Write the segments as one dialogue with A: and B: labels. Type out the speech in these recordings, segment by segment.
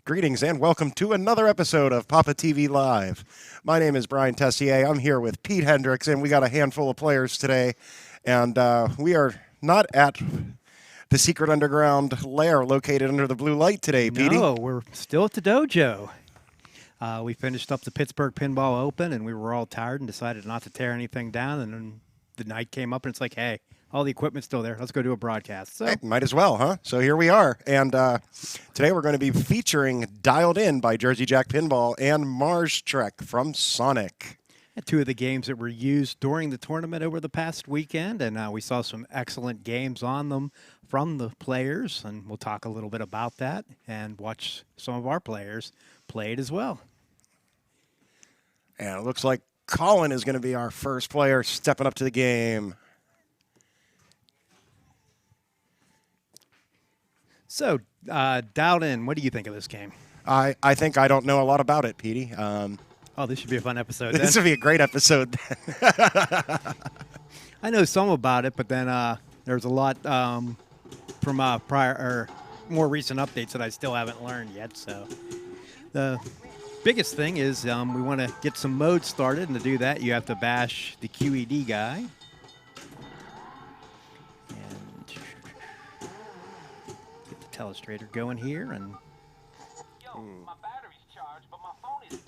A: Greetings and welcome to another episode of PAPAtv Live. My name is Brian Tessier. I'm here with Pete Hendricks, and we got a handful of players today. And we are not at the secret underground lair located under the blue light today, Petey.
B: No, we're still at the dojo. We finished up the Pittsburgh Pinball Open, and we were all tired and decided not to tear anything down. And then the night came up, and it's like, hey, all the equipment's still there. Let's go do a broadcast. So
A: Hey, might as well, huh? So here we are. And today we're going to be featuring Dialed In by Jersey Jack Pinball and Mars Trek from Sonic.
B: two of the games that were used during the tournament over the past weekend, and we saw some excellent games on them from the players, and we'll talk a little bit about that and watch some of our players play it as well.
A: And it looks like Colin is going to be our first player stepping up to the game.
B: So, Dialed In, what do you think of this game?
A: I think I don't know a lot about it, Petey.
B: Oh, this should be a fun episode.
A: This would be a great episode.
B: I know some about it, but then there's a lot from prior or more recent updates that I still haven't learned yet. So the biggest thing is we want to get some modes started, and to do that, you have to bash the QED guy. And get the telestrator going here, and
C: Yo, my battery's charged, but my phone is...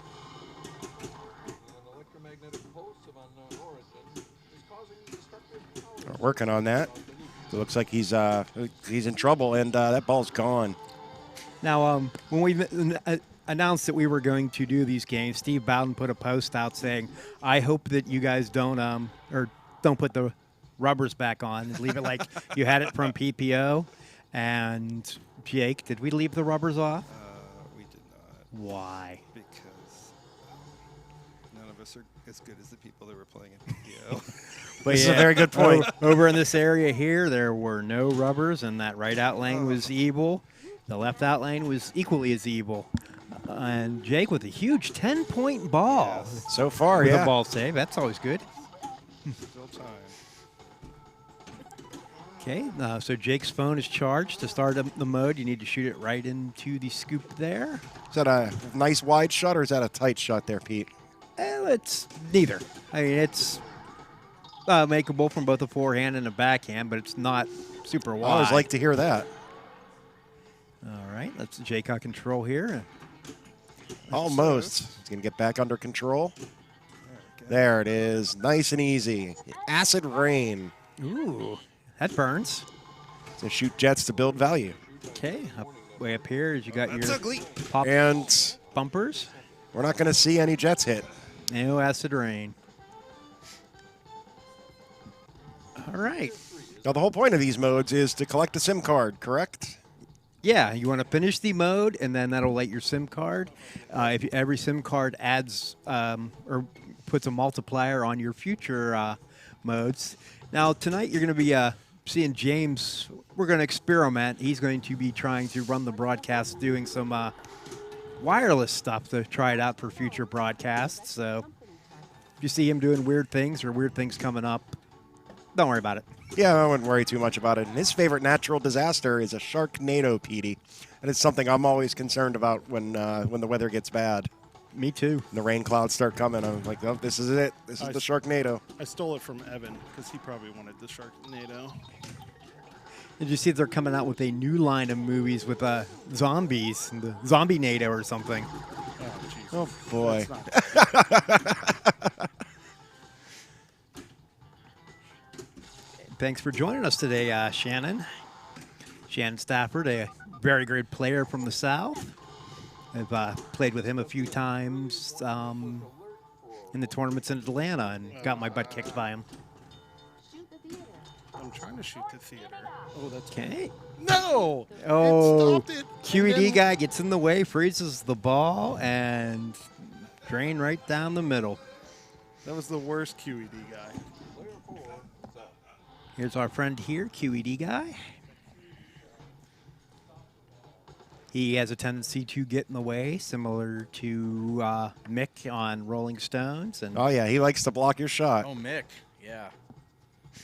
D: An electromagnetic pulse of unknown origin is causing destructive power.
A: We're working on that. It looks like he's in trouble, and that ball's gone.
B: now, when we announced that we were going to do these games, Steve Bowden put a post out saying, "I hope that you guys don't put the rubbers back on and leave it like you had it from PPO." And Jake, did we leave the rubbers off?
E: We did not,
B: Why?
E: because none of us are as good as the people that were playing at PPO.
B: But
A: This is a very good point.
B: Over in this area here, there were no rubbers, and that right out lane was evil. The left out lane was equally as evil. And Jake with a huge 10-point ball.
E: Yes.
A: So far,
B: With
A: yeah.
B: a ball save. That's always good.
E: Still time.
B: Okay, so Jake's phone is charged. To start the mode, you need to shoot it right into the scoop there.
A: Is that a nice wide shot, or is that a tight shot there, Pete?
B: It's neither. I mean, it's makeable from both a forehand and a backhand, but it's not super
A: I
B: wide.
A: always like to hear that.
B: All right, let's Jake on control here.
A: Almost. He's going to get back under control. There it is. Nice and easy. Acid rain.
B: Ooh, that burns.
A: So shoot jets to build value.
B: Okay, way up here is you got your
E: ugly.
B: pop
A: And
B: bumpers.
A: we're not going to see any jets hit.
B: No acid rain. All right.
A: Now, the whole point of these modes is to collect a SIM card, correct?
B: Yeah, you want to finish the mode, and then that'll light your SIM card. If every SIM card adds or puts a multiplier on your future modes. Now, tonight you're going to be seeing James. We're going to experiment. He's going to be trying to run the broadcast, doing some wireless stuff to try it out for future broadcasts. So if you see him doing weird things or weird things coming up, don't worry about it.
A: Yeah, I wouldn't worry too much about it. And his favorite natural disaster is a Sharknado, Petey. And it's something I'm always concerned about when the weather gets bad.
B: Me too.
A: And the rain clouds start coming. I'm like, oh, this is it. This is the Sharknado.
F: I stole it from Evan because he probably wanted the Sharknado.
B: Did you see they're coming out with a new line of movies with zombies, the Zombie NATO or something?
F: Oh, jeez.
A: Oh, boy.
B: Thanks for joining us today, Shannon. Shannon Stafford, a very great player from the South. I've played with him a few times in the tournaments in Atlanta and got my butt kicked by him.
F: I'm trying to shoot the theater. Oh, that's
B: Okay.
F: no.
B: Oh,
F: It stopped it.
B: QED
F: And then-
B: guy gets in the way, freezes the ball, and drain right down the middle.
F: That was the worst QED guy.
B: Here's our friend here, QED guy. He has a tendency to get in the way, similar to Mick on Rolling Stones. And
A: Oh, yeah, he likes to block your shot.
G: Oh, Mick, yeah.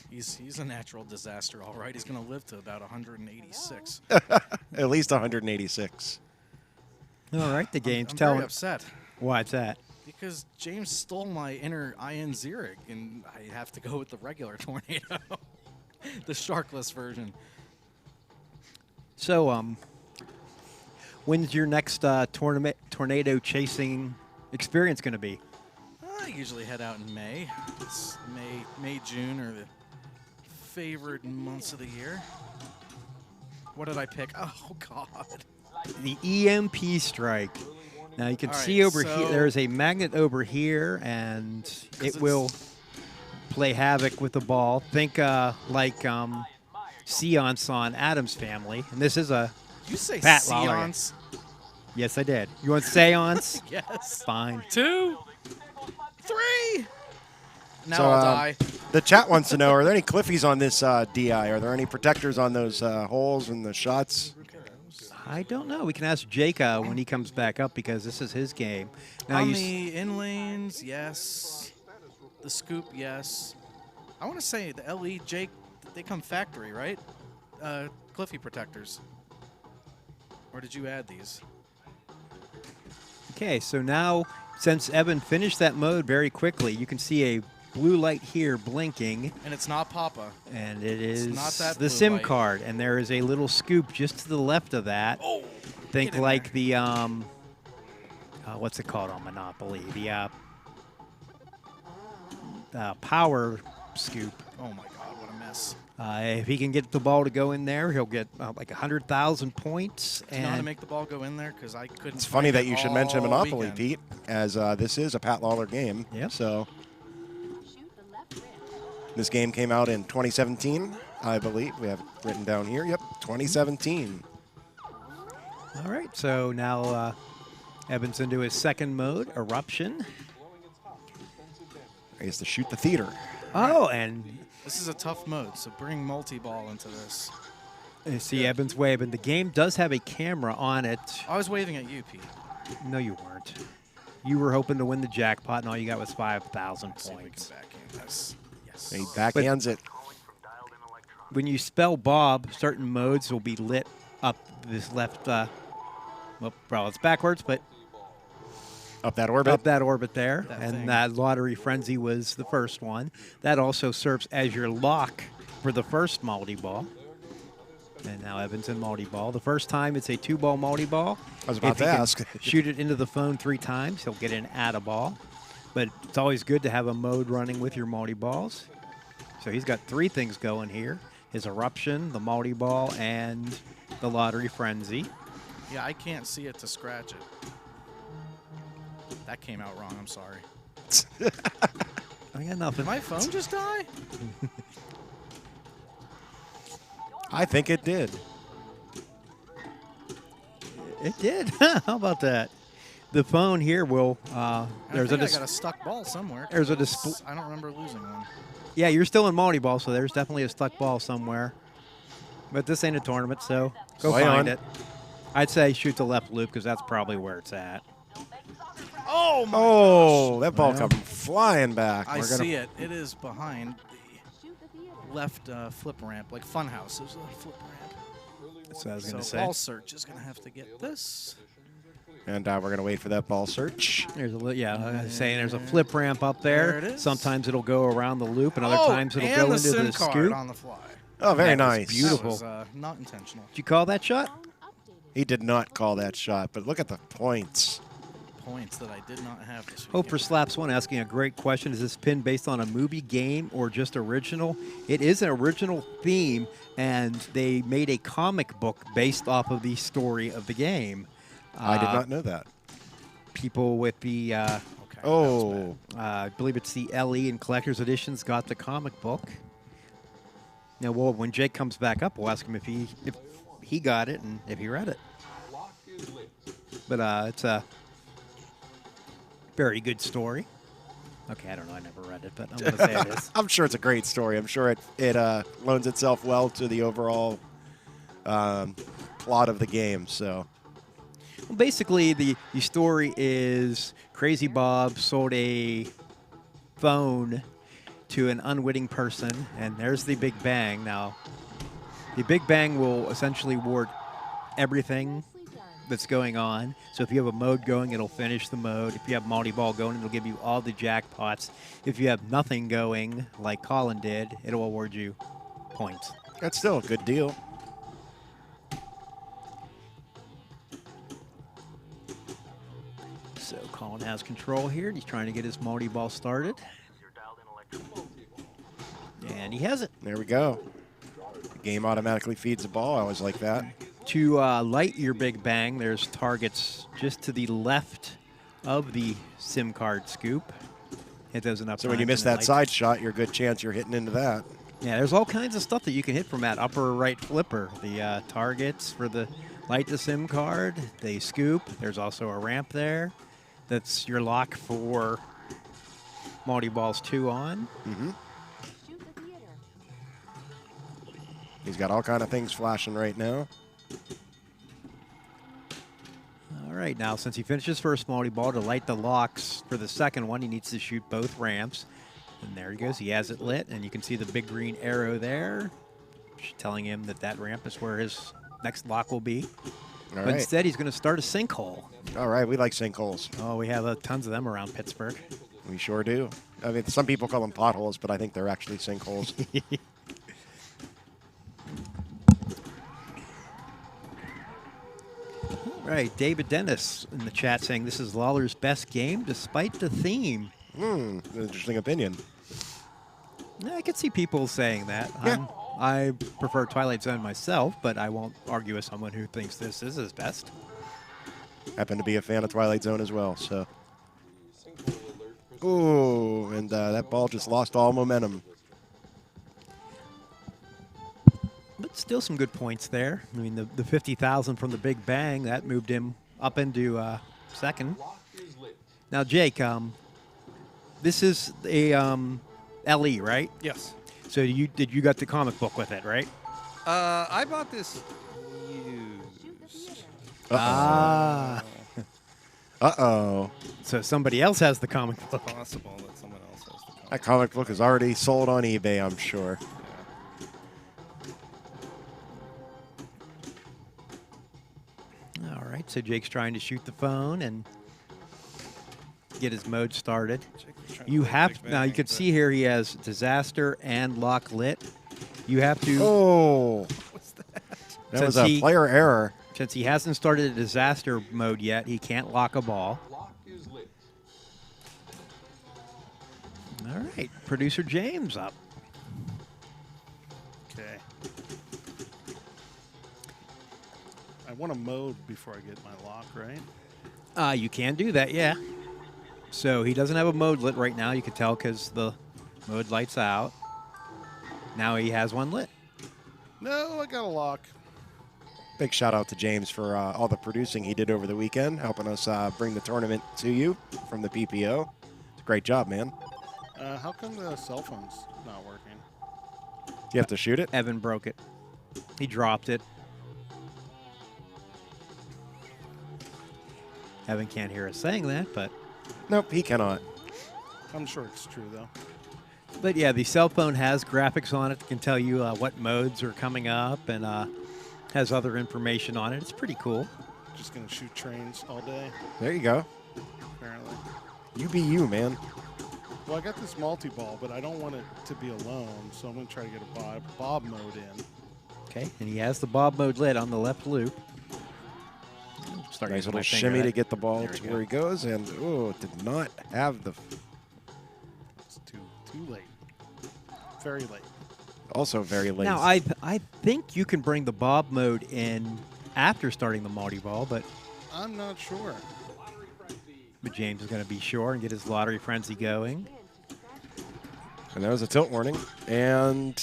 G: He's a natural disaster, all right. He's going to live to about 186.
A: At least 186.
B: All right, the game's
G: I'm
B: telling.
G: very upset
B: Why's that?
G: because James stole my inner Ian Zirig, and I have to go with the regular tornado, the sharkless version.
B: So, when's your next tornado chasing experience going to be?
G: I usually head out in May. It's May, June are the favored months of the year. What did I pick? Oh God.
B: The EMP strike. Now you can
G: All right,
B: see over here,
G: so-
B: there's a magnet over here, and it
G: it's-
B: will play havoc with the ball. Think like Seance on Adam's Family, and this is a
G: Did you say
B: Pat Lawler.
G: seance?
B: yes, I did. You want Seance?
G: Yes.
B: Fine.
G: 2, 3. Now
A: So,
G: I'll die.
A: The chat wants to know, are there any cliffies on this DI? Are there any protectors on those holes and the shots?
B: I don't know. We can ask Jake when he comes back up because this is his game. Now
G: On
B: you
G: the in lanes, yes. The scoop, yes. I want to say the LE, Jake, they come factory, right? Cliffy protectors. Or did you add these?
B: Okay, so now since Evan finished that mode very quickly, you can see a blue light here blinking,
G: And it's not Papa.
B: and it is
G: not that
B: the
G: blue
B: SIM
G: light.
B: card, and there is a little scoop just to the left of that.
G: Oh,
B: Think
G: get in
B: like the what's it called on Monopoly? The power scoop.
G: oh my God, what a mess.
B: If he can get the ball to go in there, he'll get like 100,000 points.
G: Do you know how to
B: And
G: make the ball go in there? Because I couldn't.
A: It's funny
G: find
A: that
G: it
A: you should mention
G: all
A: Monopoly,
G: weekend.
A: Pete, as this is a Pat Lawler game.
B: Yep.
A: So this game came out in 2017, I believe. We have it written down here. Yep, 2017.
B: all right, so now Evan's into his second mode, Eruption.
A: I guess to shoot the theater.
B: Oh, and
G: This is a tough mode, so bring multi-ball into this.
B: you see Evan's waving. The game does have a camera on it.
G: I was waving at you, Pete.
B: No, you weren't. You were hoping to win the jackpot, and all you got was 5,000
G: Let's see if we can
B: points.
G: backhand this. Yes.
A: He backhands it.
B: When you spell Bob, certain modes will be lit up this left. Well, it's backwards, but
A: Up that orbit.
B: up that orbit there.
G: That
B: And
G: thing.
B: that Lottery Frenzy was the first one. That also serves as your lock for the first multi-ball. And now Evan's in multi-ball. The first time it's a 2-ball multi-ball.
A: I was about
B: If
A: to
B: he can
A: ask.
B: shoot it into the phone 3 times, he'll get an add a ball. But it's always good to have a mode running with your multi-balls. So he's got 3 things going here. His Eruption, the multi-ball, and the Lottery Frenzy.
G: Yeah, I can't see it to scratch it. That came out wrong. I'm sorry.
B: I got nothing.
G: Did my phone just die?
A: I think it did.
B: It did. How about that? The phone here will. There's
G: I got a stuck ball somewhere.
B: there's a
G: 'cause
B: display-
G: I don't remember losing one.
B: Yeah, you're still in multi-ball, so there's definitely a stuck ball somewhere. But this ain't a tournament, so go
A: Play
B: find
A: on.
B: it. I'd say shoot the left loop because that's probably where it's at.
G: Oh my
A: Oh, that ball
B: Well.
A: come flying back.
G: I
B: we're gonna-
G: see it. It is behind the left flip ramp, like Funhouse. There's a flip ramp.
B: That's what I was
G: So
B: going to say.
G: ball search is going to have to get this.
A: And we're going to wait for that ball search.
B: There's a I was saying there's a flip ramp up there.
G: There it is.
B: Sometimes it'll go around the loop, and other
G: Oh,
B: times it'll
G: and
B: go
G: the
B: into
G: SIM
B: the
G: card
B: scoop.
G: on the fly.
A: Oh, very
B: That was
A: nice.
B: beautiful.
G: That was not intentional.
B: Did you call that shot?
A: He did not call that shot, but look at the points.
G: Points that I did not have this week.
B: Hope for Slaps One asking a great question. Is this pin based on a movie, game, or just original? It is an original theme, and they made a comic book based off of the story of the game.
A: I did not know that.
B: People with the,
G: Okay,
A: Oh,
B: I believe it's the LE and Collector's Editions got the comic book. Now, well, when Jake comes back up, we'll ask him if he got it and if he read it. But it's a very good story. Okay, I don't know. I never read it, but I'm going to say it is.
A: I'm sure it's a great story. I'm sure it loans itself well to the overall plot of the game. So,
B: Well, basically, the story is Crazy Bob sold a phone to an unwitting person, and there's the Big Bang. Now, the Big Bang will essentially ward everything that's going on. So if you have a mode going, it'll finish the mode. If you have multi-ball going, it'll give you all the jackpots. If you have nothing going, like Colin did, it'll award you points.
A: That's still a good deal.
B: So Colin has control here. He's trying to get his multi-ball started. And he has it.
A: There we go. The game automatically feeds the ball. I always like that.
B: To light your big bang, there's targets just to the left of the SIM card scoop. Hit those enough
A: So when you
B: times
A: miss
B: and it
A: that
B: lights.
A: side shot, you're a good chance you're hitting into that.
B: Yeah, there's all kinds of stuff that you can hit from that upper right flipper. The targets for the light the SIM card, they scoop. There's also a ramp there. That's your lock for multi-balls 2 on.
A: Mm-hmm. He's got all kind of things flashing right now.
B: All right, now since he finishes first multi-ball, to light the locks for the second one, he needs to shoot both ramps. And there he goes. He has it lit, and you can see the big green arrow there, telling him that that ramp is where his next lock will be.
A: All
B: But
A: right.
B: instead, he's going to start a sinkhole.
A: All right, we like sinkholes.
B: Oh, we have tons of them around Pittsburgh.
A: We sure do. I mean, some people call them potholes, but I think they're actually sinkholes.
B: Right, David Dennis in the chat saying this is Lawler's best game despite the theme.
A: Interesting opinion.
B: Yeah, I could see people saying that.
A: Yeah.
B: I prefer Twilight Zone myself, but I won't argue with someone who thinks this is his best.
A: Happen to be a fan of Twilight Zone as well, so. Ooh, and that ball just lost all momentum.
B: But still some good points there. I mean, the 50,000 from the Big Bang, that moved him up into second. Now, Jake, this is a LE, right?
E: Yes.
B: So you got the comic book with it, right?
E: I bought this used.
B: Ah.
A: Uh-oh.
B: So somebody else has the comic book.
E: Possible that someone else has the comic.
A: That comic book is already sold on eBay, I'm sure.
B: All right, so Jake's trying to shoot the phone and get his mode started. You have now. You can see here he has disaster and lock lit. You have to
A: Oh.
E: What's that?
A: That was
B: Since
A: a player error.
B: since he hasn't started a disaster mode yet. He can't lock a ball. All right, producer James up.
F: Okay. I want a mode before I get my lock, right?
B: You can do that, yeah. So he doesn't have a mode lit right now. You can tell because the mode lights out. Now he has one lit.
F: No, I got a lock.
A: Big shout out to James for all the producing he did over the weekend, helping us bring the tournament to you from the PPO. It's a great job, man.
F: How come the cell phone's not working?
A: Do you have to shoot it?
B: Evan broke it. He dropped it. Evan can't hear us saying that, but
A: Nope, he cannot.
F: I'm sure it's true, though.
B: yeah, the cell phone has graphics on it that can tell you what modes are coming up and has other information on it. It's pretty cool.
F: Just going to shoot trains all day,
A: There you go.
F: apparently.
A: You be you, man.
F: Well, I got this multi-ball, but I don't want it to be alone, so I'm going to try to get a bob mode in.
B: Okay, and he has the bob mode lit on the left loop. Start
A: Nice
B: using
A: little
B: my finger
A: shimmy
B: there.
A: to get the ball
B: There we
A: to
B: go.
A: where he goes, and oh, it did not have the.
F: It's too late. Very late.
A: Also very late.
B: Now, I think you can bring the bob mode in after starting the multi-ball, but
F: I'm not sure.
B: James is going to be sure and get his lottery frenzy going.
A: And that was a tilt warning. And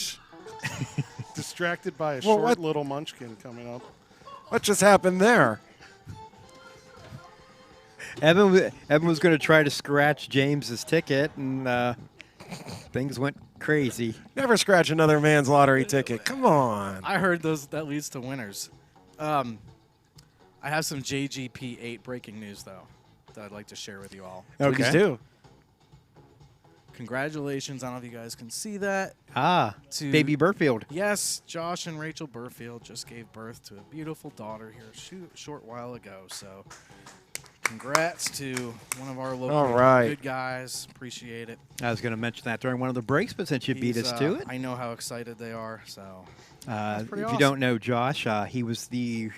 F: Distracted by a
A: Well,
F: short
A: what-
F: little munchkin coming up.
A: what just happened there?
B: Evan was going to try to scratch James's ticket, and things went crazy.
A: Never scratch another man's lottery ticket. Come on.
G: I heard that leads to winners. I have some JGP8 breaking news though that I'd like to share with you all.
A: Please do.
G: congratulations. I don't know if you guys can see that.
B: To Baby Burfield.
G: Yes, Josh and Rachel Burfield just gave birth to a beautiful daughter here a short while ago. So congrats to one of our local good guys. Appreciate it.
B: I was going to mention that during one of the breaks, but since you beat us to it.
G: I know how excited they are. So
B: if you don't know Josh, he was the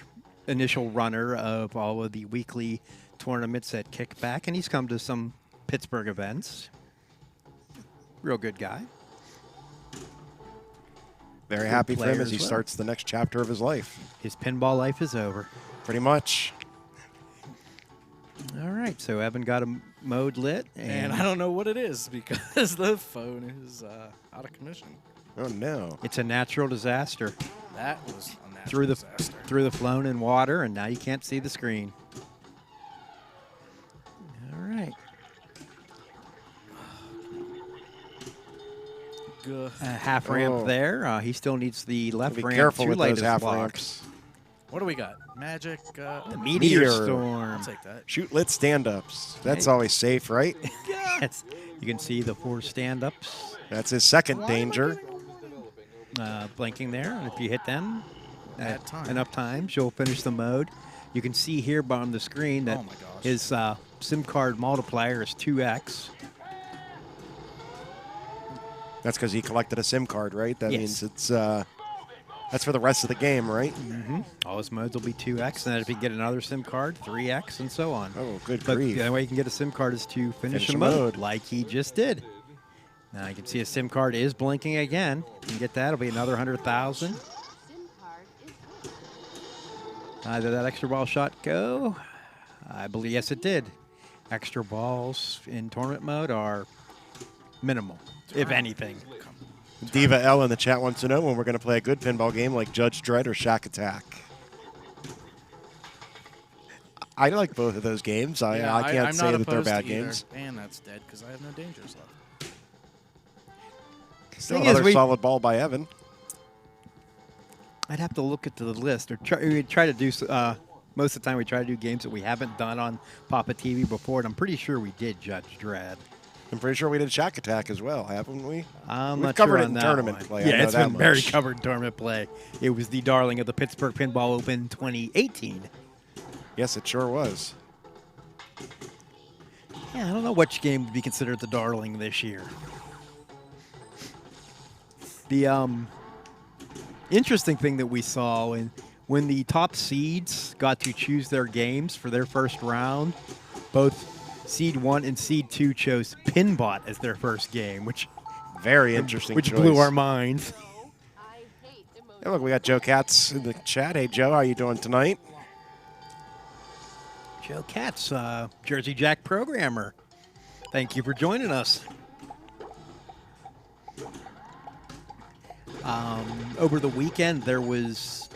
B: initial runner of all of the weekly tournaments at Kickback, and he's come to some Pittsburgh events. Real good guy.
A: Very happy for him as he starts the next chapter of his life.
B: His pinball life is over.
A: Pretty much.
B: All right, so Evan got a mode lit.
G: And I don't know what it is because the phone is out of commission.
A: Oh, no.
B: It's a natural disaster.
G: That was a natural disaster.
B: Through the flown in water, and now you can't see the screen. All right. Half ramp there. He still needs the left ramp.
A: Be careful with those half
B: blocks.
A: ramps.
G: What do we got? Magic.
B: The meteor storm.
G: I'll take that.
A: Shoot lit stand-ups. That's always safe, right?
B: Yes. You can see the 4 stand-ups.
A: That's his second danger.
B: Blinking there, and if you hit them
G: at
B: enough times, you'll finish the mode. You can see here on the screen that his SIM card multiplier is 2x.
A: That's because he collected a SIM card, right? That means it's that's for the rest of the game, right?
B: Mm-hmm. All his modes will be 2x, and then if you get another SIM card, 3x, and so on.
A: Oh, good
B: but
A: grief.
B: The only way you can get a SIM card is to finish a mode, like he just did. Now you can see his SIM card is blinking again. You can get that. It'll be another 100,000. Did that extra ball shot go? I believe, yes, it did. Extra balls in tournament mode are minimal, if anything.
A: Diva L in the chat wants to know when we're going to play a good pinball game like Judge Dredd or Shack Attack. I like both of those games. I can't say that they're bad games.
G: And that's dead because I have no dangers left.
A: Still another solid ball by Evan.
B: I'd have to look at the list. Or try to do most of the time we try to do games that we haven't done on PAPAtv before, and I'm pretty sure we did Judge Dredd.
A: I'm pretty sure we did Shack Attack as well, haven't we?
B: I'm
A: We've
B: not
A: covered
B: sure
A: it
B: on
A: in
B: that
A: tournament
B: one.
A: play.
B: Yeah, it's been very
A: much.
B: covered in tournament play. It was the darling of the Pittsburgh Pinball Open 2018.
A: Yes, it sure was.
B: Yeah, I don't know which game would be considered the darling this year. The interesting thing that we saw when the top seeds got to choose their games for their first round, both Seed 1 and Seed 2 chose Pinbot as their first game, which
A: very interesting choice.
B: Blew our minds.
A: Hey, look, we got Joe Katz in the chat. Hey, Joe, how you doing tonight?
B: Joe Katz, Jersey Jack programmer. Thank you for joining us. Over the weekend, there was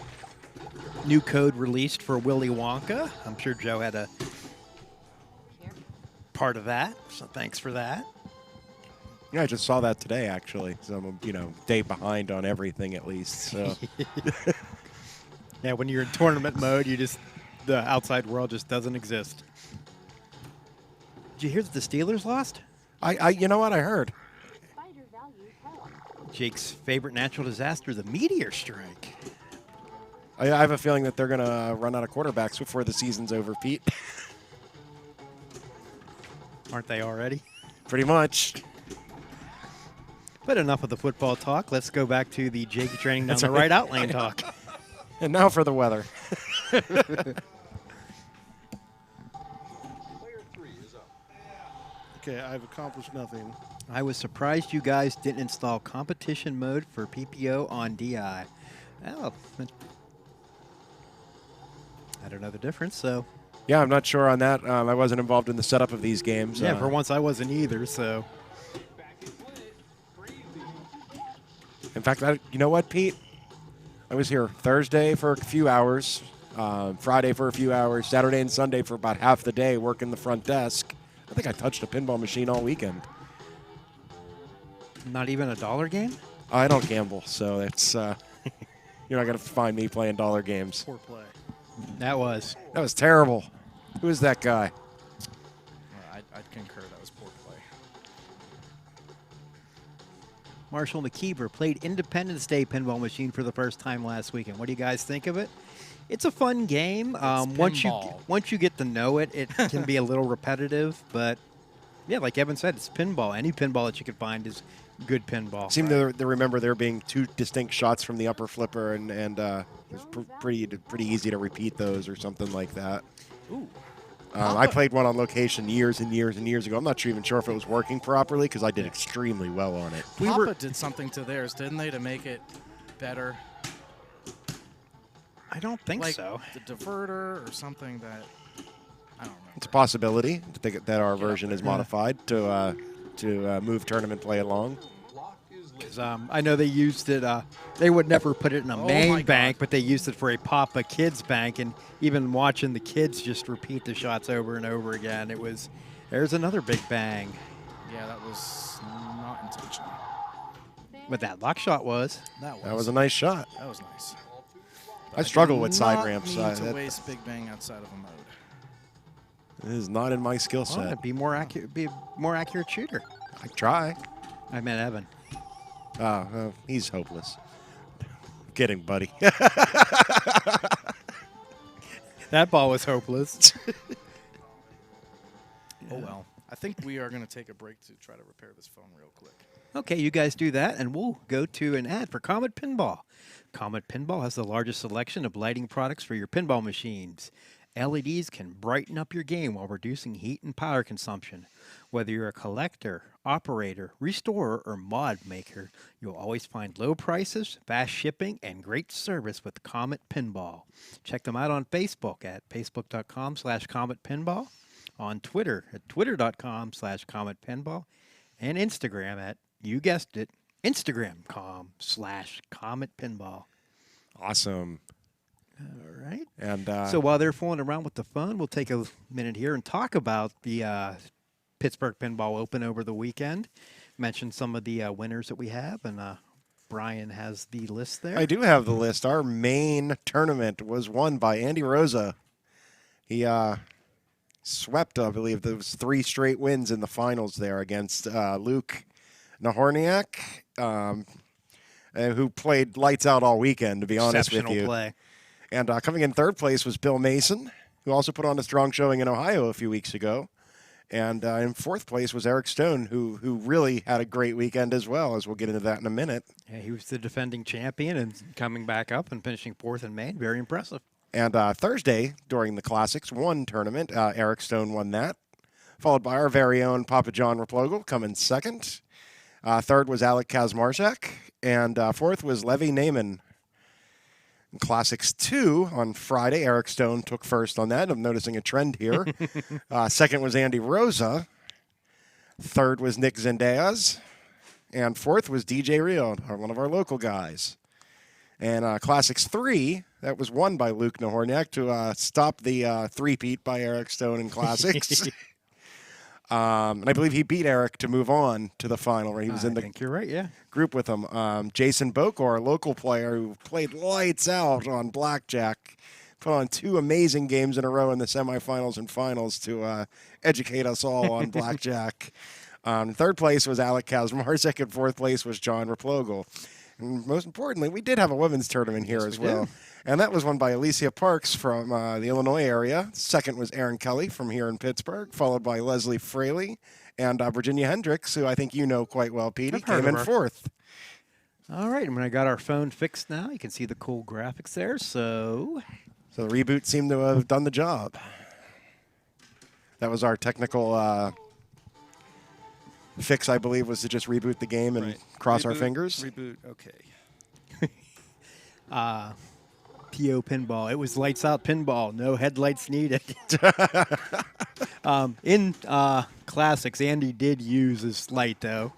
B: new code released for Willy Wonka. I'm sure Joe had a part of that, so thanks for that.
A: Yeah, I just saw that today, actually. So I'm, day behind on everything at least. So.
B: Yeah, when you're in tournament mode, the outside world just doesn't exist. Did you hear that the Steelers lost?
A: You know what I heard?
B: Jake's favorite natural disaster, the meteor strike.
A: I have a feeling that they're going to run out of quarterbacks before the season's over, Pete.
B: Aren't they already?
A: Pretty much.
B: But enough of the football talk. Let's go back to the Jake training down the right out lane talk.
A: And now for the weather.
F: Okay, I've accomplished nothing.
B: I was surprised you guys didn't install competition mode for PPO on DI. Oh, I don't know the difference, so.
A: Yeah, I'm not sure on that. I wasn't involved in the setup of these games.
B: Yeah, for once I wasn't either, so.
A: In fact, you know what, Pete? I was here Thursday for a few hours, Friday for a few hours, Saturday and Sunday for about half the day working the front desk. I think I touched a pinball machine all weekend.
B: Not even a dollar game?
A: I don't gamble, so it's you're not going to find me playing dollar games.
F: Poor play.
B: That was
A: terrible. Who is that guy?
G: I'd concur that was poor play.
B: Marshall McKeever played Independence Day Pinball Machine for the first time last weekend. What do you guys think of it? It's a fun game. Once you get to know it, it can be a little repetitive, but yeah, like Evan said, it's pinball. Any pinball that you can find is good pinball.
A: Seem to remember there being 2 distinct shots from the upper flipper, and it was pretty easy to repeat those or something like that.
G: Ooh.
A: I played one on location years and years and years ago. I'm not even sure if it was working properly because I did extremely well on it.
G: Papa did something to theirs, didn't they, to make it better?
B: I don't think
G: Like
B: so.
G: the diverter or something that I don't remember.
A: It's a possibility that our version is modified to move tournament play along.
B: Because I know they used it. They would never put it in a
G: Oh my
B: main
G: God.
B: bank, but they used it for a Papa Kids bank, and even watching the kids just repeat the shots over and over again, there's another big bang.
G: Yeah, that was not intentional.
B: But that lock shot was.
G: That
A: That was a nice shot.
G: That was nice.
A: I struggle with
G: Not
A: side ramps.
G: Need to
A: That
G: waste big bang outside of a mode.
A: is not in my skill
B: Well,
A: set.
B: be more accurate shooter.
A: I try.
B: I meant Evan.
A: He's hopeless. Kidding, buddy.
B: That ball was hopeless.
G: Oh well. I think we are going to take a break to try to repair this phone real quick.
B: Okay, you guys do that, and we'll go to an ad for Comet Pinball. Comet Pinball has the largest selection of lighting products for your pinball machines. LEDs can brighten up your game while reducing heat and power consumption. Whether you're a collector, operator, restorer, or mod maker, you'll always find low prices, fast shipping, and great service with Comet Pinball. Check them out on Facebook at facebook.com/CometPinball, on Twitter at twitter.com/CometPinball, and Instagram at, you guessed it, Instagram.com/CometPinball.
A: Awesome.
B: All right.
A: And
B: So while they're fooling around with the phone, we'll take a minute here and talk about the Pittsburgh Pinball Open over the weekend. Mention some of the winners that we have, and Brian has the list there.
A: I do have the list. Our main tournament was won by Andy Rosa. He swept, I believe, those 3 straight wins in the finals there against Luke Nahorniak, who played lights out all weekend, to be honest with you.
B: Exceptional play.
A: And coming in 3rd place was Bill Mason, who also put on a strong showing in Ohio a few weeks ago. And in 4th place was Eric Stone, who really had a great weekend as well, as we'll get into that in a minute.
B: Yeah, he was the defending champion and coming back up and finishing 4th in Maine. Very impressive.
A: And Thursday, during the Classics 1 tournament, Eric Stone won that, followed by our very own Papa John Raplogle coming 2nd. 3rd was Alec Kazmarczak, and 4th was Levy Naiman. In Classics 2 on Friday, Eric Stone took 1st on that. I'm noticing a trend here. 2nd was Andy Rosa. 3rd was Nick Zendejas. And 4th was DJ Rio, one of our local guys. And Classics 3, that was won by Luke Nahorniak to stop the three-peat by Eric Stone in Classics. And I believe he beat Eric to move on to the final, where he was in
B: I
A: the
B: think you're right, yeah.
A: group with him. Jason Bokor, a local player who played lights out on blackjack, put on 2 amazing games in a row in the semifinals and finals to educate us all on blackjack. 3rd place was Alec Kazmarczak, and 4th place was John Raplogle. And most importantly, we did have a women's tournament here as well. And that was won by Alicia Parks from the Illinois area. 2nd was Aaron Kelly from here in Pittsburgh, followed by Leslie Fraley and Virginia Hendricks, who I think you know quite well, Petey,
B: I've heard
A: came in
B: of her.
A: 4th.
B: All right, and when I got our phone fixed now, you can see the cool graphics there. So
A: So the reboot seemed to have done the job. That was our technical fix, I believe, was to just reboot the game and cross our fingers.
E: Reboot, okay.
B: PO Pinball. It was lights out pinball. No headlights needed. In Classics, Andy did use his light, though.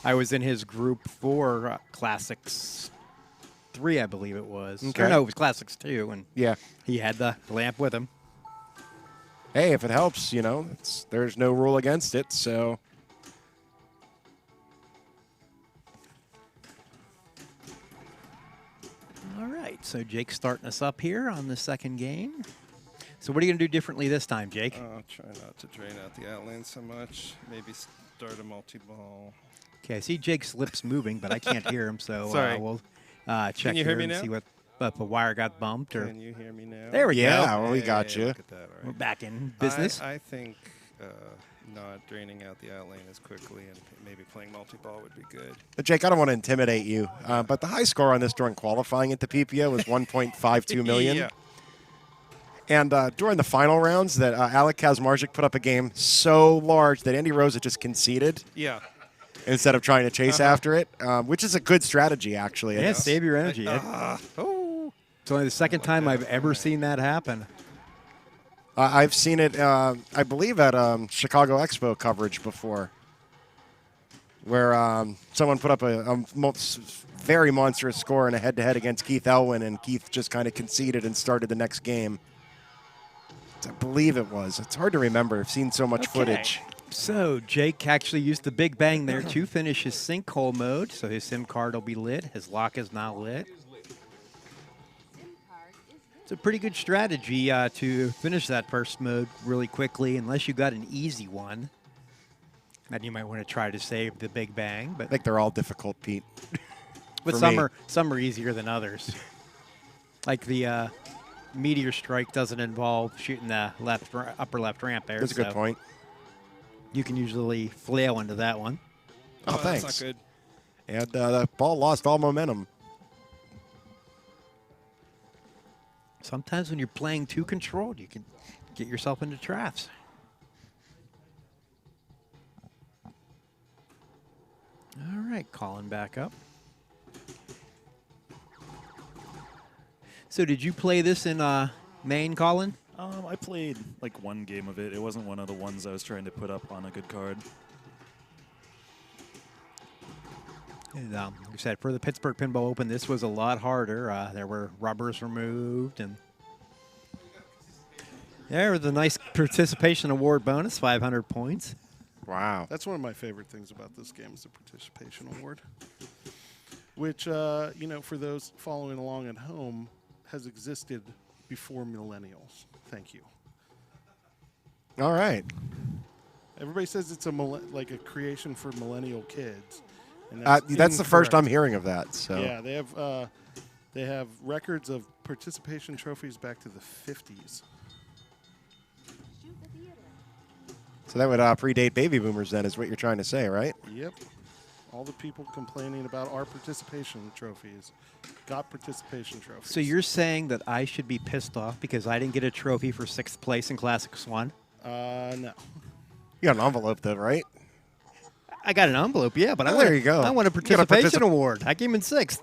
B: I was in his group for Classics 3, I believe it was.
A: Okay.
B: Or no, it was Classics 2, and
A: Yeah.
B: he had the lamp with him.
A: Hey, if it helps, there's no rule against it, so.
B: All right, so Jake's starting us up here on the 2nd game. So what are you going to do differently this time, Jake?
E: Try not to drain out the outline so much. Maybe start a multi-ball.
B: Okay, I see Jake's lips moving, but I can't hear him, so
E: Sorry.
B: we'll check
E: you hear
B: here
E: me
B: and
E: now?
B: see what if the wire got bumped or.
E: Can you hear me now?
B: There we
A: Yeah,
B: go.
A: well, we got
E: Hey,
A: you.
E: Look at that, all
B: We're
E: right.
B: back in business.
E: I think not draining out the out lane as quickly and maybe playing multi-ball would be good.
A: But Jake, I don't want to intimidate you, but the high score on this during qualifying at the PPO was 1.52 million.
E: Yeah.
A: And during the final rounds, that Alec Kazmarzik put up a game so large that Andy Rosa just conceded
E: Yeah.
A: instead of trying to chase after it, which is a good strategy, actually.
B: Yeah, save your energy.
E: Oh.
B: It's only the second time I've ever seen that happen.
A: I've seen it, I believe, at Chicago Expo coverage before, where someone put up a very monstrous score in a head-to-head against Keith Elwin, and Keith just kind of conceded and started the next game. I believe it was. It's hard to remember. I've seen so much footage.
B: So Jake actually used the big bang there to finish his sinkhole mode, so his SIM card will be lit. His lock is not lit. It's a pretty good strategy to finish that first mode really quickly, unless you got an easy one. Then you might want to try to save the big bang, but
A: I think they're all difficult, Pete.
B: but
A: for
B: some
A: me.
B: are easier than others. Like the meteor strike doesn't involve shooting the upper left ramp there.
A: That's a good
B: so
A: point.
B: You can usually flail into that one.
A: Oh,
E: That's
A: thanks.
E: not good.
A: And the ball lost all momentum.
B: Sometimes when you're playing too controlled, you can get yourself into traps. All right, calling back up. So did you play this in Maine, Colin?
H: I played like one game of it. It wasn't one of the ones I was trying to put up on a good card.
B: And, like I said, for the Pittsburgh Pinball Open, this was a lot harder. There were rubbers removed, and there was a nice participation award bonus, 500 points.
A: Wow.
F: That's one of my favorite things about this game is the participation award, which, for those following along at home, has existed before millennials. Thank you.
A: All right.
F: Everybody says it's like a creation for millennial kids. And
A: That's the first I'm
F: incorrect.
A: hearing of that. So
F: Yeah, they have records of participation trophies back to the 50s.
A: So that would predate baby boomers then, is what you're trying to say, right?
F: Yep. All the people complaining about our participation trophies got participation trophies.
B: So you're saying that I should be pissed off because I didn't get a trophy for 6th place in Classics 1?
F: No.
A: You got an envelope though, right?
B: I got an envelope, yeah, but
A: Oh, there you go.
B: I won a
A: You got a
B: participation award. I came in 6th.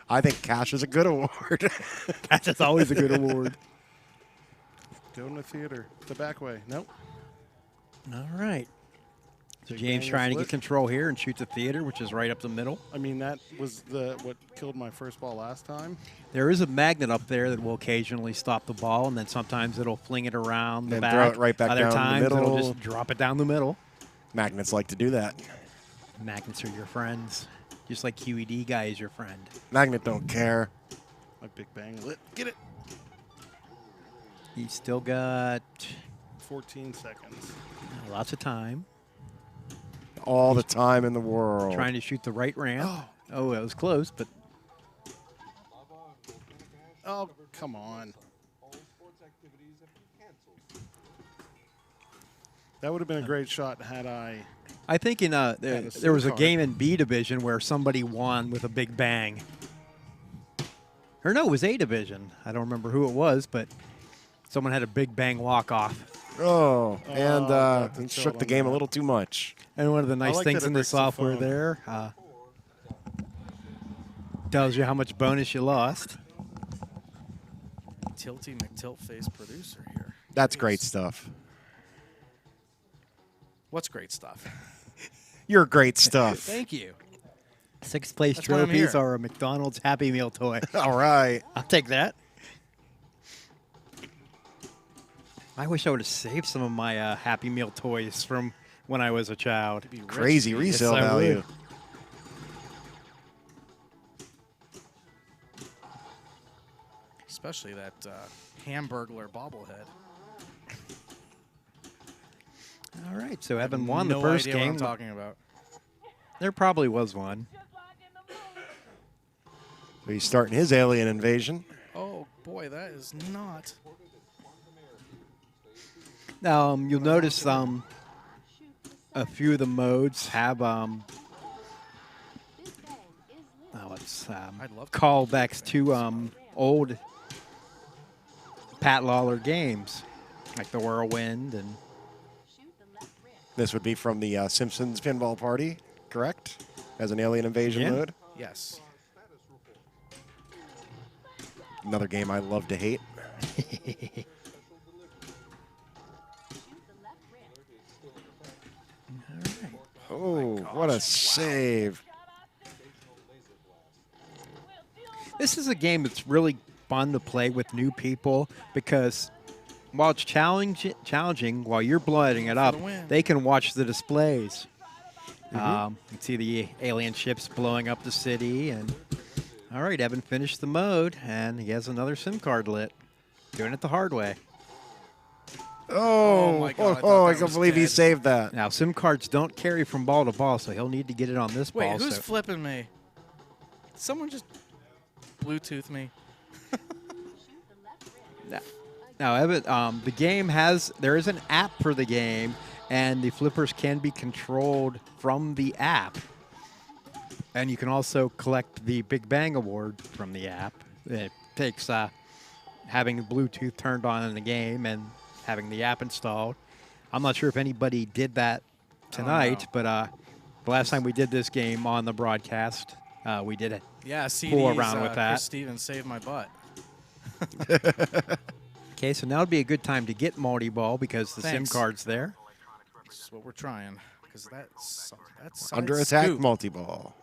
A: I think cash is a good award.
B: That's always a good award.
F: Go in the theater. The back way. Nope.
B: All right. So
F: Big
B: James
F: bang
B: trying to
F: is
B: get
F: lit.
B: control here and shoots a theater, which is right up the middle.
F: I mean, that was what killed my first ball last time.
B: There is a magnet up there that will occasionally stop the ball, and then sometimes it'll fling it around the
A: Then
B: back.
A: throw it right back
B: Other
A: down the
B: times
A: middle.
B: it'll just drop it down the middle.
A: Magnets like to do that.
B: Magnets are your friends, just like QED guy is your friend.
A: Magnet don't care.
F: My big bang lit. Get it.
B: He's still got
F: 14 seconds.
B: lots of time.
A: All the time in the world.
B: Trying to shoot the right ramp. Oh, that was close, but
F: Oh, come on.
D: All sports activities have been canceled.
F: That would have been a great shot had I.
B: I think in
F: a
B: there was a
F: SIM
B: game in B division where somebody won with a big bang. Or no, it was A division. I don't remember who it was, but someone had a big bang walk off.
A: Oh, and
F: that's a
A: he
F: shot
A: shook the
F: on
A: game a
F: that.
A: little too much.
B: And one of the nice
F: like
B: things
F: that it
B: in the
F: breaks the
B: software
F: phone.
B: there tells you how much bonus you lost.
G: Tilty McTiltface producer here.
A: That's great stuff.
G: What's great stuff?
A: You're great stuff.
G: Thank you.
B: 6th place
G: That's why I'm
B: trophies
G: here.
B: are a McDonald's Happy Meal toy.
A: All right.
B: I'll take that. I wish I would have saved some of my Happy Meal toys from when I was a child.
A: Crazy resale
B: I
A: value.
B: would.
G: Especially that Hamburglar bobblehead.
B: All right, so Evan won
G: no
B: the first
G: idea what
B: game.
G: I'm talking about.
B: There probably was one.
A: So he's starting his alien invasion.
G: Oh boy, that is not.
B: Now you'll notice a few of the modes have it's
G: I'd love to.
B: callbacks to old Pat Lawler games, like the Whirlwind and.
A: This would be from the Simpsons Pinball Party, correct? As an alien invasion
B: Yeah.
A: mode.
G: Yes.
A: Another game I love to hate. Oh, what a save.
B: This is a game that's really fun to play with new people because while it's challenging, while you're blowing it up,
G: the win.
B: they can watch the displays. You can see the alien ships blowing up the city. And all right, Evan finished the mode, and he has another SIM card lit. Doing it the hard way.
A: Oh,
G: my God, I thought
A: I
G: that
A: can't
G: was
A: believe he
G: dead.
A: saved that.
B: Now, SIM cards don't carry from ball to ball, so he'll need to get it on this
G: Wait,
B: ball.
G: who's
B: so-
G: flipping me? Someone just Bluetooth me.
B: Now, Evan, the game there is an app for the game, and the flippers can be controlled from the app. And you can also collect the Big Bang Award from the app. It takes having Bluetooth turned on in the game and having the app installed. I'm not sure if anybody did that tonight, but the last time we did this game on the broadcast, we did it.
G: Yeah, CDs,
B: Fool around with that.
G: Chris Stevens saved my butt.
B: Okay, so now would be a good time to get multi-ball because the
G: Thanks.
B: SIM card's there.
G: This is what we're trying. Because that's
A: Under
G: side
A: attack
G: scoop.
A: multi-ball.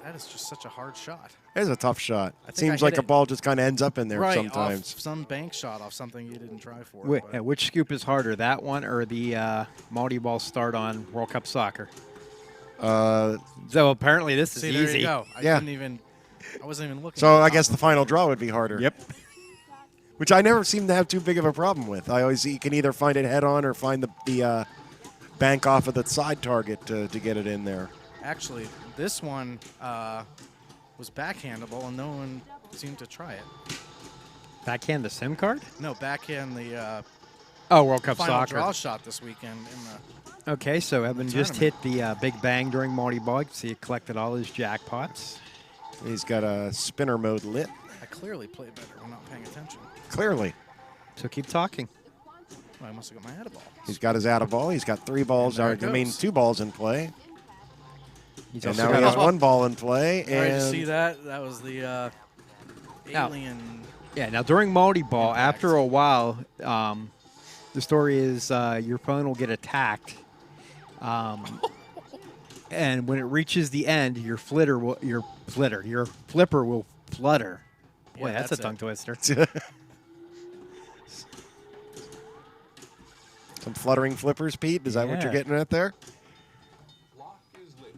G: That is just such a hard shot.
A: It's a tough shot.
G: I think
A: Seems
G: I
A: like
G: hit
A: a
G: it
A: ball just kind of ends up in there
G: right,
A: sometimes.
G: off some bank shot off something you didn't try for. but
B: Which scoop is harder, that one or the multi-ball start on World Cup Soccer? So apparently this is
G: see, there
B: easy.
G: you go. I
A: Yeah.
G: wasn't even looking.
A: So
G: at
A: I
G: top
A: guess
G: of
A: the final draw would be harder.
B: Yep.
A: Which I never seem to have too big of a problem with. You can either find it head on or find the bank off of the side target to get it in there.
G: Actually, this one was backhandable, and no one seemed to try it.
B: Backhand the SIM card?
G: No, backhand the
B: Oh, World Cup
G: final
B: Soccer.
G: draw shot this weekend in the.
B: Okay, so Evan just hit
G: tournament.
B: the Big Bang during multi-ball. You can see he collected all his jackpots.
A: He's got a spinner mode lit.
G: I clearly played better when not paying attention.
A: Clearly.
B: So keep talking.
G: Well, I must have got my head ball.
A: He's got his out of ball. He's got 3 balls.
G: And
A: Or,
G: there it
A: I mean,
G: goes.
A: 2 balls in play.
B: He's
A: And
B: also
A: now he
B: got
A: has 1 ball in play.
G: All right, you see
A: And
G: that? That was the
B: Now-
G: alien.
B: Yeah, now during multi-ball,
G: Impact.
B: after a while, the story is your phone will get attacked. And when it reaches the end, your flipper will flutter. Boy,
G: Yeah,
B: that's a
G: that's
B: tongue
G: it.
B: twister.
A: some fluttering flippers, Pete. Is that what you're
B: Yeah.
A: getting at there?
D: Lock is lit.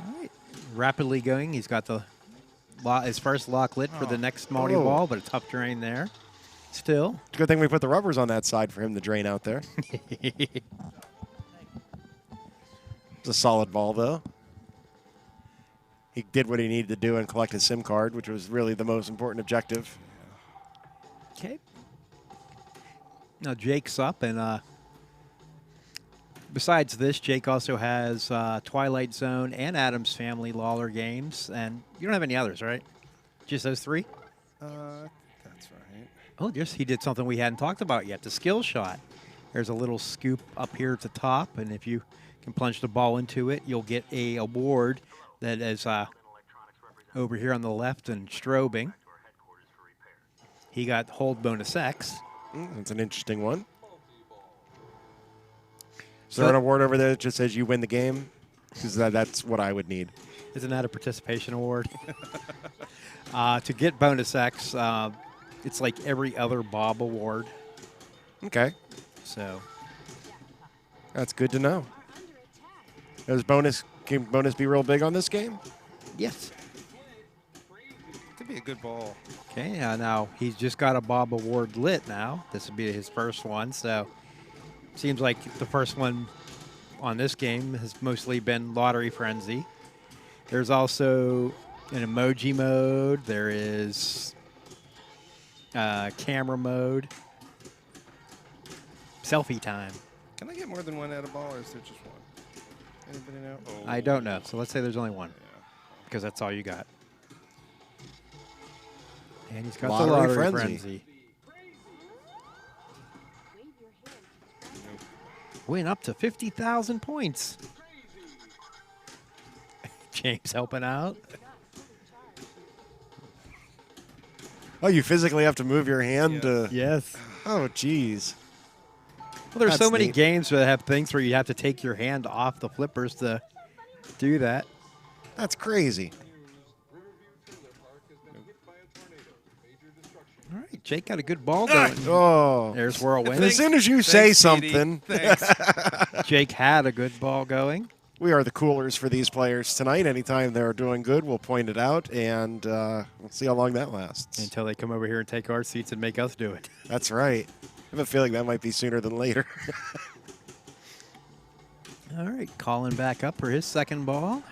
B: All right. Rapidly going. He's got his first lock lit for the next multi-ball, but a tough drain there. Still.
A: It's a good thing we put the rubbers on that side for him to drain out there. It's a solid ball, though. He did what he needed to do and collect his SIM card, which was really the most important objective.
B: Okay. Now Jake's up, and besides this, Jake also has Twilight Zone and Adam's Family Lawler games, and you don't have any others, right? Just those 3?
E: That's right.
B: Oh, he did something we hadn't talked about yet, the skill shot. There's a little scoop up here at the top, and if you can plunge the ball into it, you'll get a award that is over here on the left and strobing. He got Hold Bonus X.
A: That's an interesting one. Is
B: So-
A: there an award over there that just says you win the game? Because that's what I would need.
B: Isn't that a participation award? To get Bonus X, it's like every other Bob award.
A: Okay,
B: So
A: that's good to know. Can bonus be real big on this game?
B: yes.
E: Could be a good ball.
B: Okay, now he's just got a Bob award lit now. This would be his first one, so seems like the first one on this game has mostly been Lottery Frenzy. There's also an emoji mode. There is camera mode. Selfie time.
E: Can I get more than one at a ball, or is there just one? Anybody know? Oh.
B: I don't know. So let's say there's only one,
E: Yeah.
B: because that's all you got. And he's got
A: Lottery
B: the Lottery
A: Frenzy.
B: Frenzy. Win up to 50,000 points. James helping out.
A: Oh, you physically have to move your hand to.
B: Yes.
A: Oh, geez.
B: Well, there's so
A: That's
B: many
A: neat.
B: games that have things where you have to take your hand off the flippers to do that.
A: That's crazy.
B: All right, Jake got a good ball going.
A: Oh.
B: There's Whirlwind.
A: As soon as you say
E: Thanks, Petey.
A: something,
E: Thanks.
B: Jake had a good ball going.
A: we are the coolers for these players tonight. Anytime they're doing good, we'll point it out, and we'll see how long that lasts.
B: Until they come over here and take our seats and make us do it.
A: That's right. I have a feeling that might be sooner than later.
B: All right, Colin back up for his second ball.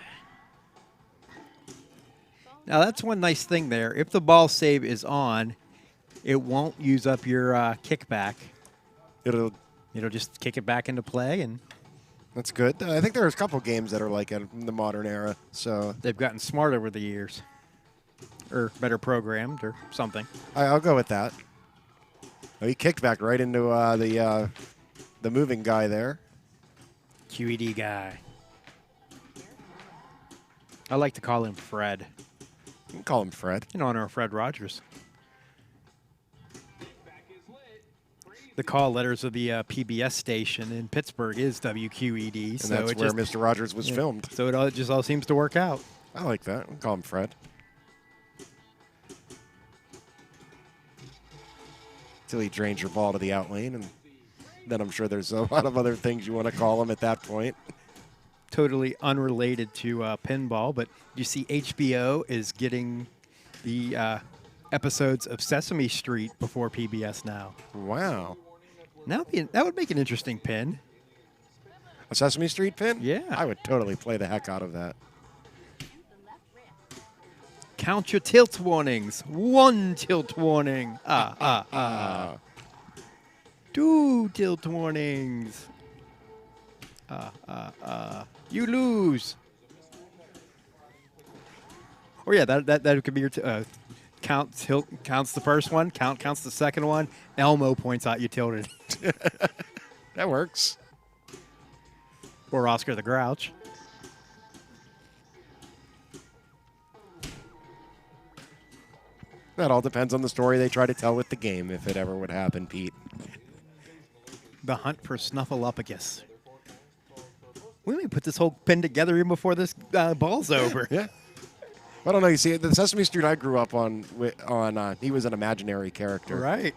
B: Now, that's one nice thing there. If the ball save is on, it won't use up your kickback.
A: It'll.
B: It'll just kick it back into play, and
A: That's good. I think there's a couple games that are like in the modern era. So
B: they've gotten smart over the years. Or better programmed or something.
A: I'll go with that. Oh, he kicked back right into the moving guy there.
B: QED guy. I like to call him Fred,
A: You can call him Fred.
B: in honor of Fred Rogers. The call letters of the PBS station in Pittsburgh is WQED.
A: And
B: so
A: that's
B: it
A: where
B: just,
A: Mr. Rogers was filmed.
B: So it just all seems to work out.
A: I like that. We'll call him Fred. Till he drains your ball to the out lane, and then I'm sure there's a lot of other things you want to call him at that point.
B: Totally unrelated to pinball, but you see HBO is getting the episodes of Sesame Street before PBS now.
A: Wow.
B: That would make an interesting pin.
A: A Sesame Street pin?
B: Yeah.
A: I would totally play the heck out of that.
B: Count your tilt warnings. 1 tilt warning. 2 tilt warnings. You lose. Oh yeah, that could be your counts the first one. Counts the second one. Elmo points out you tilted.
A: That works.
B: Or Oscar the Grouch.
A: That all depends on the story they try to tell with the game, if it ever would happen, Pete.
B: The hunt for Snuffleupagus. We may put this whole pin together even before this ball's over.
A: Yeah. I don't know. You see, the Sesame Street I grew up on, he was an imaginary character.
B: Right.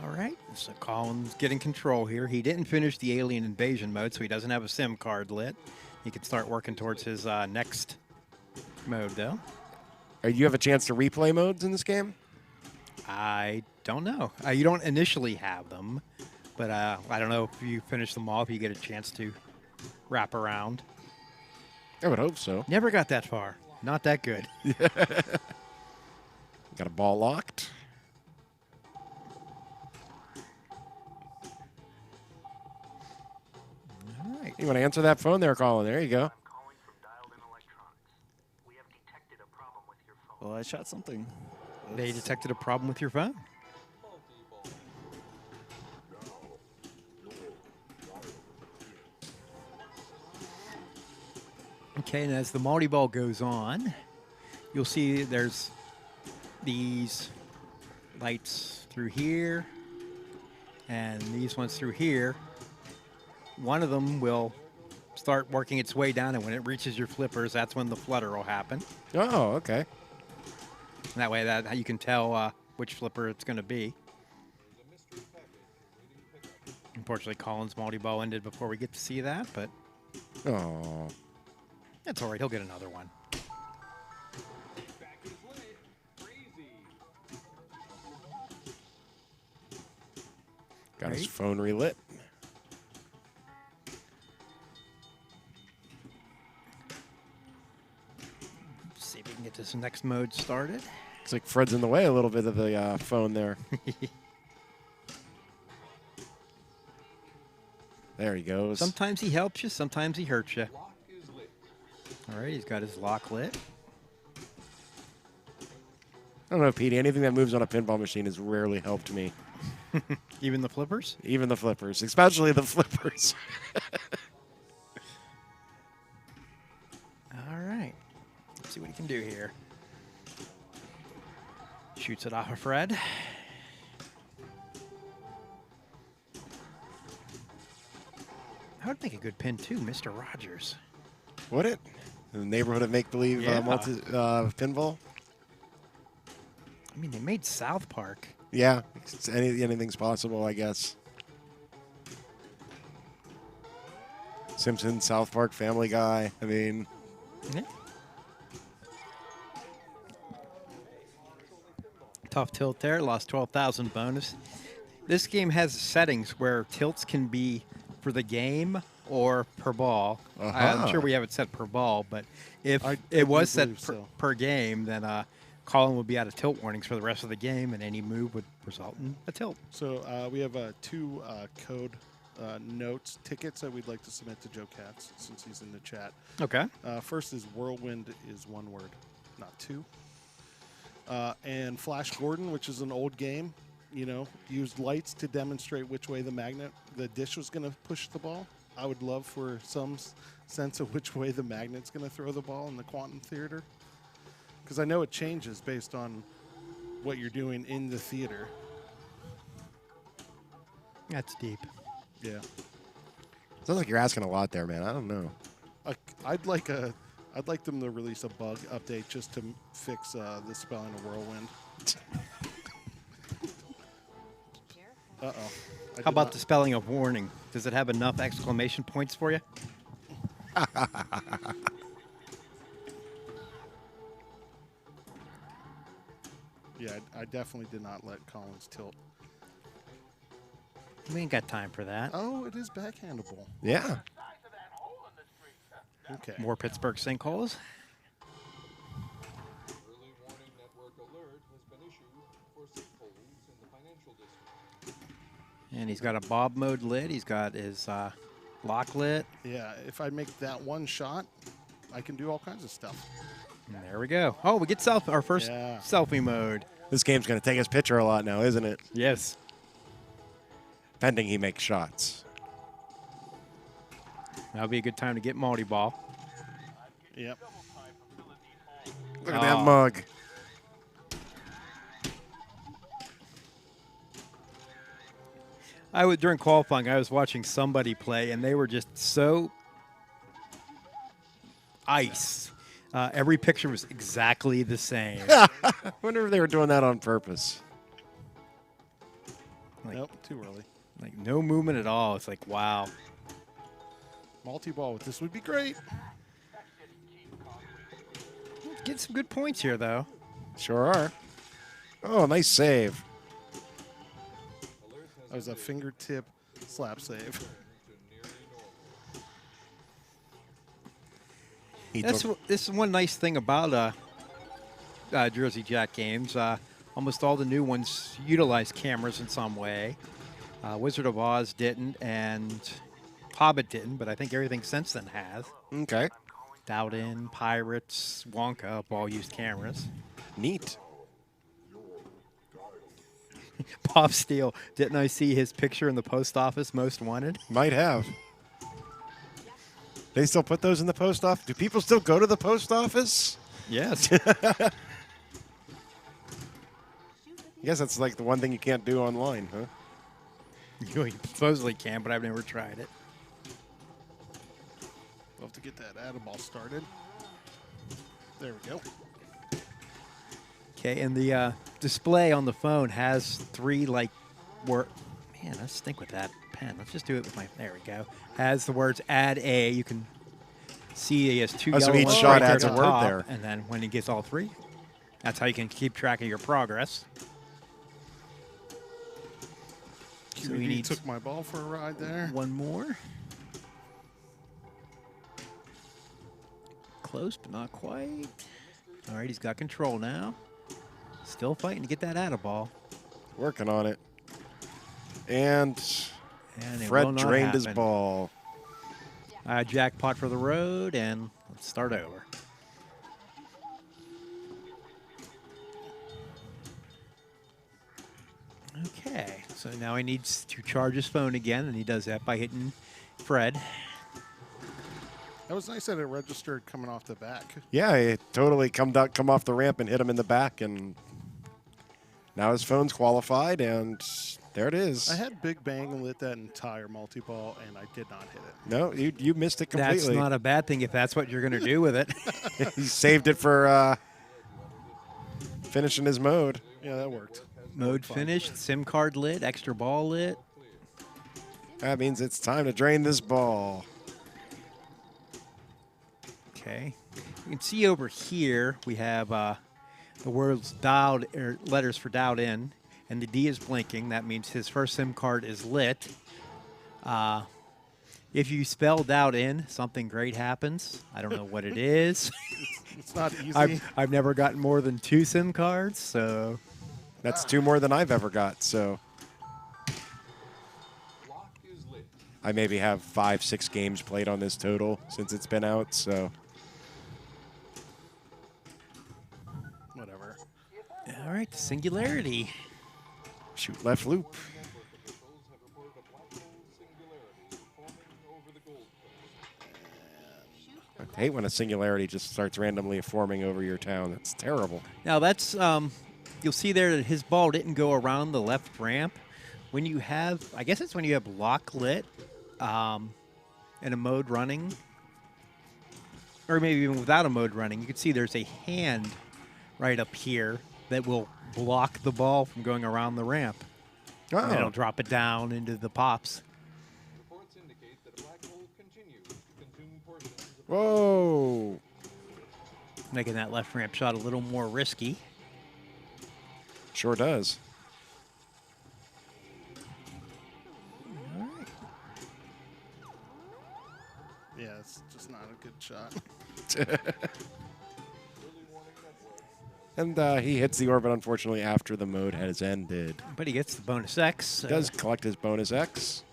B: All right. So Colin's getting control here. He didn't finish the Alien Invasion mode, so he doesn't have a SIM card lit. He can start working towards his next mode, though.
A: You have a chance to replay modes in this game?
B: I don't know. You don't initially have them, but I don't know if you finish them all, if you get a chance to wrap around.
A: I would hope so.
B: Never got that far. Not that good.
A: Got a ball locked.
B: All right.
A: You want to answer that phone there, Colin? There you go.
C: Calling from dialed-in electronics. We have detected a problem with your phone.
H: Well, I shot something.
B: They detected a problem with your phone. Okay, and as the multi-ball goes on, you'll see there's these lights through here and these ones through here. One of them will start working its way down, and when it reaches your flippers, that's when the flutter will happen.
A: Oh, okay.
B: And that way, that you can tell which flipper it's going to be. Unfortunately, Colin's multi-ball ended before we get to see that, but
A: Oh.
B: that's all right. He'll get another one.
A: Got his
B: Right.
A: phone relit.
B: See if we can get this next mode started.
A: Looks like Fred's in the way a little bit of the phone there. There he goes.
B: Sometimes he helps you, sometimes he hurts you. All right, he's got his lock lit.
A: I don't know, Petey. Anything that moves on a pinball machine has rarely helped me.
B: Even the flippers?
A: Even the flippers, especially the flippers.
B: All right. Let's see what he can do here. Shoots it off of Fred. That would make a good pin too, Mr. Rogers.
A: Would it? In the neighborhood of make-believe
B: Yeah.
A: pinball?
B: I mean, they made South Park.
A: Yeah, anything's possible, I guess. Simpsons, South Park, Family Guy. I mean,
B: Yeah. Tough tilt there. Lost 12,000 bonus. This game has settings where tilts can be for the game or per ball. I'm
A: Uh-huh.
B: sure we have it set per ball, but if
F: I
B: it was
F: do
B: set
F: believe
B: per,
F: so.
B: per game, then Colin would be out of tilt warnings for the rest of the game, and any move would result in a tilt.
F: So we have two code notes, tickets that we'd like to submit to Joe Katz since he's in the chat.
B: Okay.
F: First is Whirlwind is one word, not two. And Flash Gordon, which is an old game, used lights to demonstrate which way the dish was going to push the ball. I would love for some sense of which way the magnet's going to throw the ball in the quantum theater. Because I know it changes based on what you're doing in the theater.
B: That's deep.
F: Yeah.
A: sounds like you're asking a lot there, man. I don't know.
F: I'd like them to release a bug update just to fix the spelling of Whirlwind. Uh-oh.
B: How about the spelling of warning? Does it have enough exclamation points for you?
F: Yeah, I definitely did not let Collins tilt.
B: We ain't got time for that.
F: Oh, it is backhandable.
A: Yeah.
F: Okay.
B: More Pittsburgh sinkholes.
D: Early warning network alert has been issued for sinkholes in the financial district.
B: And he's got a Bob mode lit. He's got his lock lit.
F: Yeah, if I make that one shot, I can do all kinds of stuff.
B: And there we go. Oh, we get our first
F: Yeah.
B: selfie mode.
A: This game's going to take his pitcher a lot now, isn't it?
B: Yes.
A: Pending he makes shots.
B: That'll be a good time to get multi-ball.
F: Yep.
A: Look at that mug.
B: During qualifying, I was watching somebody play, and they were just so ice. Every picture was exactly the same.
A: I wonder if they were doing that on purpose.
F: Nope, too early.
B: Like no movement at all. It's like, wow.
F: Multi-ball with this would be great.
B: Get some good points here, though.
A: Sure are. Oh, nice save.
F: That was a fingertip slap save.
A: He
B: This
A: took-
B: is one nice thing about Jersey Jack games. Almost all the new ones utilize cameras in some way. Wizard of Oz didn't, and Hobbit didn't, but I think everything since then has.
A: Okay.
B: Dowden, Pirates, Wonka have all used cameras.
A: Neat.
B: Pop Steele, didn't I see his picture in the post office most wanted?
A: Might have. They still put those in the post office? Do people still go to the post office?
B: Yes.
A: I guess that's like the one thing you can't do online, huh?
B: You supposedly can, but I've never tried it.
F: We'll have to get that Adaball started. There we go.
B: Okay, and the display on the phone has three, like, Man, let's stink with that pen. Let's just do it with my... There we go. Has the words add A. You can see he has two
A: Oh, so
B: yellow
A: each
B: ones
A: shot
B: right there
A: adds
B: at
A: a
B: the
A: word
B: top,
A: there.
B: And then when he gets all three, that's how you can keep track of your progress. So we
F: QBD
B: need
F: took my ball for a ride there.
B: one more. Close, but not quite. All right, he's got control now. Still fighting to get that out of ball.
A: Working on it. And
B: And it will
A: Fred
B: not
A: drained his
B: happen.
A: ball.
B: Jackpot for the road, and let's start over. Okay, so now he needs to charge his phone again, and he does that by hitting Fred.
F: That was nice that it registered coming off the back.
A: Yeah, it totally come off the ramp and hit him in the back, and now his phone's qualified, and there it is.
F: I had Big Bang lit that entire multi-ball, and I did not hit it.
A: No, you missed it
B: That's
A: completely.
B: not a bad thing if that's what you're going to do with it.
A: He saved it for finishing his mode.
F: Yeah, that worked.
B: Mode finished, SIM card lit, extra ball lit.
A: That means it's time to drain this ball.
B: Okay. You can see over here we have the words dialed, or letters for dialed in, and the D is blinking. That means his first SIM card is lit. If you spell dialed in, something great happens. I don't know what it is.
F: It's not easy.
B: I've never gotten more than 2 SIM cards, so
A: That's 2 more than I've ever got, so
D: Lock is lit.
A: I maybe have 5, 6 games played on this total since it's been out, so
F: Whatever.
B: all right, the singularity.
A: shoot left loop.
D: Officials have reported a black hole singularity forming over the Gold Coast.
A: I hate when a singularity just starts randomly forming over your town. That's terrible.
B: Now that's you'll see there that his ball didn't go around the left ramp. When you have, I guess it's when you have lock lit and a mode running, or maybe even without a mode running, you can see there's a hand right up here that will block the ball from going around the ramp. And it'll drop it down into the pops.
D: Reports indicate that a black hole continues to consume portions of
A: Whoa.
B: Making that left ramp shot a little more risky.
A: Sure does.
F: Yeah, it's just not a good shot.
A: And he hits the orbit, unfortunately, after the mode has ended.
B: But he gets the bonus X.
A: Does collect his bonus X.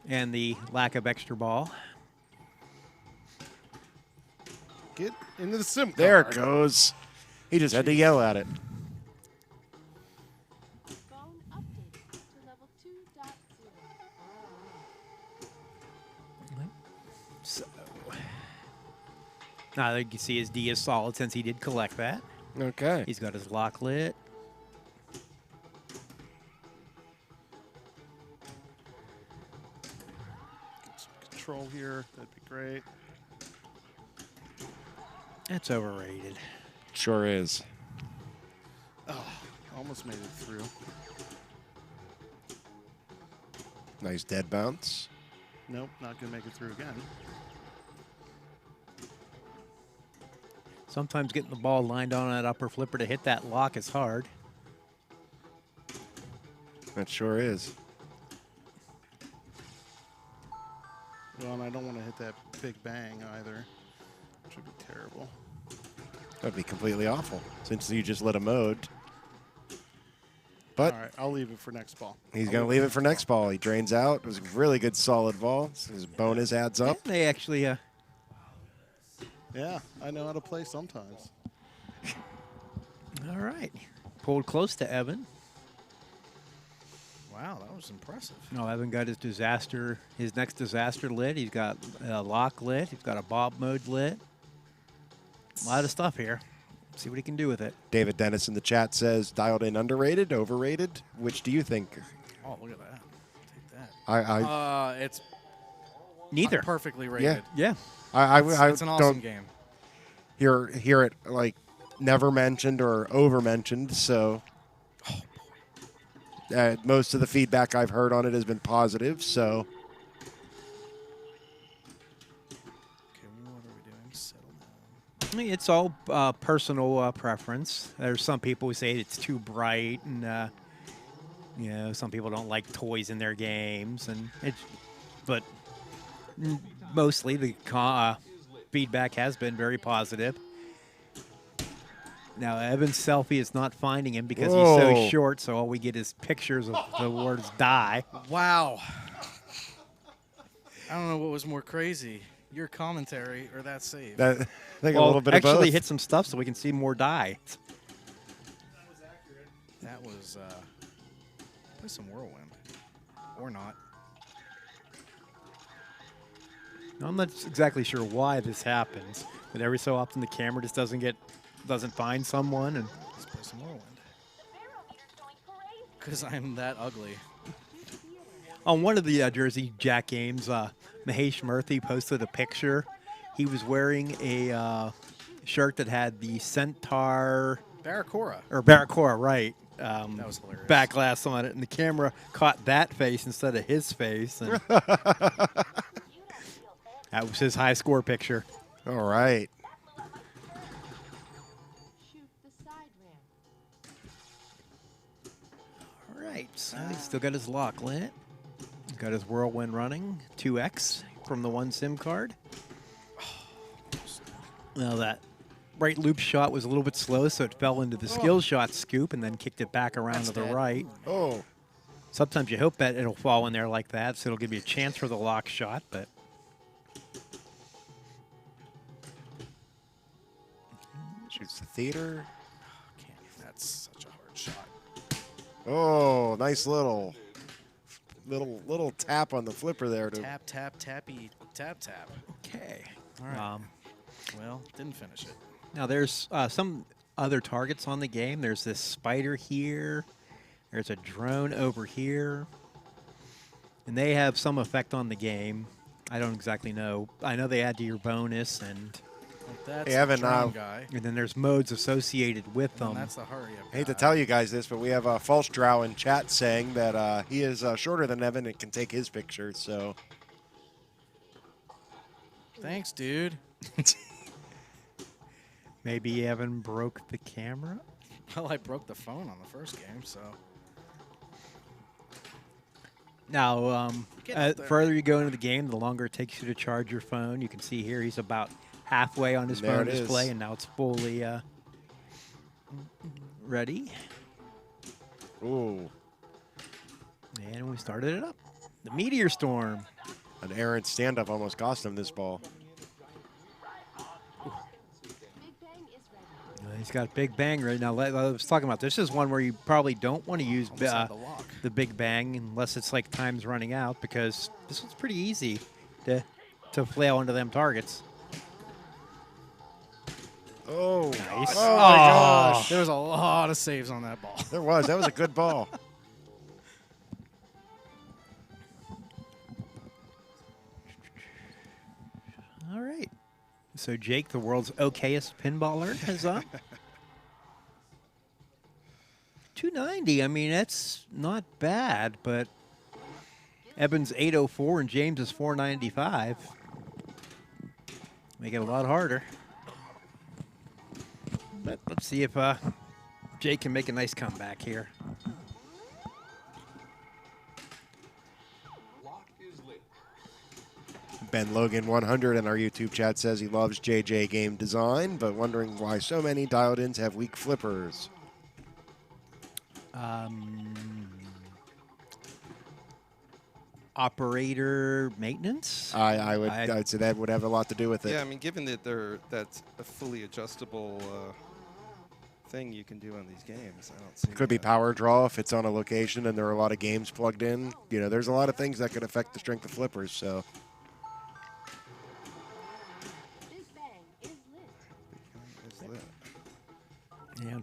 B: And the lack of extra ball.
F: Get into the sim card.
A: There it goes. He just had to yell at it.
I: Phone updated to level 2.0.
B: So now you can see his D is solid since he did collect that.
A: Okay.
B: He's got his lock lit.
F: Get some control here. That'd be great.
B: That's overrated.
A: Sure is.
F: Almost made it through.
A: Nice dead bounce.
F: Nope, not gonna make it through again.
B: Sometimes getting the ball lined on that upper flipper to hit that lock is hard.
A: That sure is.
F: Well, and I don't want to hit that big bang either, which would be terrible.
A: That'd be completely awful since you just lit a mode. But
F: All right, I'll leave it for next ball.
A: he's going to leave it for next ball. He drains out. It was a really good solid ball. His bonus adds up.
B: They actually,
F: Yeah, I know how to play sometimes.
B: all right. Pulled close to Evan.
G: Wow, that was impressive.
B: No, Evan got his next disaster lit. He's got a lock lit. He's got a bob mode lit. A lot of stuff here. See what he can do with it.
A: David Dennis in the chat says, dialed in underrated, overrated? Which do you think?
G: Oh, look at that. Take that.
A: I
G: It's
B: Neither.
G: perfectly rated.
B: Yeah.
G: It's an awesome
A: don't
G: game.
A: hear it like never mentioned or over mentioned. So most of the feedback I've heard on it has been positive. So
G: Okay, what are we doing? Settle down.
B: I mean, it's all personal preference. There's some people who say it's too bright, and You know, some people don't like toys in their games, but mostly the feedback has been very positive. Now, Evan's selfie is not finding him because he's so
A: Whoa.
B: short, so all we get is pictures of the words die.
G: Wow. I don't know what was more crazy, your commentary or that save.
A: I think a little bit of
B: actually
A: both.
B: hit some stuff so we can see more die.
G: That was some whirlwind, or not.
B: Now, I'm not exactly sure why this happens, but every so often the camera just doesn't find someone, and
G: Let's play some whirlwind. Because I'm that ugly.
B: on one of the Jersey Jack games, Mahesh Murthy posted a picture. He was wearing a shirt that had the Centaur
G: Barracora.
B: or Barracora, right?
G: That was hilarious.
B: Backlash on it, and the camera caught that face instead of his face. And that was his high score picture.
A: All right.
I: Shoot the side ramp.
B: All right, so he's still got his lock lit. Got his whirlwind running, 2x from the one SIM card. Well, that right loop shot was a little bit slow, so it fell into the skill shot scoop and then kicked it back around
G: That's
B: to the
G: dead.
B: right.
A: Oh.
B: Sometimes you hope that it'll fall in there like that, so it'll give you a chance for the lock shot, but
A: Shoots the theater.
G: That's such a hard shot.
A: Oh, nice little tap on the flipper there.
G: Tap, tap, tappy, tap, tap.
B: okay.
G: All right. Well, didn't finish it.
B: Now there's some other targets on the game. There's this spider here. There's a drone over here. And they have some effect on the game. I don't exactly know. I know they add to your bonus, and
G: That's
A: Hey, Evan,
G: the drone guy.
B: then there's modes associated with
G: And
B: them.
G: that's the hurry up
A: I hate to
G: guy.
A: tell you guys this, but we have a false drow in chat saying that he is shorter than Evan and can take his picture. So
G: Thanks, dude.
B: Maybe Evan broke the camera.
G: Well, I broke the phone on the first game, so.
B: Now,
G: Get up there.
B: further you go into the game, the longer it takes you to charge your phone. You can see here he's about halfway on his
A: There
B: phone
A: it is.
B: display, and now it's fully ready.
A: ooh,
B: And we started it up. The Meteor Storm.
A: an errant stand-up almost cost him this ball.
I: Big Bang is ready.
B: He's got Big Bang right now. I was talking about this is one where you probably don't want to use
G: Almost had the lock.
B: the Big Bang unless it's like time's running out, because this one's pretty easy to flail into them targets.
A: Oh,
B: Nice.
A: oh my gosh.
G: There was a lot of saves on that ball.
A: There was. That was a good ball.
B: All right. So Jake, the world's okayest pinballer, is up. 290. I mean, that's not bad, but Evan's 804 and James is 495. Make it a lot harder. But let's see if Jake can make a nice comeback here.
D: Lock is lit.
A: Ben Logan 100 in our YouTube chat says he loves JJ game design, but wondering why so many dialed-ins have weak flippers.
B: Operator maintenance?
A: I'd say that would have a lot to do with it.
E: Yeah, I mean, given that that's a fully adjustable thing you can do on these games, I don't see.
A: Could be power draw if it's on a location and there are a lot of games plugged in. You know, there's a lot of things that could affect the strength of flippers. So
I: Big Bang is lit.
E: It's lit.
B: Yeah,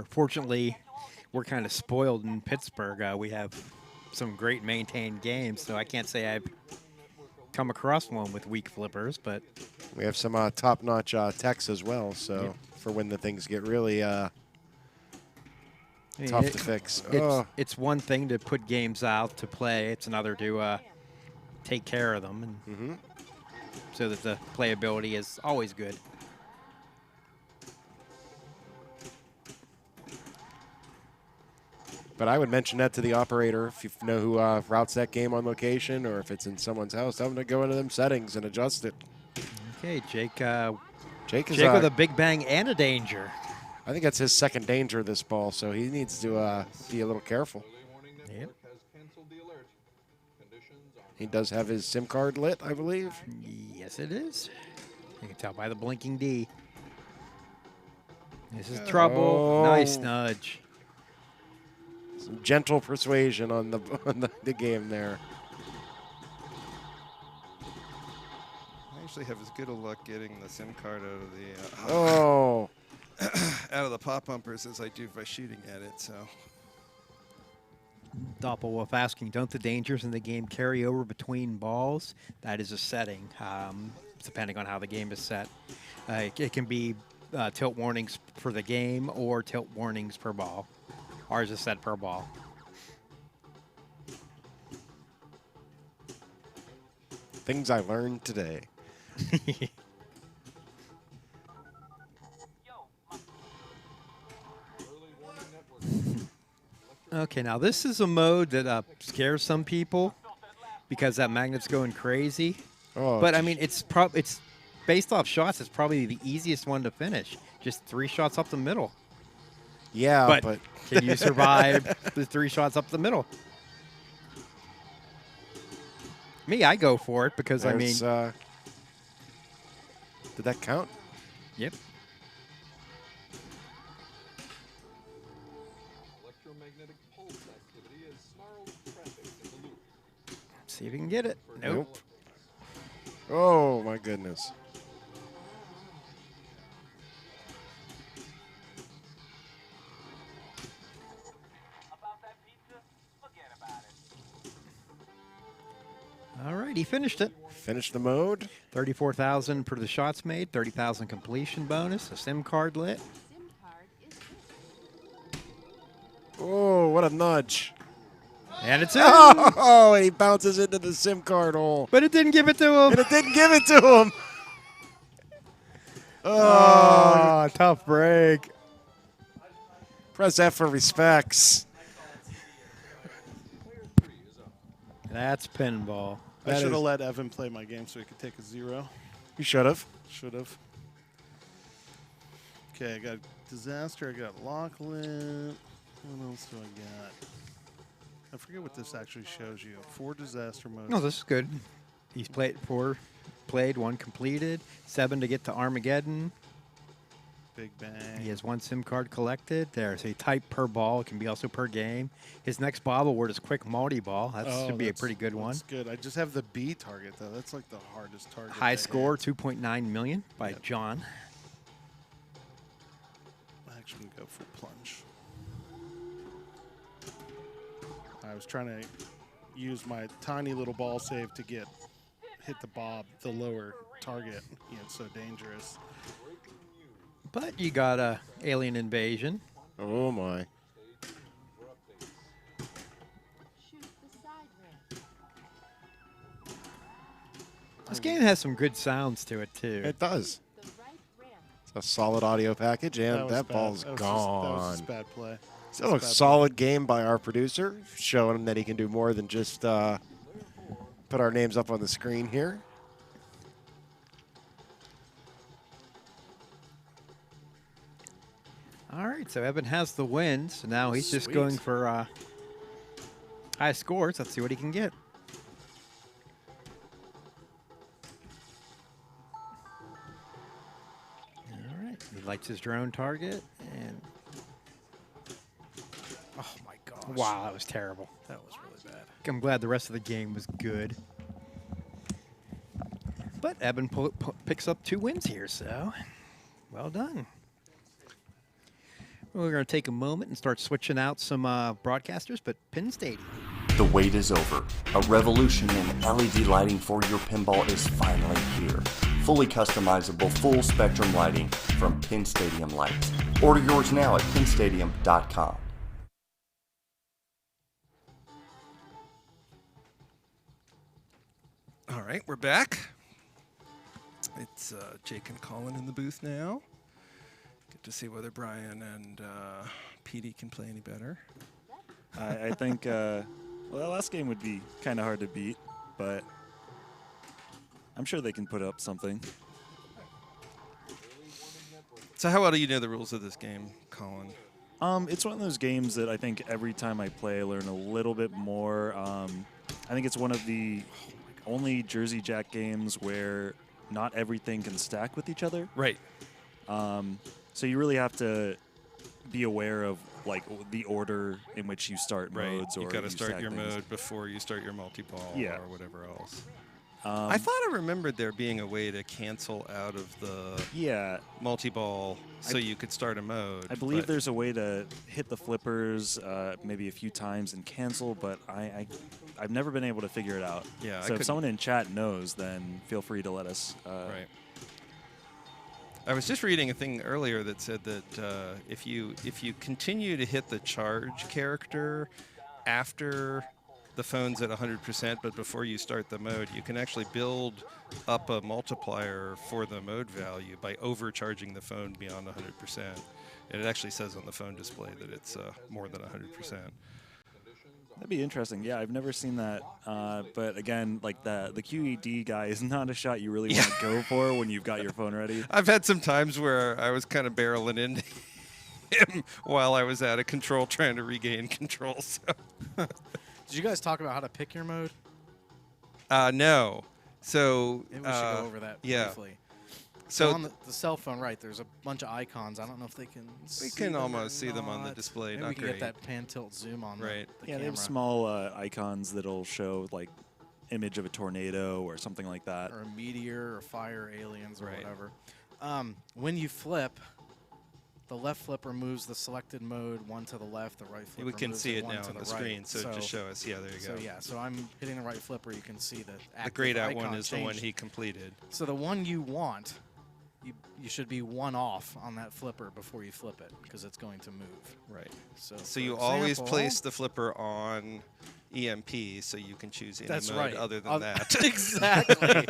B: fortunately, we're kind of spoiled in Pittsburgh. We have some great maintained games, so I can't say I've come across one with weak flippers, but
A: we have some top-notch techs as well. So for when the things get really
B: I mean,
A: tough to fix.
B: It's one thing to put games out to play. It's another to take care of them, and so that the playability is always good.
A: But I would mention that to the operator if you know who routes that game on location, or if it's in someone's house. Tell them to go into them settings and adjust it.
B: Okay, Jake.
A: Jake is
B: Jake with a big bang and a danger.
A: I think that's his second danger this ball, so he needs to be a little careful.
B: Yep.
A: He does have his SIM card lit, I believe.
B: Yes, it is. You can tell by the blinking D. This is trouble.
A: Oh.
B: Nice nudge.
A: Some gentle persuasion on the game there.
E: I actually have as good a luck getting the SIM card out of the out of the pop bumpers as I do by shooting at it. So
B: Doppelwolf asking, don't the dangers in the game carry over between balls? That is a setting, depending on how the game is set. It can be tilt warnings for the game or tilt warnings per ball. Ours is set per ball.
A: Things I learned today.
B: Okay, now this is a mode that scares some people because that magnet's going crazy.
A: Oh,
B: But I mean, it's based off shots. It's probably the easiest one to finish. Just 3 shots up the middle.
A: yeah,
B: But can you survive the 3 shots up the middle? Me, I go for it because I mean,
A: there's, did that count?
B: yep.
D: Electromagnetic pulse activity has snarled traffic in the loop.
B: See if you can get it. Nope.
A: Oh my goodness.
C: About that pizza? Forget about it.
B: All right, he finished it.
A: Finish the mode.
B: 34,000 per the shots made. 30,000 completion bonus. A SIM card lit.
I: SIM card is lit.
A: Oh, what a nudge.
B: And it's in.
A: Oh, and he bounces into the SIM card hole.
B: But it didn't give it to him.
A: And it didn't give it to him.
B: Oh, tough break.
A: Press F for respects.
B: That's pinball.
F: I
A: That
F: should have
A: is-
F: let Evan play my game so he could take a 0.
A: You should have.
F: Should have. Okay, I got Disaster. I got Lachlan. What else do I got? I forget what this actually shows you. 4 disaster modes.
B: No, this is good. He's played 4, played 1 completed, 7 to get to Armageddon.
F: Big Bang.
B: He has 1 SIM card collected. There, so he type per ball. It can be also per game. His next bobble word is quick multi-ball. That should be a
F: that's-
B: prettle pretty good one.
F: That's good. I just have the B target, though. That's like the hardest target.
B: High
F: to
B: score,
F: hit.
B: 2.9 million by
F: Yep.
B: John.
F: I actually go full plunge. I was trying to use my tiny little ball save to hit the bob, the lower target. It's so dangerous.
B: But you got a alien invasion.
A: Oh my.
I: Shoot the side ramp.
B: This game has some good sounds to it too.
A: It does.
I: The right ramp.
A: It's a solid audio package, and
F: was
A: that
F: bad.
A: ball's
F: That was
A: gone.
F: that was just bad play.
A: Still a solid game by our producer, showing him that he can do more than just put our names up on the screen here.
B: All right, so Evan has the win. So now he's just
F: Sweet.
B: going for high scores. Let's see what he can get. All right, he likes his drone target, and
G: Oh my gosh.
B: wow, that was terrible.
G: That was really bad.
B: I'm glad the rest of the game was good. But Evan picks up 2 wins here, so well done. We're going to take a moment and start switching out some broadcasters, but Pinstadium.
J: The wait is over. A revolution in LED lighting for your pinball is finally here. Fully customizable, full spectrum lighting from Pinstadium Lights. Order yours now at pinstadium.com.
E: all right, we're back. It's Jake and Colin in the booth now. Get to see whether Brian and Petey can play any better.
H: I think, well, that last game would be kind of hard to beat, but I'm sure they can put up something.
E: So how well do you know the rules of this game, Colin?
H: It's one of those games that I think every time I play, I learn a little bit more. I think it's one of the only Jersey Jack games where not everything can stack with each other.
E: Right.
H: So you really have to be aware of like the order in which you start modes. Or
E: you got to start
H: stack
E: your
H: things.
E: mode before you start your multi-ball
H: Yeah.
E: or whatever else. I thought I remembered there being a way to cancel out of the multi-ball so you could start a mode.
H: I believe there's a way to hit the flippers maybe a few times and cancel, but I've never been able to figure it out.
E: Yeah,
H: so if someone in chat knows, then feel free to let us.
E: Right. I was just reading a thing earlier that said that if you continue to hit the charge character after the phone's at 100%, but before you start the mode, you can actually build up a multiplier for the mode value by overcharging the phone beyond 100%. And it actually says on the phone display that it's more than 100%.
H: That'd be interesting. Yeah, I've never seen that. But again, like the QED guy is not a shot you really want to go for when you've got your phone ready.
E: I've had some times where I was kind of barreling into him while I was out of control trying to regain control. So.
G: Did you guys talk about how to pick your mode?
E: No. So
G: Maybe we should go over that briefly.
E: So
G: on the cell phone, right, there's a bunch of icons. I don't know if they can
E: We can almost see them on the display.
G: Maybe
E: Not
G: we can
E: great.
G: get that pan tilt zoom on
E: Right.
G: the
H: Yeah,
G: camera.
H: they have small icons that'll show like image of a tornado or something like that.
G: Or a meteor or fire aliens or
E: Right.
G: whatever. When you flip, the left flipper moves the selected mode one to the left, the right flipper
E: We can
G: moves
E: see it
G: one
E: now
G: to
E: on the
G: right.
E: screen, so just show us. Yeah, there you go.
G: So yeah, so I'm hitting the right flipper. You can see that
E: The grayed out one is the one he completed.
G: So the one you want, you should be one off on that flipper before you flip it because it's going to move.
E: Right.
G: So
E: So you always place the flipper on EMP so you can choose any
G: That's
E: mode
G: right.
E: other than that.
G: Exactly.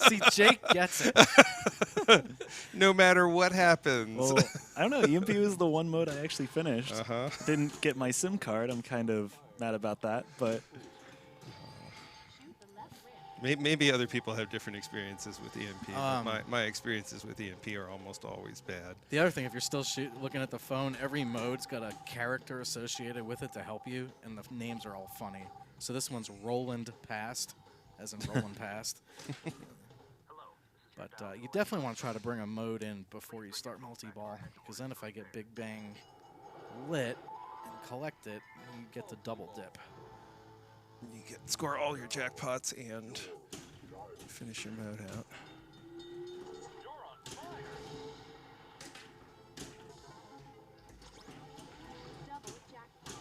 G: See, Jake gets it.
E: No matter what happens.
H: Well, I don't know. EMP was the one mode I actually finished.
E: Uh-huh.
H: Didn't get my SIM card. I'm kind of mad about that, but
E: Maybe other people have different experiences with EMP.
G: Um,
E: but my experiences with EMP are almost always bad.
G: The other thing, if you're still looking at the phone, every mode's got a character associated with it to help you, and the names are all funny. So this one's Roland Past, as in Roland Past. But you definitely want to try to bring a mode in before you start multi-ball, because then if I get Big Bang lit and collect it, you get the double dip.
E: You score all your jackpots and finish your mode out.
I: Double jackpot.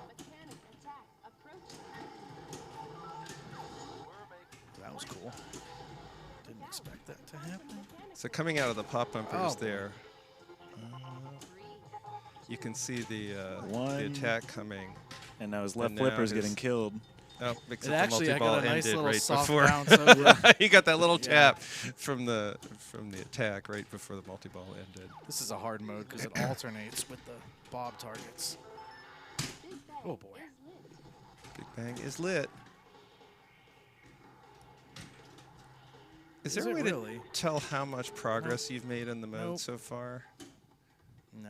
I: Mechanic attack approaching.
G: That was cool. Didn't expect that to happen.
E: So coming out of the pop bumpers
G: Oh.
E: there, you can see the attack coming.
H: And now his left
E: now
H: flipper's
E: his-
H: getting killed.
E: Oh, except the
G: Actually, I
E: multi-ball
G: got a nice
E: ended
G: little
E: right
G: soft
E: before.
G: bounce over.
E: You got that little
G: Yeah.
E: tap from the attack right before the multi-ball ended.
G: This is a hard mode because it alternates with the bob targets. Oh boy.
E: Big Bang is lit. Is there a way
G: really?
E: to tell how much progress you've made in the mode
G: Nope.
E: so far?
G: No.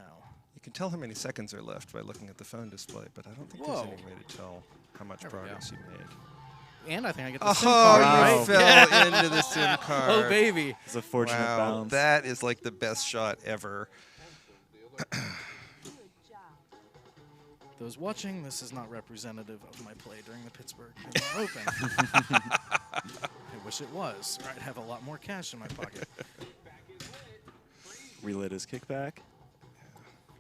E: You can tell how many seconds are left by looking at the phone display, but I don't think
G: Whoa.
E: there's any way to tell how much
G: There we
E: progress you made.
G: And I think I get the
E: Oh,
G: SIM card,
E: you
G: right?
E: fell into the SIM card.
G: Oh, baby.
H: It's a fortunate
E: Wow,
H: bounce.
E: that is like the best shot ever.
G: Those watching, this is not representative of my play during the Pittsburgh Pinball Open. I wish it was, or I'd have a lot more cash in my pocket.
H: Relit his kickback.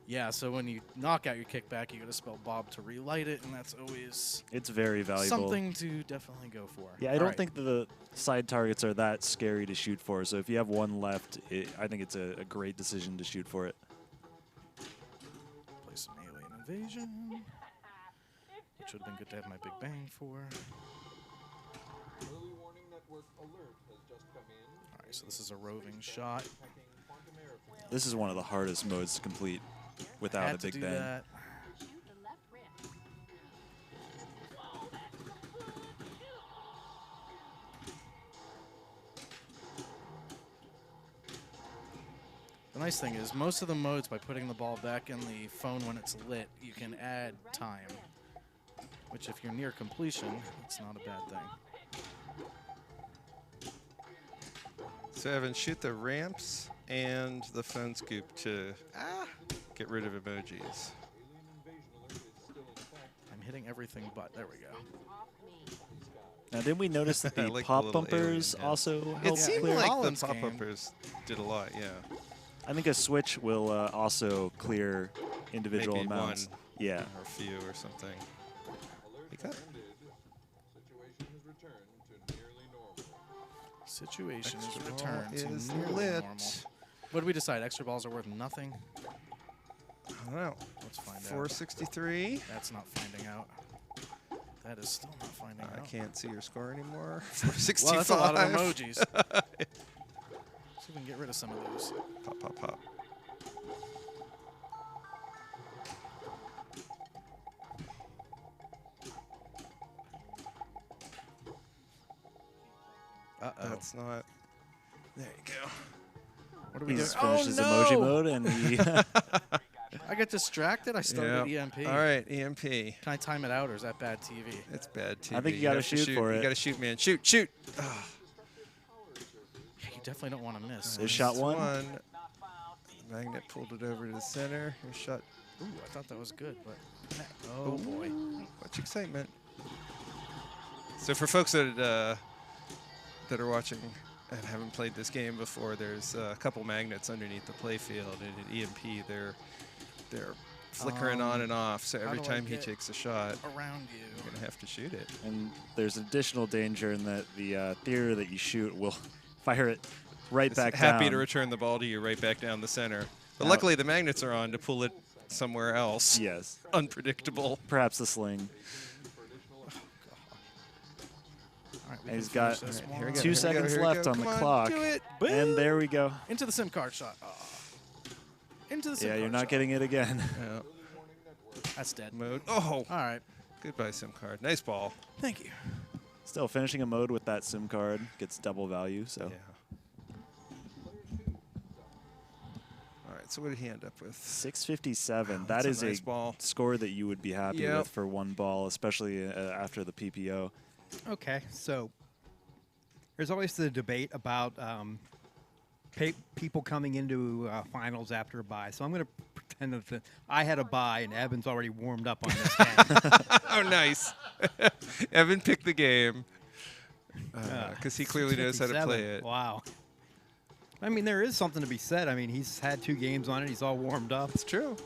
G: Yeah, so when you knock out your kickback, you got to spell Bob to relight it, and that's always
H: It's very valuable.
G: something to definitely go for.
H: Yeah, I
G: All
H: don't
G: right.
H: think the side targets are that scary to shoot for. So if you have one left, I think it's a great decision to shoot for it.
G: Play some Alien Invasion, which would have been good to have my Big Bang for.
D: Early warning network alert has just come in.
G: All right, so this is a roving shot.
D: Quantum air threat.
H: This is one of the hardest modes to complete without
G: Had
H: a
G: to
H: Big
G: do
H: Bang.
G: that.
I: Shoot the left ramp.
G: The nice thing is most of the modes, by putting the ball back in the phone when it's lit, you can add time. Which, if you're near completion, it's not a bad thing.
E: So Evan, shoot the ramps and the phone scoop to get rid of emojis.
G: I'm hitting everything but. There we go.
H: Now, didn't we notice that
E: I
H: the
E: like the
H: pop
E: little
H: bumpers
E: alien, yeah.
H: also help
E: It seemed
H: clear?
E: like
G: Collins
E: the pop
G: game.
E: bumpers did a lot, yeah.
H: I think a switch will also clear individual
E: Maybe
H: amounts.
E: one
H: Yeah.
E: or a few or something. You got
G: Situation is
E: Extra ball
G: returned to
E: is
G: nearly
E: lit.
G: normal. What did we decide? Extra balls are worth nothing?
E: I don't know.
G: Let's find out.
E: 463.
G: That's not finding out. That is still not finding
E: I
G: out.
E: can't see your score anymore. 465.
G: Well, that's a lot of emojis. See if we can get rid of some of those.
E: Pop, pop, pop.
G: Uh-oh.
E: That's not. There you go.
G: What do we
H: He
G: do?
H: just finished his emoji mode, and he
G: I get distracted. I started EMP.
E: All right, EMP.
G: Can I time it out, or is that bad TV?
E: It's bad TV.
H: I think you gotta
E: have to
H: shoot for
E: You
H: it.
E: got to shoot, man. Shoot, shoot.
G: You definitely don't want to miss.
H: There's shot one.
E: Magnet pulled it over to the center. Here's shot.
G: Ooh, I thought that was good, but oh boy.
E: Much excitement. So for folks that are watching and haven't played this game before, there's a couple magnets underneath the playfield, and at EMP they're flickering on and off. So every
G: how do I
E: time he
G: get
E: takes a shot,
G: around you?
E: you're gonna have to shoot it.
H: and there's additional danger in that the theater that you shoot will fire it right
E: It's
H: back
E: happy
H: down.
E: to return the ball to you right back down the center. But
H: Now-
E: luckily the magnets are on to pull it somewhere else.
H: Yes.
E: Unpredictable.
H: Perhaps the sling.
G: All right, we
H: And he's
G: can
H: got
G: finish this
E: Here we
G: one.
E: go.
H: 2 seconds
E: here we
H: left
E: go.
H: on the
E: Come
H: clock.
E: Do it.
H: And there we go.
G: Into the SIM card shot. Oh. Into the SIM
H: Yeah,
G: card
H: you're not
G: shot.
H: getting it again.
E: Yeah.
G: That's dead.
E: Mode. Oh,
G: All right.
E: goodbye SIM card. Nice ball.
G: Thank you.
H: Still, finishing a mode with that SIM card gets double value, so.
E: Yeah. All right. So what did he end up with?
H: 657.
E: That's
H: That is
E: a nice
H: a
E: ball.
H: score that you would be happy
E: Yep.
H: with for one ball, especially after the PPO.
B: Okay, so there's always the debate about people coming into finals after a bye. So I'm going to pretend that I had a bye and Evan's already warmed up on this game.
E: Oh, nice. Evan picked the game because he clearly knows how to
B: 57.
E: play it.
B: Wow. I mean, there is something to be said. I mean, he's had 2 games on it. He's all warmed up.
E: It's true.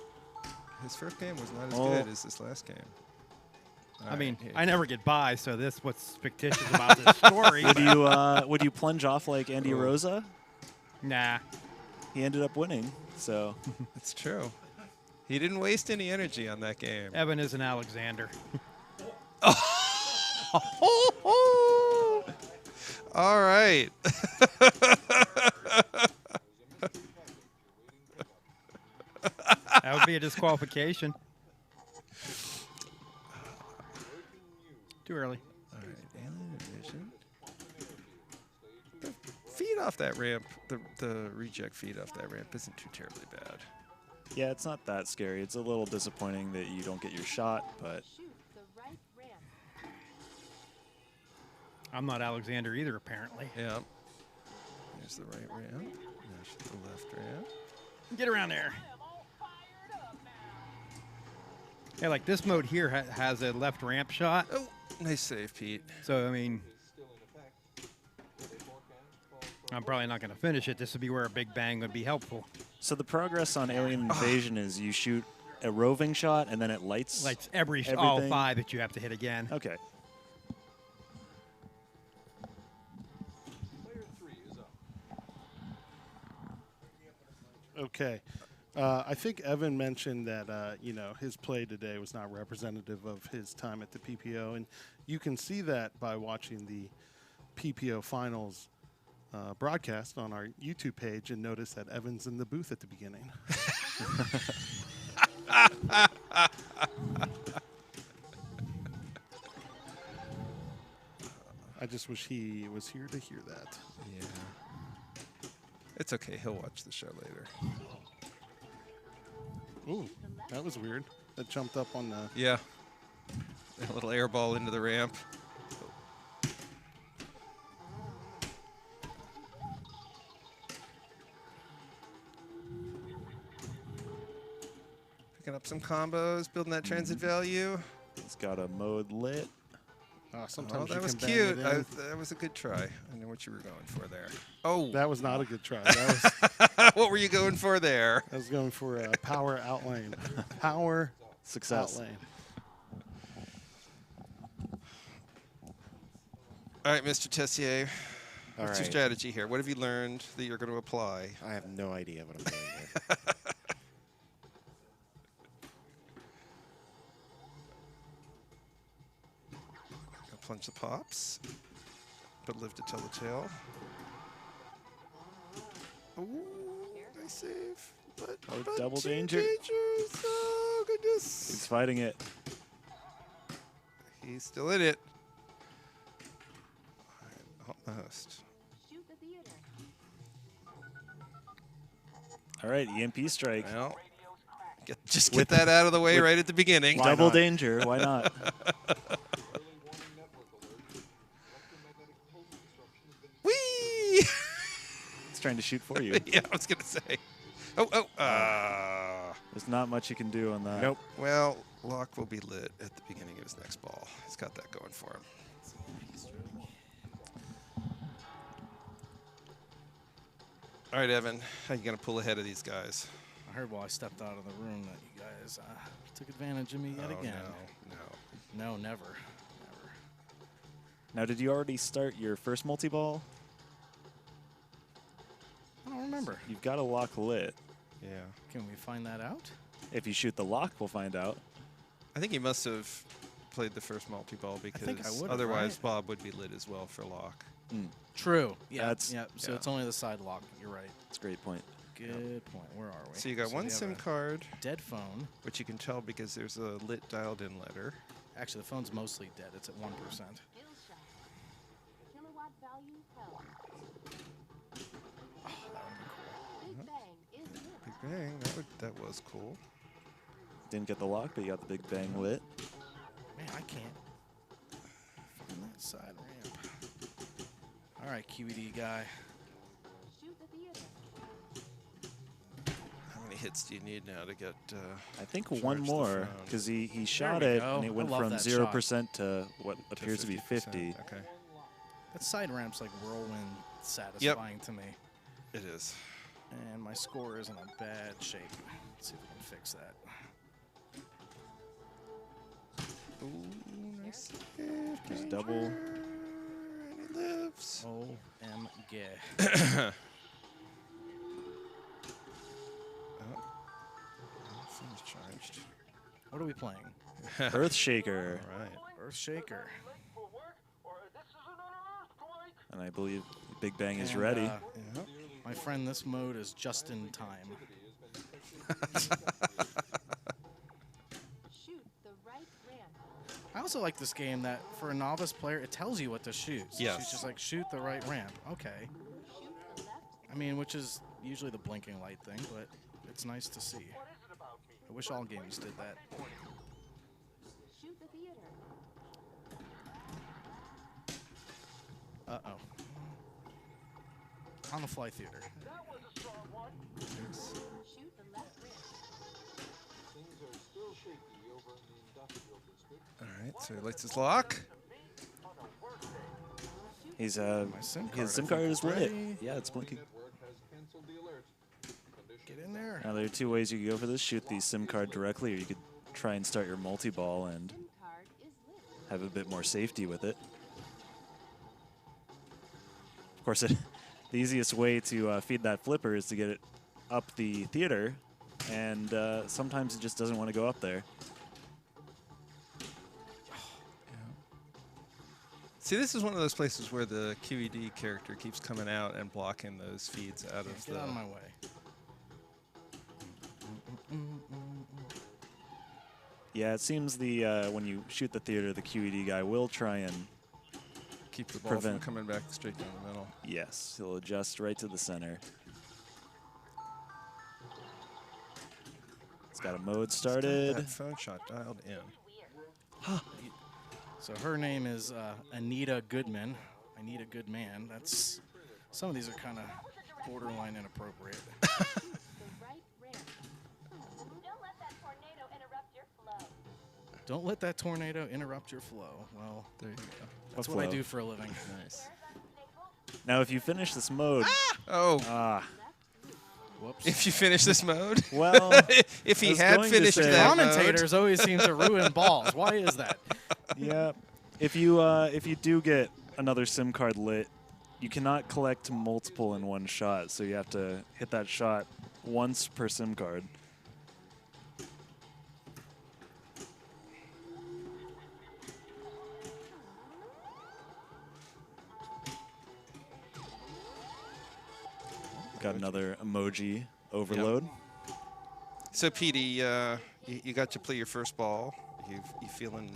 E: His first game was not as
H: Oh.
E: good as this last game.
B: I mean,
E: here.
B: I never get by, so this what's fictitious about this story.
H: Would you plunge off like Andy
E: Oh.
H: Rosa?
B: Nah.
H: He ended up winning, so.
E: It's true. He didn't waste any energy on that game.
B: Evan is an Alexander.
E: All right.
B: That would be a disqualification. Too early.
E: All right, alien division. The feed off that ramp, the reject feed off that ramp isn't too terribly bad.
H: Yeah, it's not that scary. It's a little disappointing that you don't get your shot, but
I: Shoot the right ramp.
B: I'm not Alexander either, apparently.
E: Yeah. There's the right ramp. There's the left ramp.
B: Get around there. Yeah, like this mode here has a left ramp shot.
E: Oh, nice save, Pete.
B: So, I mean, I'm probably not going to finish it. This would be where a big bang would be helpful.
H: so the progress on Alien Invasion is you shoot a roving shot and then it lights.
B: Like all
H: everything.
B: 5 that you have to hit again.
H: Okay.
F: Okay. I think Evan mentioned that his play today was not representative of his time at the PPO, and you can see that by watching the PPO finals broadcast on our YouTube page, and notice that Evan's in the booth at the beginning. I just wish he was here to hear that.
E: Yeah. It's okay. He'll watch the show later.
F: Ooh, that was weird. That jumped up on the.
E: Yeah. A little air ball into the ramp. Picking up some combos, building that transit value.
H: It's got a mode lit.
F: Sometimes
E: that
F: you
E: was
F: can bang
E: cute.
F: it in.
E: That was a good try. I know what you were going for there. Oh,
F: That was not a good try. That was,
E: what were you going for there?
F: I was going for a power outlane. Power
H: Success.
F: outlane.
E: All right, Mr. Tessier.
A: All
E: What's your
A: right.
E: strategy here? What have you learned that you're going to apply?
A: I have no idea what I'm doing here.
E: Gonna plunge the pops, but live to tell the tale. Ooh, nice save. But
H: double
E: two
H: danger.
E: dangers. Oh, goodness.
H: He's fighting it.
E: He's still in it. Almost.
I: Shoot the theater.
H: All right, EMP strike.
E: Well, just get that out of the way right at the beginning.
A: Why
H: Double
A: not?
H: danger. Why not?
E: Whee!
H: It's trying to shoot for you.
E: Yeah, I was gonna say. Oh.
H: There's not much you can do on that.
A: Nope.
E: Well, Locke will be lit at the beginning of his next ball. He's got that going for him. All right, Evan, how you gonna pull ahead of these guys?
G: I heard while I stepped out of the room that you guys took advantage of me yet again.
E: No.
G: No, never.
H: Now, did you already start your first multi-ball?
G: I don't remember.
H: You've got a lock lit.
E: Yeah.
G: Can we find that out?
H: If you shoot the lock, we'll find out.
E: I think he must have played the first multi-ball because
G: think I would've,
E: otherwise
G: right?
E: Bob would be lit as well for Locke.
G: True. Yeah.
H: That's-
G: yeah. So
E: yeah.
G: it's only the side lock. You're right.
H: That's a great point.
G: Good point. Where are we?
E: So you got one
G: we have
E: SIM
G: a
E: card,
G: dead phone.
E: which you can tell because there's a lit dialed-in letter.
G: Actually, the phone's mostly dead. It's at 1%.
I: Kill shot. Kilowatt value held. Big bang is lit.
E: Big bang. That was cool.
H: Didn't get the lock, but you got the big bang lit.
G: Man, I can't find that side ramp. All right, QED guy.
I: Shoot the theater.
E: How many hits do you need now to get?
H: I think
E: charge
H: one
E: the
H: more,
E: phone?
H: because he shot
G: we
H: it,
G: go.
H: and it
G: I
H: went
G: love
H: from
G: that
H: 0% to what appears to be
E: 50%.
H: 50.
E: Okay.
G: That side ramp's like whirlwind satisfying to me.
E: It is.
G: And my score is in a bad shape. Let's see if we can fix that.
E: Ooh, nice.
H: Just double.
E: And he lives.
G: OMG.
E: Phone's charged.
G: What are we playing?
H: Earthshaker.
E: All right.
G: Earthshaker.
H: And I believe Big Bang is
G: And,
H: ready.
G: My friend, this mode is just in time.
I: Shoot the right ramp.
G: I also like this game that for a novice player, it tells you what to shoot. So
E: Yes.
G: She's just like, shoot the right ramp. Okay.
I: Shoot the left.
G: I mean, which is usually the blinking light thing, but it's nice to see. I wish all games did that.
I: Shoot the theater.
G: Uh-oh. On the fly theater.
I: Shoot the left ramp.
D: Things are still shaky over in the industrial district.
E: All right. So he lights his lock.
H: He's
G: My SIM card,
H: his SIM
G: I
H: card
G: think,
H: is
G: is
H: lit.
G: ready.
H: Yeah, it's blinking.
D: Network has canceled the alert.
G: Get in there.
H: Now there are two ways you could go for this: shoot the SIM card directly, or you could try and start your multi-ball and
I: SIM card is lit.
H: have a bit more safety with it. Of course, the easiest way to feed that flipper is to get it up the theater, and sometimes it just doesn't want to go up there.
E: See, this is one of those places where the QED character keeps coming out and blocking those feeds out of
G: Get
E: the.
G: out of my way.
H: Yeah, it seems the when you shoot the theater, the QED guy will try and
E: Keep the ball from
H: prevent-
E: coming back straight down the middle.
H: yes, he'll adjust right to the center. got a mode
E: Got
H: started.
E: that phone shot dialed in.
G: So her name is Anita Goodman. Anita Goodman. That's some of these are kind of borderline inappropriate.
I: The right rim. Don't let that tornado interrupt your flow.
G: Don't let that tornado interrupt your flow. Well,
E: There you go.
G: that's
H: What
G: what I
H: flow?
G: do for a living.
E: Nice.
H: Now, if you finish this mode,
E: Oh,
G: Whoops.
E: if you finish this mode,
H: well,
E: if
H: I
E: he
H: was
E: had
H: going to
E: finished
H: say-
E: that
G: Commentators always seem to ruin balls. Why is that?
H: yeah. If you do get another SIM card lit, you cannot collect multiple in one shot, so you have to hit that shot once per SIM card. Got another emoji overload.
E: So, Petey, you got to play your first ball. You feeling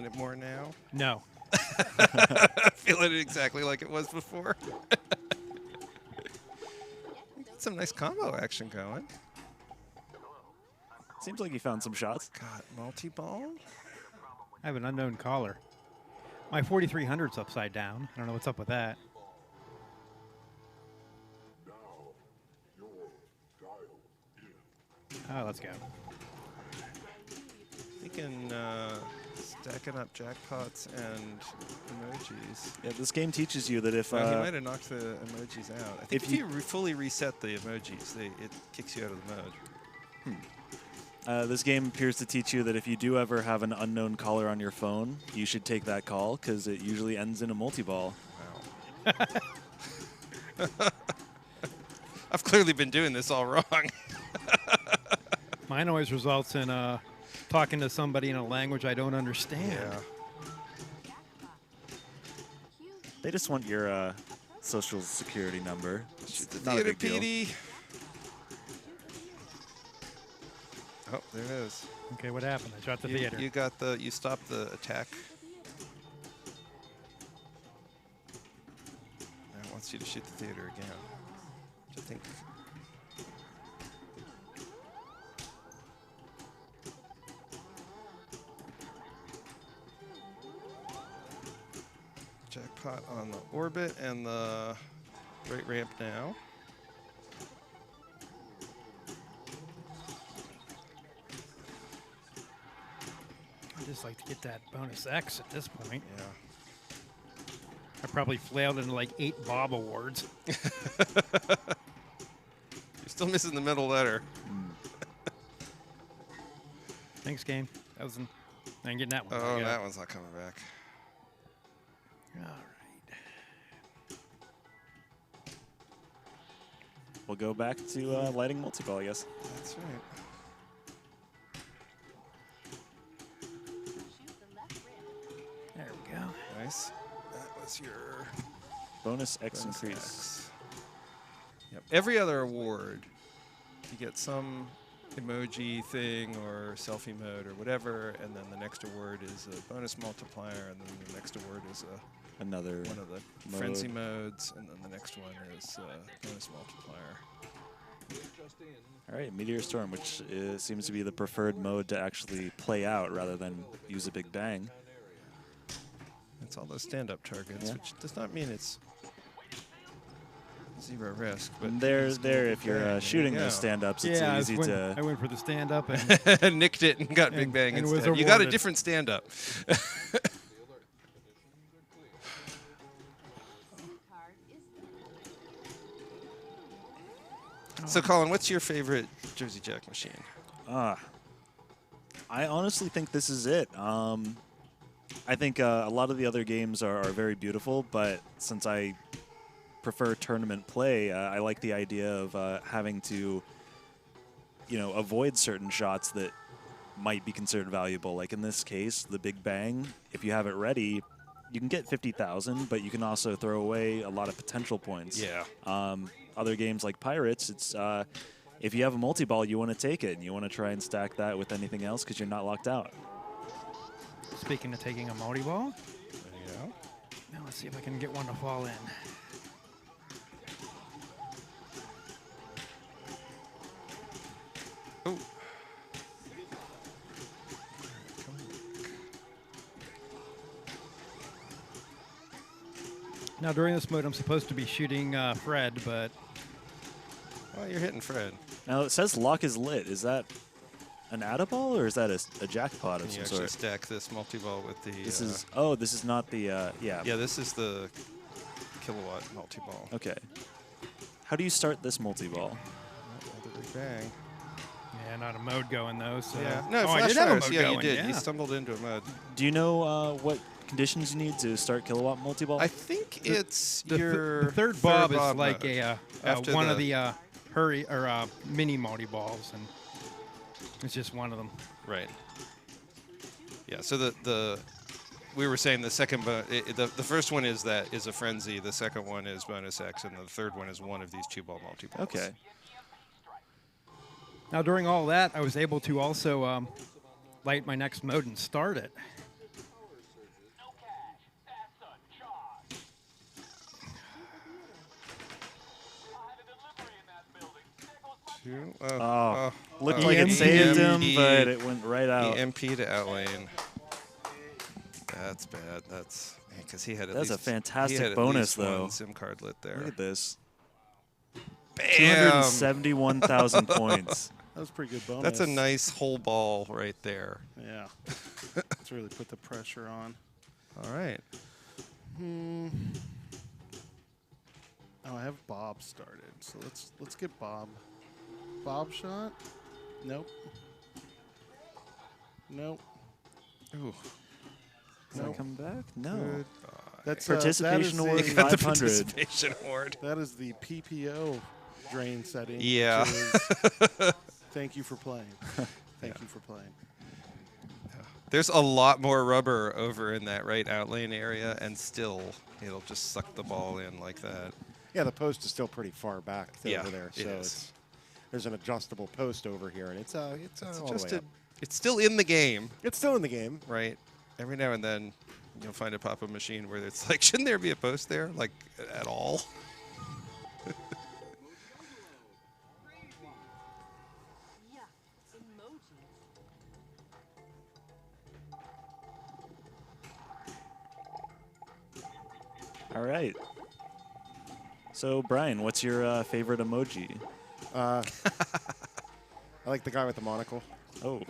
E: it more now?
B: No.
E: Feeling it exactly like it was before? Got some nice combo action going.
H: Seems like you found some shots.
E: God, multi-ball?
B: I have an unknown caller. My 4300's upside down. I don't know what's up with that. Oh, let's go.
E: Thinking stacking up jackpots and emojis.
H: Yeah, this game teaches you that if
E: Well, he might have knocked the emojis out. I think if you fully reset the emojis, it kicks you out of the mode.
H: this game appears to teach you that if you do ever have an unknown caller on your phone, you should take that call because it usually ends in a multi-ball.
E: Wow. I've clearly been doing this all wrong.
B: Mine always results in talking to somebody in a language I don't understand.
E: Yeah.
H: They just want your social security number.
E: Shoot the
H: Not a
E: theater,
H: big deal.
E: Petey. Oh, there it is.
B: Okay, what happened? I shot the theater.
E: You stopped the attack. Now it wants you to shoot the theater again. Which I think. Jackpot on the orbit and the right ramp now.
B: I'd just like to get that bonus X at this point.
E: Yeah.
B: I probably flailed into like 8 Bob awards.
E: You're still missing the middle letter.
B: Thanks, game. I ain't getting that one.
E: Oh,
B: Yeah.
E: that one's not coming back.
B: All right.
H: We'll go back to lighting multi-ball, I guess.
E: That's right.
I: Shoot the left rim.
B: There we go.
E: Nice. That was your
H: Bonus X
E: bonus
H: increase.
E: X. Yep. Every other award, you get some emoji thing or selfie mode or whatever, and then the next award is a bonus multiplier, and then the next award is
H: Another
E: one of the
H: mode.
E: frenzy modes, and then the next one is bonus multiplier.
H: All right, Meteor Storm, which seems to be the preferred mode to actually play out rather than use a big bang.
E: It's all those stand-up targets,
H: Yeah.
E: which does not mean it's zero risk. But
H: There,
E: it's
H: if you're
E: bang, there you
H: shooting
E: go.
H: those stand-ups, it's
B: Yeah,
H: easy
B: I
H: to...
B: went for the stand-up and
E: Nicked it and got big
B: And-
E: bang
B: and was
E: instead. You got a
B: awarded.
E: different stand-up.
I: Card is
E: So, Colin, what's your favorite Jersey Jack machine?
H: I honestly think this is it. I think a lot of the other games are very beautiful, but since I prefer tournament play, I like the idea of having to, avoid certain shots that might be considered valuable. Like in this case, the Big Bang, if you have it ready, you can get 50,000, but you can also throw away a lot of potential points.
E: Yeah.
H: Other games like Pirates, it's if you have a multi-ball, you want to take it, and you want to try and stack that with anything else because you're not locked out.
B: speaking of taking a multi-ball,
E: There you go.
B: now let's see if I can get one to fall in.
E: Oh,
B: Now, during this mode, I'm supposed to be shooting Fred, but
E: Oh, you're hitting Fred.
H: Now, it says lock is lit. Is that an add-a-ball, or is that a jackpot of
E: And you
H: some
E: actually
H: sort?
E: stack this multi-ball with the.
H: This is, oh, this is not the, yeah.
E: Yeah, this is the kilowatt multi-ball.
H: Okay. How do you start this multi-ball?
E: Another big bang.
B: yeah, not a mode going though. So
E: Yeah. No,
B: oh, I
E: flash
B: did have a
E: fires.
B: mode
E: Yeah,
B: going.
E: you did.
B: Yeah.
E: You stumbled into a mode.
H: Do you know what conditions you need to start kilowatt multi-ball?
E: I think it's
B: The,
E: your
B: the third bob is
E: bob
B: like
E: mode. After
B: one of the hurry or mini multi balls, and it's just one of them.
E: Right. Yeah. So the we were saying the second, the first one is a frenzy. The second one is bonus X, and the third one is one of these 2-ball multi-balls.
H: Okay.
B: Now, during all that, I was able to also light my next mode and start it.
H: Looked
E: oh,
H: like it
E: he
H: saved him,
E: EMP'd.
H: but it went right out.
E: EMP to outlane. That's bad. That's because he had at
H: That's a
E: least
H: fantastic
E: he had at
H: bonus,
E: least
H: though.
E: one SIM card lit there.
H: Look at this.
E: Bam!
H: 271,000 points.
F: That was a pretty good bonus.
E: That's a nice whole ball right there.
F: Yeah. Let's really put the pressure on.
E: All right.
F: Oh, I have Bob started, so let's get Bob. Bob shot? Nope. Nope.
E: Ooh.
H: Does that come back? No.
E: Goodbye.
F: That's
H: Participation
F: that
H: award
F: is
E: You got the
H: 500.
E: participation award.
F: That is the PPO drain setting. which
E: Yeah.
F: is, thank you for playing. Thank you for playing.
E: There's a lot more rubber over in that right outlane area, and still it'll just suck the ball in like that.
A: Yeah, the post is still pretty far back
E: Yeah,
A: over there,
E: it
A: so
E: is.
A: there's an adjustable post over here, and it's all the way
E: Adjusted.
A: up.
E: It's still in the game,
A: It's still in the game.
E: right? Every now and then you'll find a pop-up machine where it's like, shouldn't there be a post there, like at all?
H: All right. So, Brian, what's your favorite emoji?
A: I like the guy with the monocle.
H: Oh,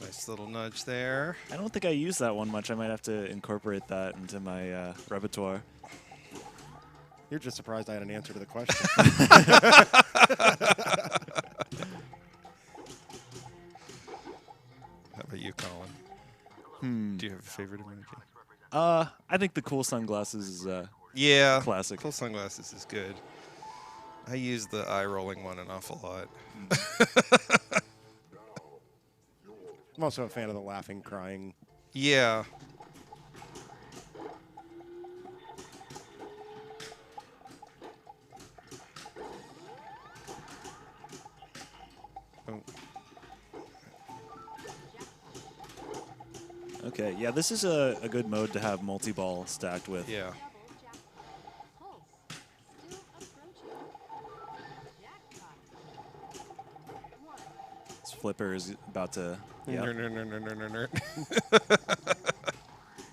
E: Nice little nudge there.
H: I don't think I use that one much. I might have to incorporate that into my repertoire.
A: You're just surprised I had an answer to the question.
E: How about you, Colin? Do you have a favorite emoji?
H: I think the cool sunglasses is
E: Yeah.
H: classic.
E: Cool sunglasses is good. I use the eye rolling one an awful lot.
A: I'm also a fan of the laughing, crying.
E: Yeah. Oh,
H: Okay, yeah, this is a good mode to have multi-ball stacked with.
E: yeah.
H: This flipper is about to... Yeah.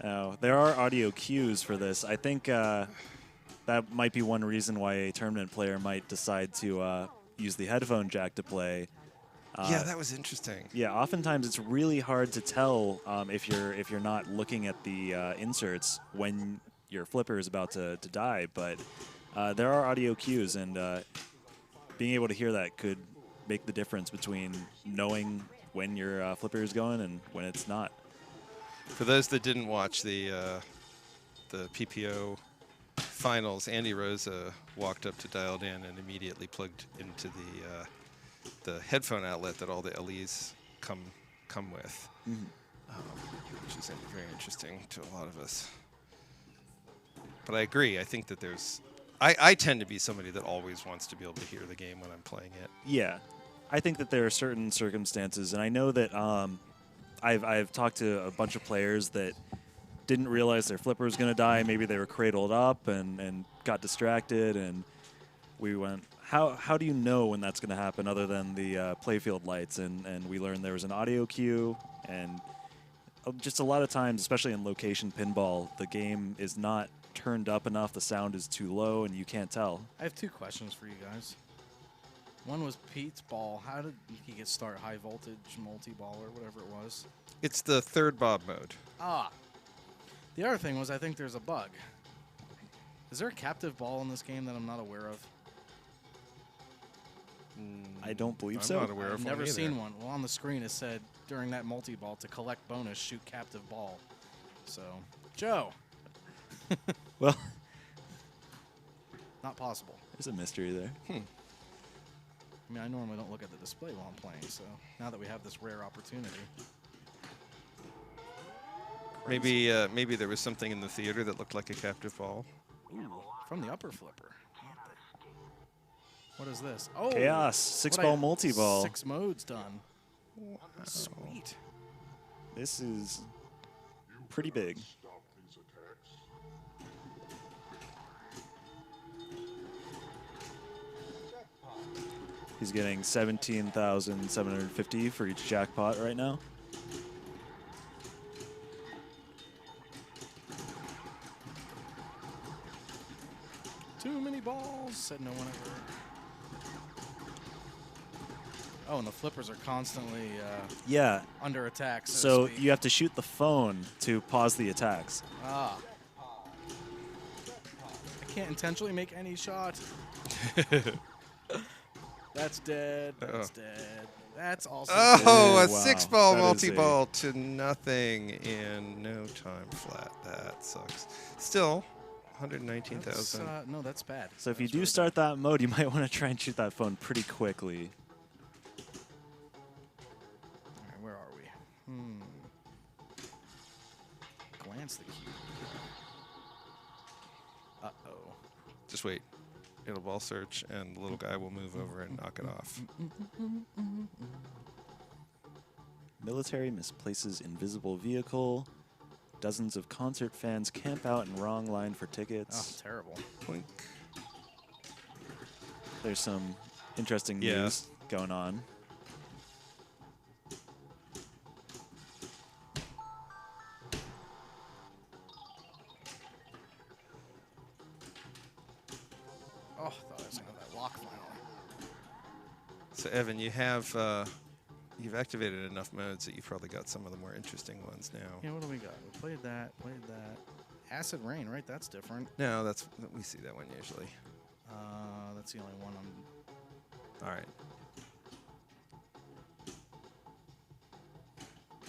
H: Now, there are audio cues for this. I think that might be one reason why a tournament player might decide to use the headphone jack to play.
E: Yeah, that was interesting.
H: Yeah, oftentimes it's really hard to tell if you're not looking at the inserts when your flipper is about to die. But there are audio cues, and being able to hear that could make the difference between knowing when your flipper is going and when it's not.
E: For those that didn't watch the PPO finals, Andy Rosa walked up to Dialed In and immediately plugged into the headphone outlet that all the LEs come with, which is very interesting to a lot of us. But I agree. I think that there's... I tend to be somebody that always wants to be able to hear the game when I'm playing it.
H: Yeah, I think that there are certain circumstances, and I know that I've talked to a bunch of players that didn't realize their flipper was going to die. Maybe they were cradled up and got distracted, and we went, how do you know when that's going to happen other than the playfield lights? And we learned there was an audio cue, and just a lot of times, especially in location pinball, the game is not turned up enough. The sound is too low, and you can't tell.
G: I have 2 questions for you guys. One was Pete's ball. How did he get started? High voltage multi-ball or whatever it was?
E: It's the third Bob mode.
G: Ah. The other thing was I think there's a bug. Is there a captive ball in this game that I'm not aware of?
H: I don't believe
E: I'm
H: so.
E: not aware of
G: I've
E: one
G: never
E: either.
G: seen one. Well, on the screen it said during that multi-ball to collect bonus, shoot captive ball. So, Joe.
H: Well,
G: Not possible.
H: there's a mystery there.
G: I mean, I normally don't look at the display while I'm playing, so now that we have this rare opportunity.
E: Maybe there was something in the theater that looked like a captive ball.
G: Ooh, from the upper flipper. What is this? Oh,
H: Chaos,
G: what
H: 6-ball multi-ball.
G: 6 modes done. Sweet.
H: This is pretty big. He's getting 17,750 for each jackpot right now.
G: Too many balls, said no one ever. Oh, and the flippers are constantly
H: Yeah,
G: under attack.
H: so
G: to speak.
H: you have to shoot the phone to pause the attacks.
G: Ah. I can't intentionally make any shot. That's dead. That's dead. That's also
E: Oh,
G: dead.
E: a
H: wow.
E: 6-ball
H: That is
E: multi-ball to nothing in no time flat. That sucks. Still, 119,000.
G: No, that's bad.
H: So if you
G: That's
H: do
G: really
H: start that mode, you might want to try and shoot that phone pretty quickly.
G: All right, where are we? Glance the cube. Uh-oh.
E: Just wait. It'll ball search, and the little guy will move over and knock it off.
H: Military misplaces invisible vehicle. Dozens of concert fans camp out in wrong line for
G: Oh,
H: tickets.
G: terrible.
E: Boink.
H: There's some interesting
E: Yeah.
H: news going on.
G: Oh, I thought I was going to have that lock finally.
E: So Evan, you have you've activated enough modes that you've probably got some of the more interesting ones now.
G: Yeah, what do we got? We played that, Acid Rain, right? That's different.
E: No, we see that one usually.
G: That's the only one I'm...
E: All right.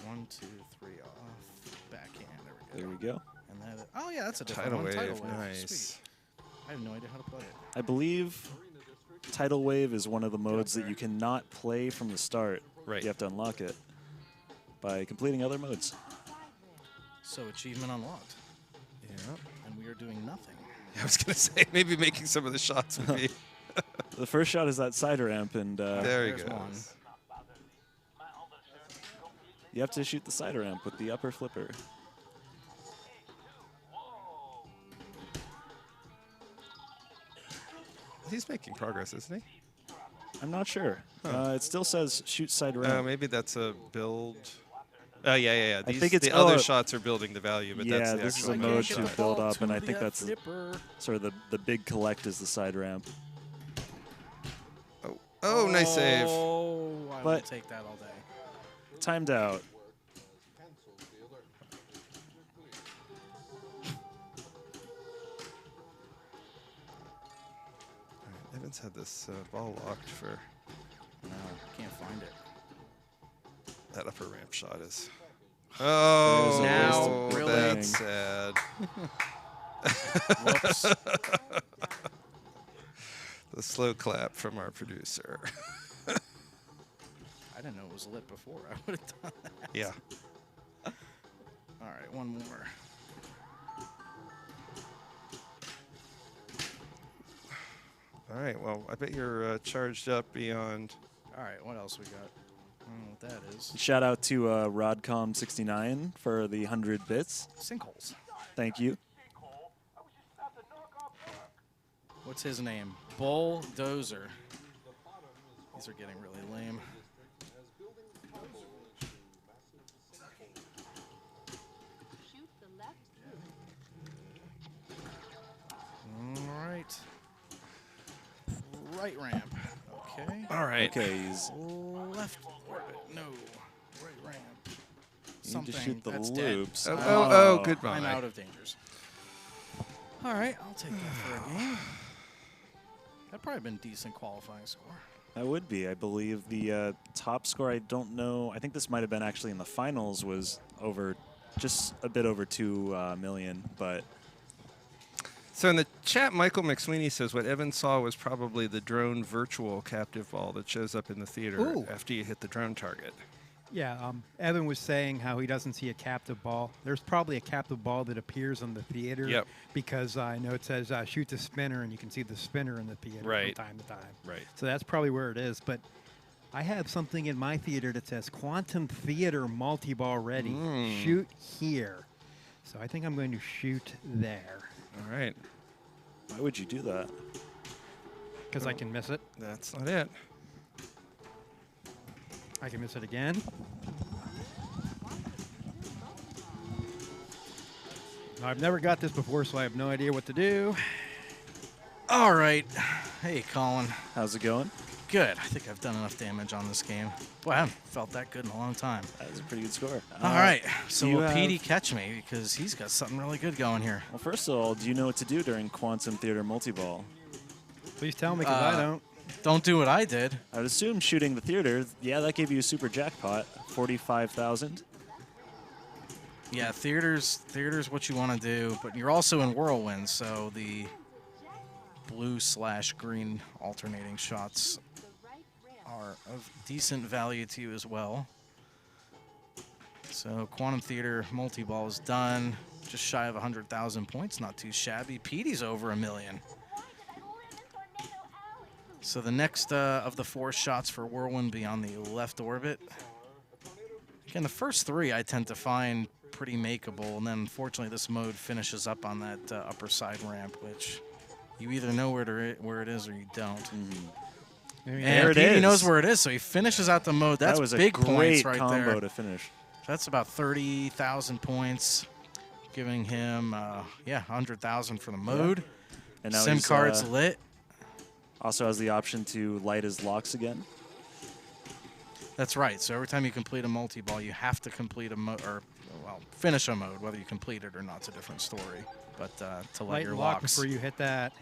G: 1, 2, 3 off. Backhand. There
H: There
G: we
H: we
G: go.
H: go.
G: And that. Oh yeah, that's a different
E: Tidal
G: one.
E: wave,
G: Tidal wave.
E: nice.
G: Sweet. I have no idea how to play it.
H: I believe Tidal Wave is one of the modes that you cannot play from the start.
E: Right.
H: You have to unlock it by completing other modes.
G: So achievement unlocked,
E: Yeah.
G: and we are doing nothing.
E: I was gonna say maybe making some of the shots would be.
H: The first shot is that side ramp, and
E: There he
G: There's
E: goes.
G: one.
H: you have to shoot the side ramp with the upper flipper.
E: He's making progress, isn't he?
H: I'm not sure.
E: Huh.
H: It still says shoot side ramp.
E: Maybe that's a build. Oh yeah.
H: I think it's
E: the other
H: oh,
E: shots are building the value, but
H: yeah,
E: that's the
H: this is
E: actual
H: a
E: mode
H: mode
E: shot.
H: to build up, and I
G: To
H: think
G: the
H: that's
G: flipper.
H: sort of the big collect is the side ramp.
E: Oh, nice save.
G: Oh, I will
H: But-
G: take that all day.
H: Timed out.
E: Evan's had this ball locked for
G: No, can't find it.
E: that upper ramp shot is. Oh,
G: Now, really?
E: that's sad.
G: Whoops.
E: The slow clap from our producer.
G: I didn't know it was lit before. I would have done that.
E: Yeah.
G: All right, one more.
E: All right. Well, I bet you're charged up beyond.
G: All right, what else we got? I don't know what that is.
H: Shout out to Rodcom69 for the 100 bits.
G: Sinkholes.
H: Thank you.
G: What's his name? Bulldozer. These are getting really lame. right ramp. Okay.
E: All right.
H: Okay, he's
G: Left orbit. No. Right ramp.
H: you need
G: Something
H: to shoot the
G: that's
H: loops.
G: dead.
E: Oh, goodbye.
G: I'm out of dangers. All right, I'll take that for a game. That'd probably been a decent qualifying score.
H: That would be, I believe. The top score, I don't know. I think this might have been actually in the finals, was over, just a bit over 2 million. But
E: So in the chat, Michael McSweeney says what Evan saw was probably the drone virtual captive ball that shows up in the theater
B: Ooh.
E: after you hit the drone target.
B: Yeah, Evan was saying how he doesn't see a captive ball. There's probably a captive ball that appears on the theater.
E: Yep.
B: Because I know it says shoot the spinner, and you can see the spinner in the theater
E: Right.
B: from time to time.
E: Right.
B: So that's probably where it is. But I have something in my theater that says Quantum Theater multi-ball ready. Shoot here. So I think I'm going to shoot there
E: All right.
H: why would you do that?
B: because I can miss it.
E: That's not it.
B: I can miss it again. Now, I've never got this before, so I have no idea what to do.
G: All right. Hey, Colin.
H: How's it going?
G: Good. I think I've done enough damage on this game. Boy, I haven't felt that good in a long time.
H: That was a pretty good score.
G: All right. So
H: do you
G: will
H: have-
G: Petey catch me because he's got something really good going here.
H: Well, first of all, do you know what to do during Quantum Theater multi-ball?
B: Please tell me, because I don't.
G: Don't do what I did.
H: I would assume shooting the theater, yeah, that gave you a super jackpot, 45,000.
G: Yeah, theater's what you want to do, but you're also in whirlwind, so the blue/green alternating shots are of decent value to you as well. So Quantum Theater multi-ball is done, just shy of 100,000 points, not too shabby. Petey's over 1 million. So the next of the 4 shots for Whirlwind be on the left orbit. Again, the first 3 I tend to find pretty makeable, and then unfortunately this mode finishes up on that upper side ramp, which you either know where it is or you don't. And
H: There it
G: Petey
H: is.
G: knows where it is, so he finishes out the mode. That's
H: that was
G: big
H: a great
G: points right
H: combo
G: there.
H: to finish.
G: That's about 30,000 points, giving him 100,000 for the mode.
H: And now
G: SIM
H: he's,
G: card's lit.
H: Also has the option to light his locks again.
G: That's right. So every time you complete a multi-ball, you have to complete a mode, or finish a mode. Whether you complete it or not, it's a different story. But to light
B: Light
G: your
B: lock
G: locks.
B: before you hit that.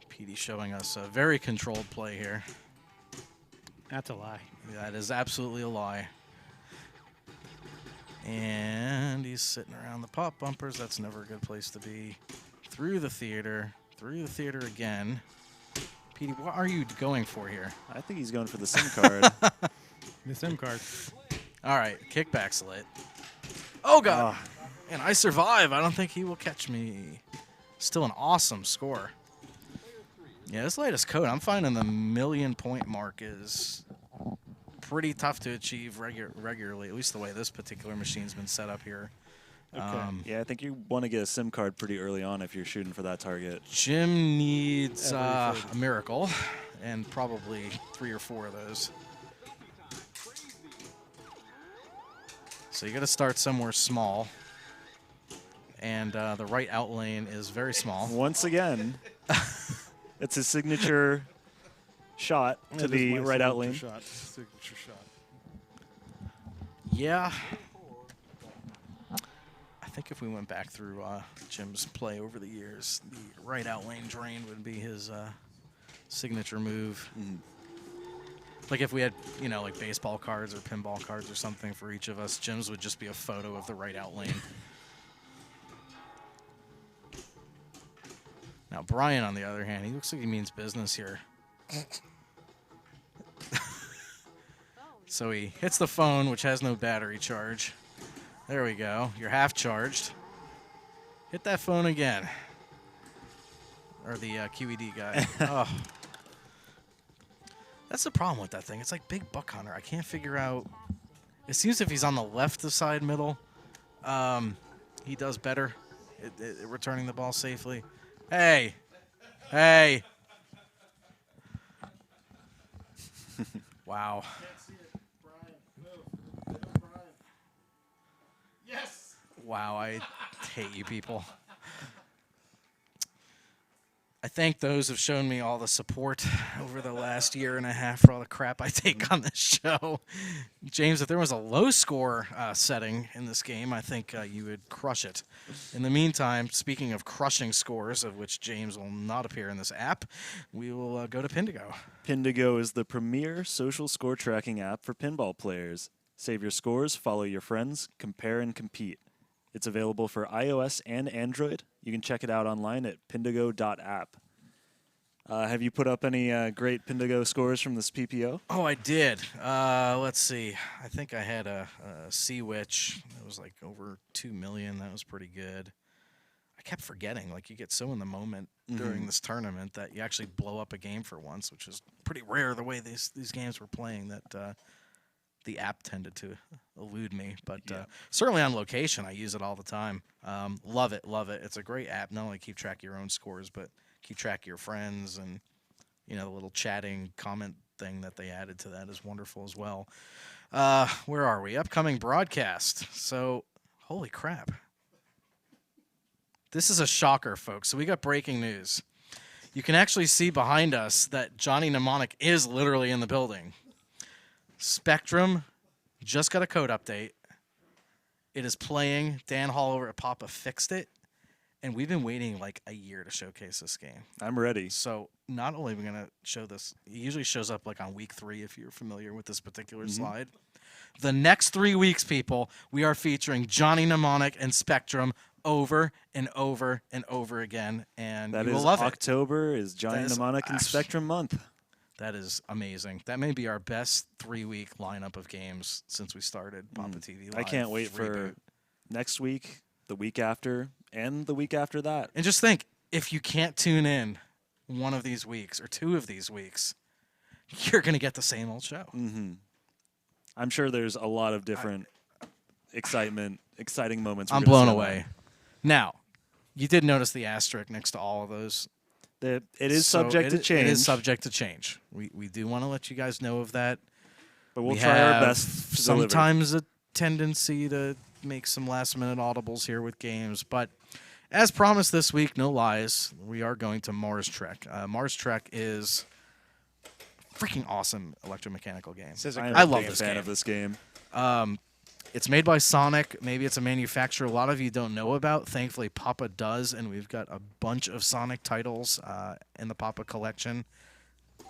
G: Petey showing us a very controlled play here.
B: That's a lie.
G: That is absolutely a lie. And he's sitting around the pop bumpers. That's never a good place to be. Through the theater again. Petey, what are you going for here?
H: I think he's going for the SIM card.
B: The SIM card.
G: All right, kickback's lit. Oh, God. And I survive. I don't think he will catch me. Still an awesome score. Yeah, this latest code, I'm finding the 1 million point mark is pretty tough to achieve regularly, at least the way this particular machine's been set up here.
H: Okay. Yeah, I think you want to get a SIM card pretty early on if you're shooting for that target.
G: Jim needs a miracle, and probably 3 or 4 of those. So you got to start somewhere small, and the right out lane is very small.
H: Once again, it's a signature shot to
F: That is
H: the
F: my
H: right out
F: signature
H: lane.
F: shot. Signature shot.
G: Yeah. I think if we went back through Jim's play over the years, the right out lane drain would be his signature move. Like if we had, like baseball cards or pinball cards or something for each of us, Jim's would just be a photo of the right out lane. Now Brian, on the other hand, he looks like he means business here. So he hits the phone, which has no battery charge. There we go. You're half charged. Hit that phone again. Or the QED guy. Oh. That's the problem with that thing. It's like Big Buck Hunter. I can't figure out. It seems if he's on the left of side middle, he does better at returning the ball safely. Hey. Hey. Wow. Wow, I hate you people. I thank those who've shown me all the support over the last year and a half for all the crap I take on this show. James, if there was a low score setting in this game, I think you would crush it. In the meantime, speaking of crushing scores, of which James will not appear in this app, we will go to Pindigo.
H: Pindigo is the premier social score tracking app for pinball players. Save your scores, follow your friends, compare and compete. It's available for iOS and Android. You can check it out online at pindigo.app. Have you put up any great Pindigo scores from this PPO?
G: Oh, I did. Let's see. I think I had a Sea Witch. It was like over 2 million. That was pretty good. I kept forgetting. Like, you get so in the moment during this tournament that you actually blow up a game for once, which is pretty rare the way these games were playing, that the app tended to elude me. But certainly on location, I use it all the time. Love it, love it. It's a great app. Not only keep track of your own scores, but keep track of your friends, and the little chatting comment thing that they added to that is wonderful as well. Where are we? Upcoming broadcast. So, holy crap. This is a shocker, folks. So we got breaking news. You can actually see behind us that Johnny Mnemonic is literally in the building. Spectrum just got a code update. It is playing. Dan Hall over at Papa fixed it. And we've been waiting like a year to showcase this game.
H: I'm ready.
G: So not only are we going to show this, it usually shows up like on week 3 if you're familiar with this particular slide. The next 3 weeks, people, we are featuring Johnny Mnemonic and Spectrum over and over and over again. And
H: that
G: you
H: is
G: will love
H: October is Johnny Mnemonic and Spectrum month.
G: That is amazing. That may be our best 3-week lineup of games since we started PAPAtv Live.
H: I can't wait for next week, the week after, and the week after that.
G: And just think, if you can't tune in one of these weeks or 2 of these weeks, you're going to get the same old show.
H: I'm sure there's a lot of different exciting moments.
G: I'm blown away. Now, you did notice the asterisk next to all of those.
H: It is subject to change.
G: It is subject to change. We do want to let you guys know of that.
H: But we'll try our best to deliver.
G: Sometimes a tendency to make some last-minute audibles here with games. But as promised this week, no lies, we are going to Mars Trek. Mars Trek is a freaking awesome electromechanical game.
H: I love
G: this
H: fan
G: game.
H: of this game.
G: It's made by Sonic. Maybe it's a manufacturer a lot of you don't know about. Thankfully, Papa does, and we've got a bunch of Sonic titles in the Papa collection.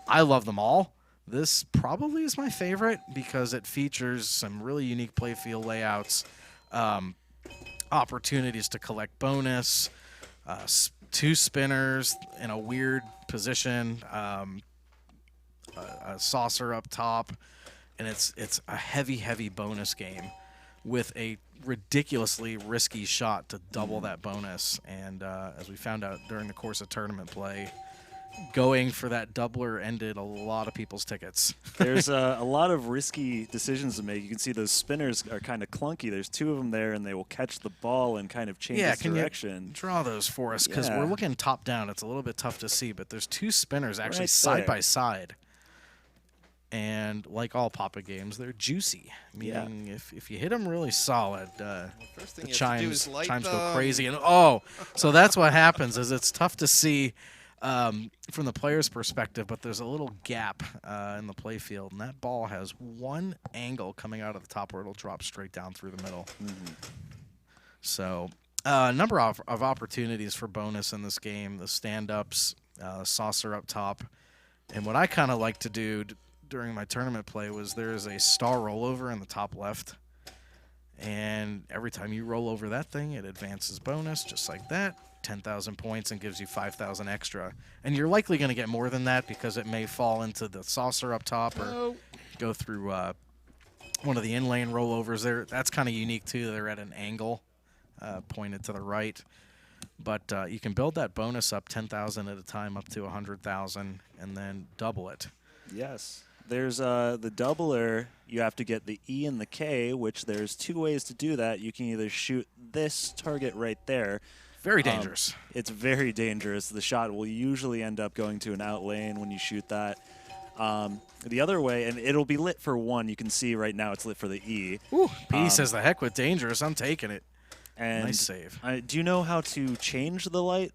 G: I love them all. This probably is my favorite because it features some really unique playfield layouts, opportunities to collect bonus, 2 spinners in a weird position, a saucer up top, and it's a heavy bonus game with a ridiculously risky shot to double that bonus. And as we found out during the course of tournament play, going for that doubler ended a lot of people's tickets.
H: There's a lot of risky decisions to make. You can see those spinners are kind of clunky. There's 2 of them there, and they will catch the ball and kind of change its direction.
G: You draw those for us? Because we're looking top down. It's a little bit tough to see, but there's 2 spinners actually side by side. And like all Papa games, they're juicy. Meaning, if you hit them really solid, the chimes go crazy. And so that's what happens. Is it's tough to see from the player's perspective, but there's a little gap in the playfield, and that ball has one angle coming out of the top where it'll drop straight down through the middle. So a number of opportunities for bonus in this game: the stand-ups, saucer up top, and what I kind of like to do during my tournament play was there's a star rollover in the top left, and every time you roll over that thing, it advances bonus just like that, 10,000 points, and gives you 5,000 extra. And you're likely going to get more than that because it may fall into the saucer up top or go through one of the in-lane rollovers there. That's kind of unique too. They're at an angle pointed to the right. But you can build that bonus up 10,000 at a time up to 100,000 and then double it.
H: Yes. There's the doubler. You have to get the E and the K, which there's 2 ways to do that. You can either shoot this target right there.
G: Very dangerous.
H: It's very dangerous. The shot will usually end up going to an out lane when you shoot that. The other way, and it'll be lit for 1. You can see right now it's lit for the E.
G: Ooh, P says the heck with dangerous. I'm taking it.
H: And
G: nice save.
H: Do you know how to change the light?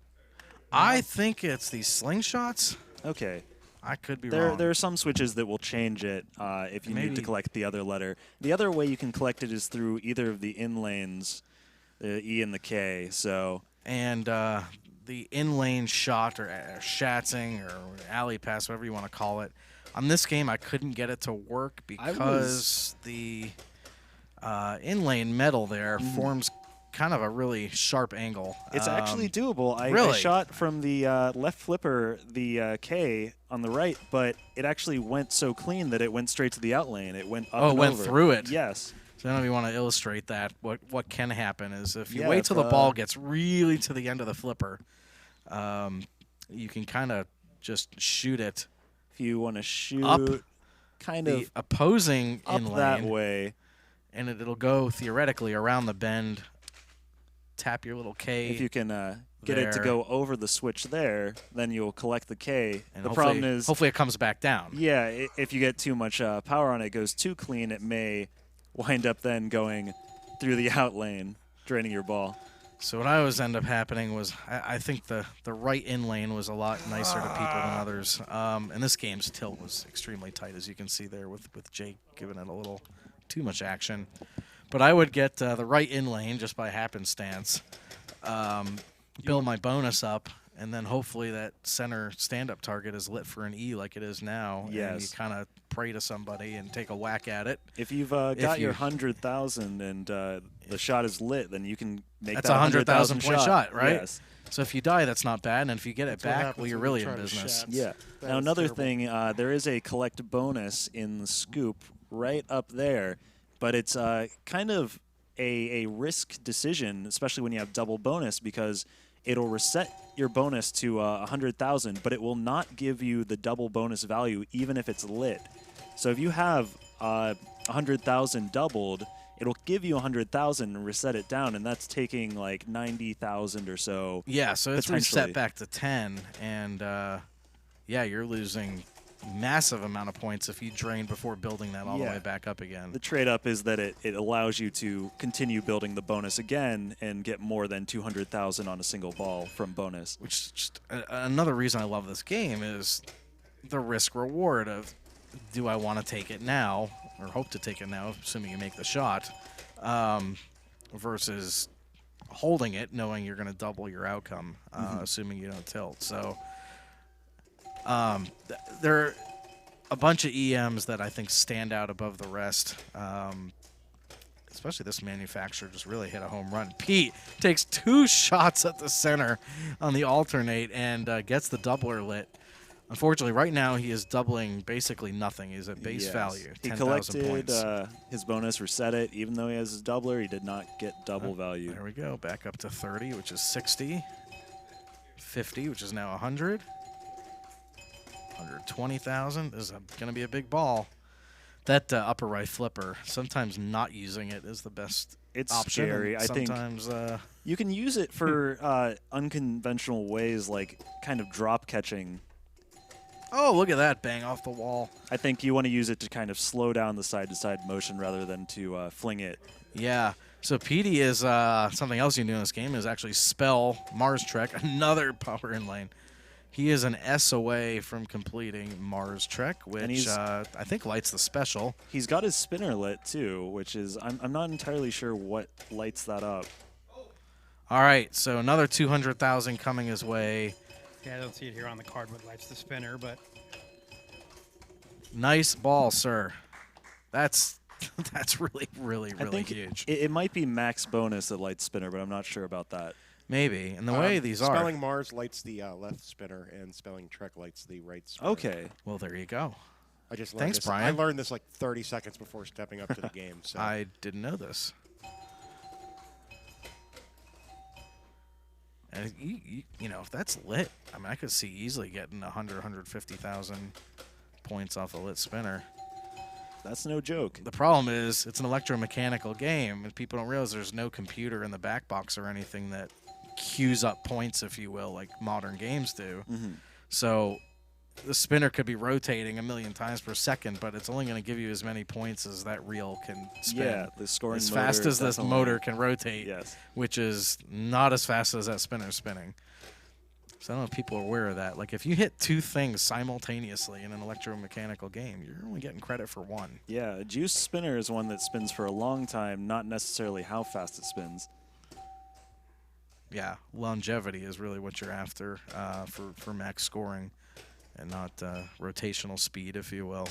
G: I think it's these slingshots.
H: Okay.
G: I could be
H: There
G: wrong.
H: are some switches that will change it if you need to
G: Maybe-
H: collect the other letter. The other way you can collect it is through either of the in lanes, the E and the K. So
G: And the in-lane shot or shatzing or alley pass, whatever you want to call it. On this game, I couldn't get it to work because the in-lane metal there forms kind of a really sharp angle.
H: it's actually doable. I
G: really?
H: shot from the left flipper, the K on the right, but it actually went so clean that it went straight to the out lane. It went up
G: Oh, it
H: and
G: went
H: over.
G: through it.
H: Yes.
G: So I don't know if you want to illustrate that. What can happen is if you
H: Yeah,
G: wait till
H: if,
G: the ball gets really to the end of the flipper, you can kind of just shoot it
H: If you want to shoot
G: Up
H: kind
G: the
H: of
G: opposing
H: up
G: in
H: that
G: lane,
H: way,
G: and it'll go theoretically around the bend. Tap your little K.
H: if you can get it to
G: there.
H: go over the switch there, then you'll collect the K.
G: and
H: The
G: hopefully-
H: problem is,
G: hopefully it comes back down.
H: yeah, if you get too much power on it, it goes too clean, it may wind up then going through the out lane, draining your ball.
G: So what I always end up happening was I think the right in lane was a lot nicer to people than others. And this game's tilt was extremely tight, as you can see there with Jake giving it a little too much action. But I would get the right in lane just by happenstance, build my bonus up, and then hopefully that center stand-up target is lit for an E like it is now. And you
H: Yes.
G: kind of pray to somebody and take a whack at it.
H: If you've got your
G: you-
H: 100,000 and the shot is lit, then you can make
G: That's
H: that
G: a 100,000 point shot, right?
H: Yes.
G: So if you die, that's not bad. And if you get it
F: That's what
G: back,
F: happens
G: well, you're
F: when you
G: really
F: try
G: in
F: to
G: business.
F: shat.
H: Yeah.
F: That
H: Now
F: is
H: another
F: terrible.
H: thing, there is a collect bonus in the scoop right up there, but it's kind of a risk decision, especially when you have double bonus, because it'll reset your bonus to 100,000, but it will not give you the double bonus value even if it's lit. So if you have 100,000 doubled, it'll give you 100,000 and reset it down, and that's taking like 90,000 or so.
G: Yeah, so it's
H: Potentially.
G: reset back to 10, and yeah, you're losing massive amount of points if you drain before building that all the
H: Yeah.
G: way back up again.
H: The trade-up is that it allows you to continue building the bonus again and get more than 200,000 on a single ball from bonus.
G: Which is just another reason I love this game is the risk reward of do I want to take it now or hope to take it now, assuming you make the shot, versus holding it knowing you're going to double your outcome, assuming you don't tilt. So there are a bunch of EMs that I think stand out above the rest. Especially this manufacturer just really hit a home run. Pete takes 2 shots at the center on the alternate and gets the doubler lit. Unfortunately, right now he is doubling basically nothing. He's at base
H: Yes.
G: value,
H: He
G: 10,000
H: collected
G: points.
H: his bonus, reset it. Even though he has his doubler, he did not get double value.
G: There we go. Back up to 30, which is 60. 50, which is now 100. 120,000. This is going to be a big ball. That upper right flipper, sometimes not using it is the best
H: It's
G: option.
H: scary.
G: and
H: I think
G: sometimes
H: you can use it for unconventional ways, like kind of drop catching.
G: oh, look at that bang off the wall.
H: I think you want to use it to kind of slow down the side-to-side motion rather than to fling it.
G: Yeah. So PD is something else you can do in this game is actually spell Mars Trek, another power in lane. He is an S away from completing Mars Trek, which
H: he's-
G: I think lights the special.
H: He's got his spinner lit too, which is I'm not entirely sure what lights that up.
G: All right, so another 200,000 coming his way.
K: Yeah, I don't see it here on the card what lights the spinner, but
G: Nice ball, sir. That's really, really,
H: I
G: really
H: think
G: huge.
H: it might be max bonus that lights spinner, but I'm not sure about that.
G: Maybe. And the way these are.
A: Spelling Mars lights the left spinner, and Spelling Trek lights the right spinner.
H: Okay.
G: Well, there you go.
A: I just learned
G: Thanks,
A: this.
G: Brian.
A: I learned this like 30 seconds before stepping up to the game. So
G: I didn't know this. And you know, if that's lit, I mean, I could see easily getting 100, 150,000 points off the lit spinner.
H: That's no joke.
G: The problem is it's an electromechanical game, and people don't realize there's no computer in the back box or anything that queues up points, if you will, like modern games do. So the spinner could be rotating 1,000,000 times per second, but it's only going to give you as many points as that reel can spin.
H: Yeah, the scoring
G: as
H: motor
G: fast as this
H: definitely-
G: motor can rotate,
H: Yes.
G: which is not as fast as that spinner spinning. So I don't know if people are aware of that. Like, if you hit 2 things simultaneously in an electromechanical game, you're only getting credit for 1.
H: Yeah, a juice spinner is one that spins for a long time, not necessarily how fast it spins.
G: Yeah, longevity is really what you're after for max scoring, and not rotational speed, if you will.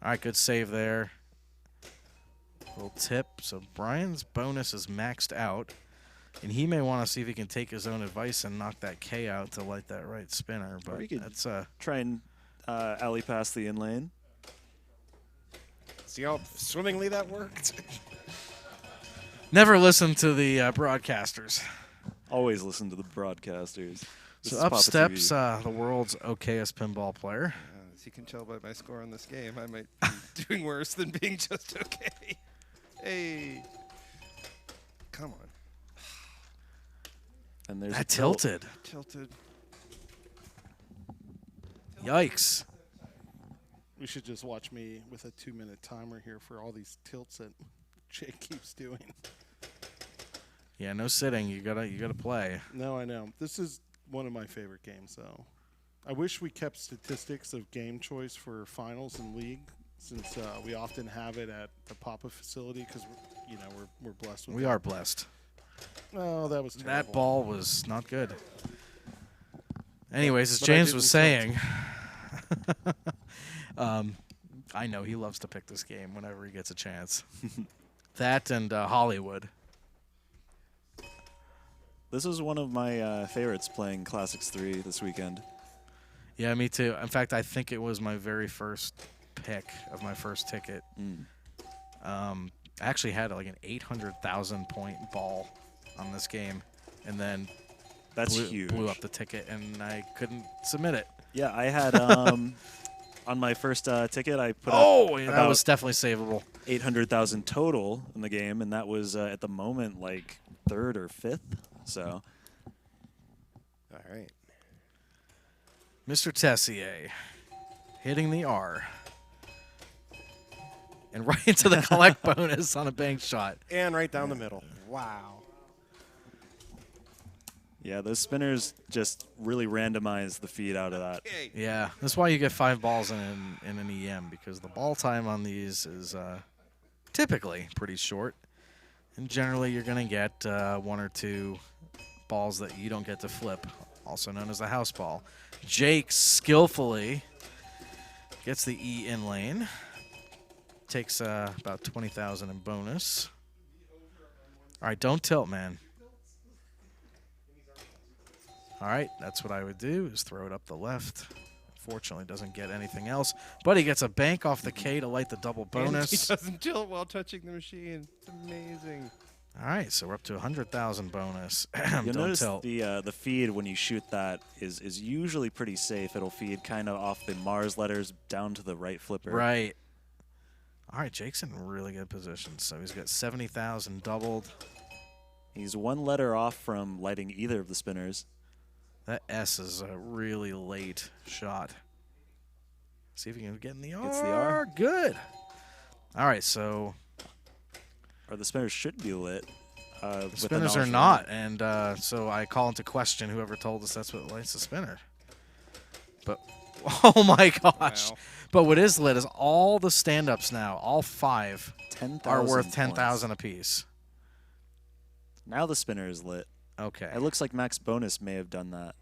G: All right, good save there. Little tip. So Brian's bonus is maxed out. And he may want to see if he can take his own advice and knock that K out to light that right spinner. But that's
H: try and alley pass the in lane.
A: See how swimmingly that worked?
G: Never listen to the broadcasters.
H: Always listen to the broadcasters.
G: So up steps the world's okayest pinball player.
E: As you can tell by my score on this game, I might be doing worse than being just okay. Hey. Come on.
H: And there's
G: that tilted.
E: Tilted.
G: Yikes.
F: We should just watch me with a 2-minute timer here for all these tilts that Jake keeps doing.
G: Yeah, no sitting. You gotta play.
F: No, I know. This is one of my favorite games, though. I wish we kept statistics of game choice for finals and league, since we often have it at the Papa facility, because we're blessed with.
G: We are blessed.
F: Oh, that was terrible.
G: That ball was not good. Anyways, as James was saying, I know he loves to pick this game whenever he gets a chance. That and Hollywood.
H: This was one of my favorites playing Classics 3 this weekend.
G: Yeah, me too. In fact, I think it was my very first pick of my first ticket. I actually had like an 800,000 point ball on this game, and then
H: that's huge.
G: Blew up the ticket, and I couldn't submit it.
H: Yeah, I had on my first ticket, I put
G: that was definitely savable.
H: 800,000 total in the game, and that was at the moment like 3rd or 5th. So,
A: all right,
G: Mr. Tessier hitting the R. And right into the collect bonus on a bank shot.
A: And right down the middle. Wow.
H: Yeah, those spinners just really randomize the feed out of that.
G: Yeah, that's why you get 5 balls in an EM, because the ball time on these is typically pretty short. And generally you're going to get 1 or 2 balls that you don't get to flip, also known as the house ball. Jake skillfully gets the E in lane. Takes about 20,000 in bonus. All right, don't tilt, man. All right, that's what I would do, is throw it up the left. Fortunately, doesn't get anything else, but he gets a bank off the K to light the double bonus.
E: And he doesn't tilt while touching the machine. It's amazing.
G: All right, so we're up to 100,000 bonus.
H: You'll notice the feed when you shoot that is usually pretty safe. It'll feed kind of off the Mars letters down to the right flipper.
G: Right. All right, Jake's in really good position. So he's got 70,000 doubled.
H: He's 1 letter off from lighting either of the spinners.
G: That S is a really late shot. See if he can get in the R.
H: Gets the R.
G: Good. All right, so.
H: Or the spinners should be lit.
G: The spinners are not, and so I call into question whoever told us that's what lights the spinner. But, oh my gosh.
E: Wow.
G: But what is lit is all the stand-ups now, all 5,
H: 10,000
G: are worth 10,000 apiece.
H: Now the spinner is lit.
G: Okay.
H: It looks like Max Bonus may have done that.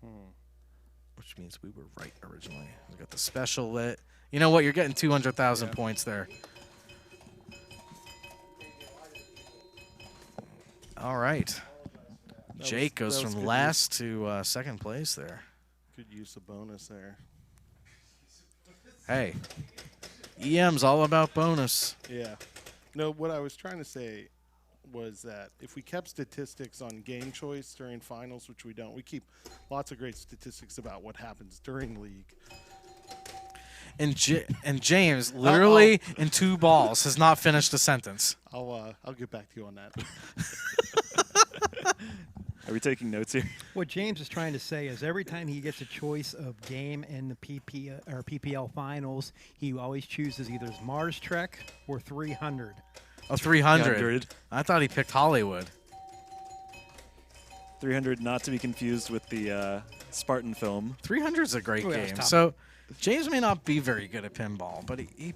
G: Which means we were right originally. We got the special lit. You know what? You're getting 200,000 points there. All right. Jake goes from last to second place there.
F: Could use a bonus there.
G: Hey, EM's all about bonus.
F: Yeah. No, what I was trying to say was that if we kept statistics on game choice during finals, which we don't, we keep lots of great statistics about what happens during league.
G: And James, literally in 2 balls, has not finished a sentence.
F: I'll get back to you on that.
H: Are we taking notes here?
K: What James is trying to say is every time he gets a choice of game in the PPL finals, he always chooses either Mars Trek or 300.
G: Oh, 300. I thought he picked Hollywood.
H: 300, not to be confused with the Spartan film.
G: 300 is a great
K: Oh, yeah, it's
G: game.
K: tough.
G: So James may not be very good at pinball, but he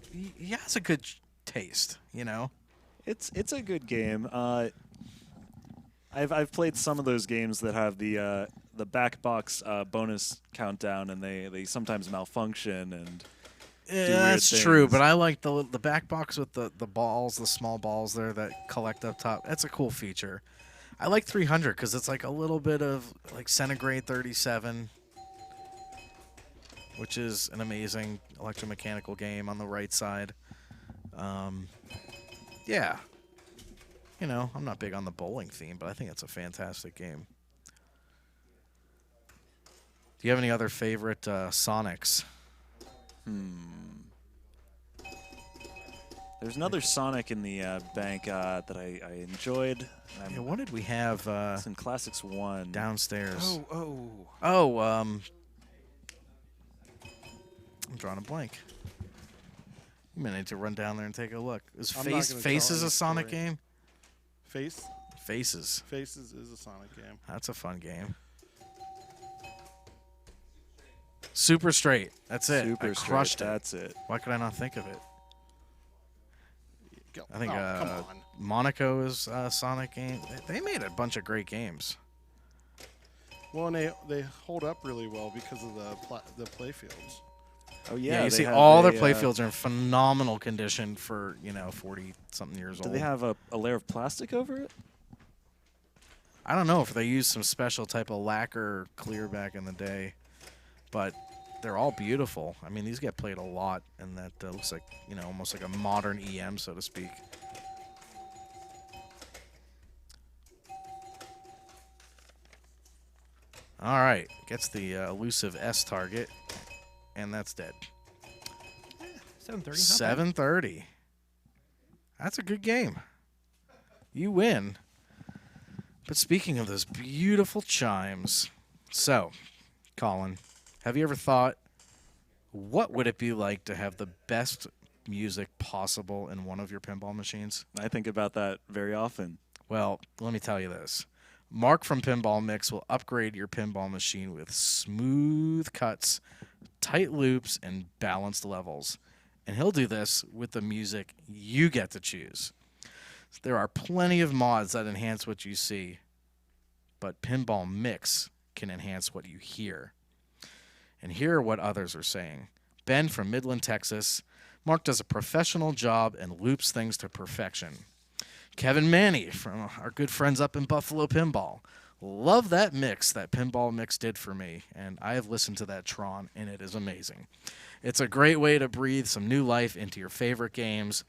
G: has a good taste, you know?
H: It's a good game. I've played some of those games that have the back box bonus countdown, and they sometimes malfunction and do weird
G: That's true,
H: things.
G: but I like the back box with the balls, the small balls there that collect up top. That's a cool feature. I like 300 because it's like a little bit of like Centigrade 37, which is an amazing electromechanical game on the right side. Yeah. You know, I'm not big on the bowling theme, but I think it's a fantastic game. Do you have any other favorite Sonics?
H: There's another Sonic in the bank that I enjoyed.
G: Yeah, what did we have
H: It's in Classics 1.
G: downstairs?
E: Oh,
G: I'm drawing a blank. You may need to run down there and take a look. Is
F: I'm not gonna tell
G: Faces
F: any
G: a Sonic
F: story.
G: game?
F: Faces
G: Faces.
F: is a Sonic game.
G: That's a fun game. Super Straight. That's it.
H: Super
G: I
H: Straight,
G: crushed it.
H: That's it.
G: Why could I not think of it?
F: Go.
G: I think
F: oh, come on.
G: Monaco is a Sonic game. They made a bunch of great games.
F: Well, and they hold up really well because of the play fields.
H: Oh
G: Yeah,
H: yeah,
G: you
H: they
G: see
H: have
G: all their
H: a,
G: play fields are in phenomenal condition for, 40-something years
H: Do
G: old.
H: they have a layer of plastic over it?
G: I don't know if they used some special type of lacquer clear back in the day, but they're all beautiful. I mean, these get played a lot, and that looks like, almost like a modern EM, so to speak. All right, gets the elusive S target, and that's dead.
K: 7:30.
G: 7:30. That's a good game. You win. But speaking of those beautiful chimes, so, Colin, have you ever thought, what would it be like to have the best music possible in one of your pinball machines?
H: I think about that very often.
G: Well, let me tell you this. Mark from PinballMIX will upgrade your pinball machine with smooth cuts, tight loops, and balanced levels. And he'll do this with the music you get to choose. There are plenty of mods that enhance what you see, but PinballMIX can enhance what you hear. And here are what others are saying. Ben from Midland, Texas. Mark does a professional job and loops things to perfection. Kevin Manny from our good friends up in Buffalo Pinball. Love that mix that PinballMIX did for me, and I have listened to that Tron, and it is amazing. It's a great way to breathe some new life into your favorite games.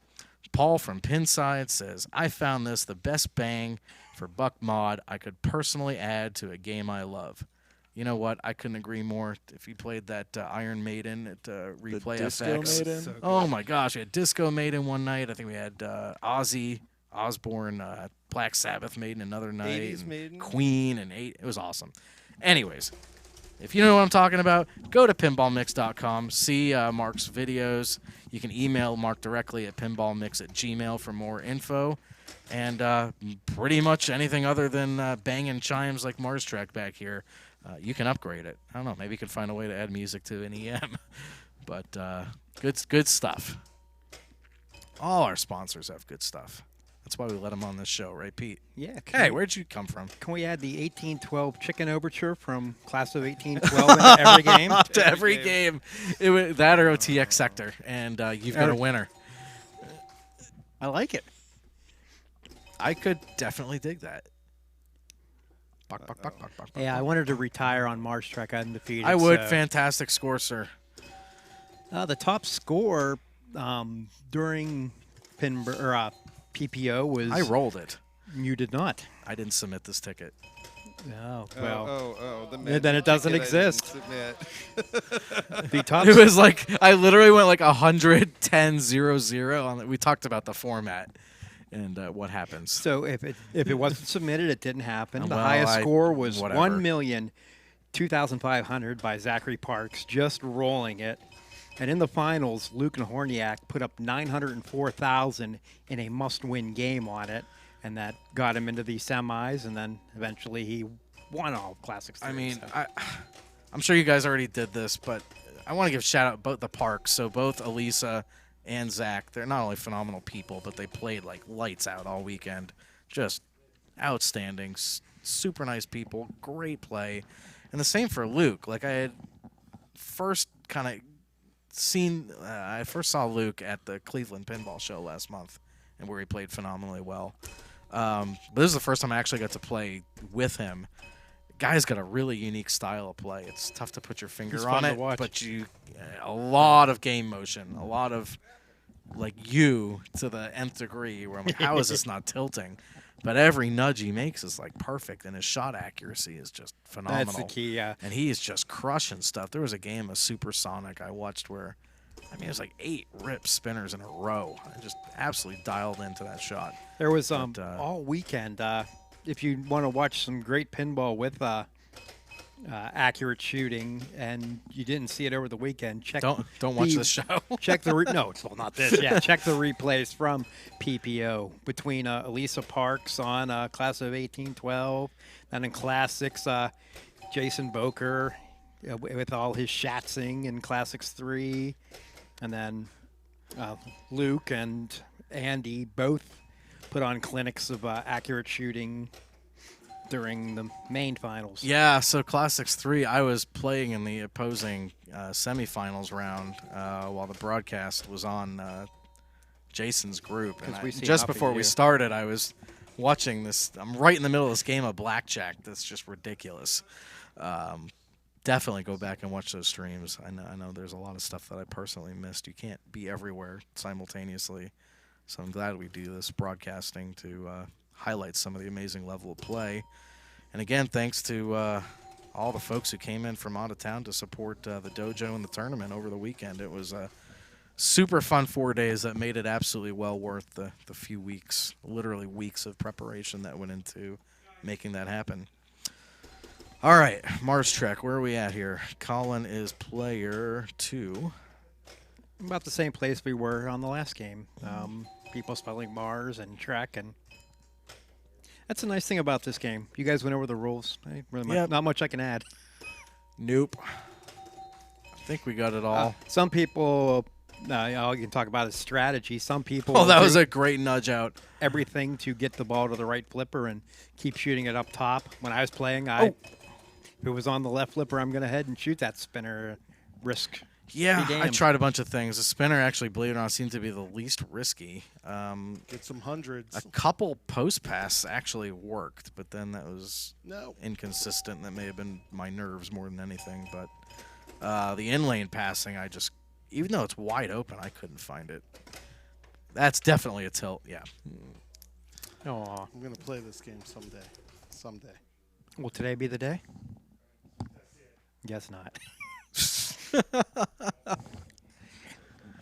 G: Paul from Pinside says, I found this the best bang for buck mod I could personally add to a game I love. You know what? I couldn't agree more. If you played that Iron Maiden at Replay
H: Disco
G: FX.
H: Maiden?
E: So good.
G: Oh my gosh, we had Disco Maiden one night. I think we had Ozzy Osbourne, Black Sabbath Maiden another night.
E: 80s
G: and
E: Maiden?
G: Queen and it was awesome. Anyways, if you know what I'm talking about, go to pinballmix.com, see Mark's videos. You can email Mark directly at pinballmix@gmail for more info. And pretty much anything other than banging chimes like Mars Track back here, you can upgrade it. I don't know, maybe you can find a way to add music to an EM. But good stuff. All our sponsors have good stuff. That's why we let them on this show, right, Pete?
K: Yeah.
G: Hey, where'd you come from?
K: Can we add the 1812 Chicken Overture from Class of 1812 in every game?
G: To every game. That or OTX Sector, and you've got a winner.
K: I like it.
G: I could definitely dig that. Buck, buck, buck, buck, buck,
K: Yeah, I
G: buck.
K: wanted to retire on Mars Trek undefeated.
G: I would.
K: so-
G: Fantastic score, sir.
K: The top score during PPO was.
G: I rolled it.
K: You did not.
G: I didn't submit this ticket.
K: No. Well,
E: the
K: then it
E: magic
K: doesn't
E: ticket I didn't
K: exist.
E: submit.
K: the top.
G: It was like, I literally went like 110-0-0 on it. We talked about the format and what happens.
K: So if it wasn't submitted, it didn't happen. The
G: Well,
K: highest score was
G: whatever.
K: 1,02,500 by Zachary Parks, just rolling it. And in the finals, Luke Horniak put up 904,000 in a must-win game on it, and that got him into the semis. And then eventually he won all Classics.
G: I
K: 3,
G: mean,
K: so.
G: I'm sure you guys already did this, but I want to give a shout out both the parks. So both Elisa and Zach, they're not only phenomenal people, but they played like lights out all weekend. Just outstanding, super nice people, great play. And the same for Luke. Like I had first kind of I first saw Luke at the Cleveland Pinball Show last month, and where he played phenomenally well. But this is the first time I actually got to play with him. Guy's got a really unique style of play. It's tough to put your finger on it, but a lot of game motion, a lot of like you to the nth degree. Where I'm like, how is this not tilting? But every nudge he makes is like perfect, and his shot accuracy is just phenomenal.
K: That's the key, yeah.
G: And he is just crushing stuff. There was a game of Supersonic I watched where, it was like 8 rip spinners in a row. I just absolutely dialed into that shot.
K: There was all weekend. If you want to watch some great pinball with accurate shooting, and you didn't see it over the weekend,
G: don't watch this show.
K: Check the not this. Yeah, check the replays from PPO between Elisa Parks on Class of 1812, and in Classics, Jason Boker with all his shatzing in Classics 3, and then Luke and Andy both put on clinics of accurate shooting during the main finals.
G: Yeah, so Classics 3, I was playing in the opposing semifinals round while the broadcast was on Jason's group. And just before we started, I was watching this. I'm right in the middle of this game of blackjack that's just ridiculous. Definitely go back and watch those streams. I know there's a lot of stuff that I personally missed. You can't be everywhere simultaneously. So I'm glad we do this broadcasting to highlight some of the amazing level of play. And again, thanks to all the folks who came in from out of town to support the dojo and the tournament over the weekend. It was a super fun 4 days that made it absolutely well worth the few weeks, literally weeks of preparation that went into making that happen. All right, Mars Trek, where are we at here? Colin is player 2.
K: About the same place we were on the last game. People spelling Mars and Trek, and that's the nice thing about this game. You guys went over the rules. Not much I can add.
G: Nope. I think we got it all.
K: Some people, all you can talk about is strategy. Some people.
G: Oh, that was a great nudge out.
K: Everything to get the ball to the right flipper and keep shooting it up top. When I was playing, if it was on the left flipper, I'm going to head and shoot that spinner. Risk.
G: Yeah, I tried a bunch of things. The spinner actually, believe it or not, seemed to be the least risky.
F: Get some hundreds.
G: A couple post pass actually worked, but then that was inconsistent. That may have been my nerves more than anything. But the in-lane passing, even though it's wide open, I couldn't find it. That's definitely a tilt, yeah.
K: Oh,
F: I'm going to play this game someday. Someday.
K: Will today be the day? Guess not.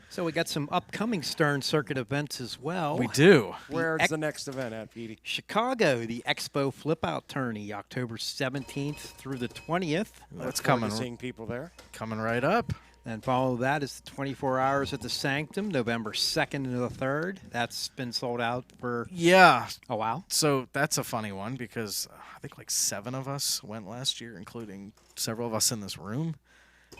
K: So we got some upcoming Stern Circuit events as well.
G: We do.
A: Where's the next event at, Petey?
K: Chicago, the Expo Flip-Out Tourney, October 17th through the 20th.
G: That's coming.
A: Seeing people there.
G: Coming right up.
K: And follow that is the 24 Hours at the Sanctum, November 2nd to the 3rd. That's been sold out for a while.
G: So that's a funny one because I think like 7 of us went last year, including several of us in this room.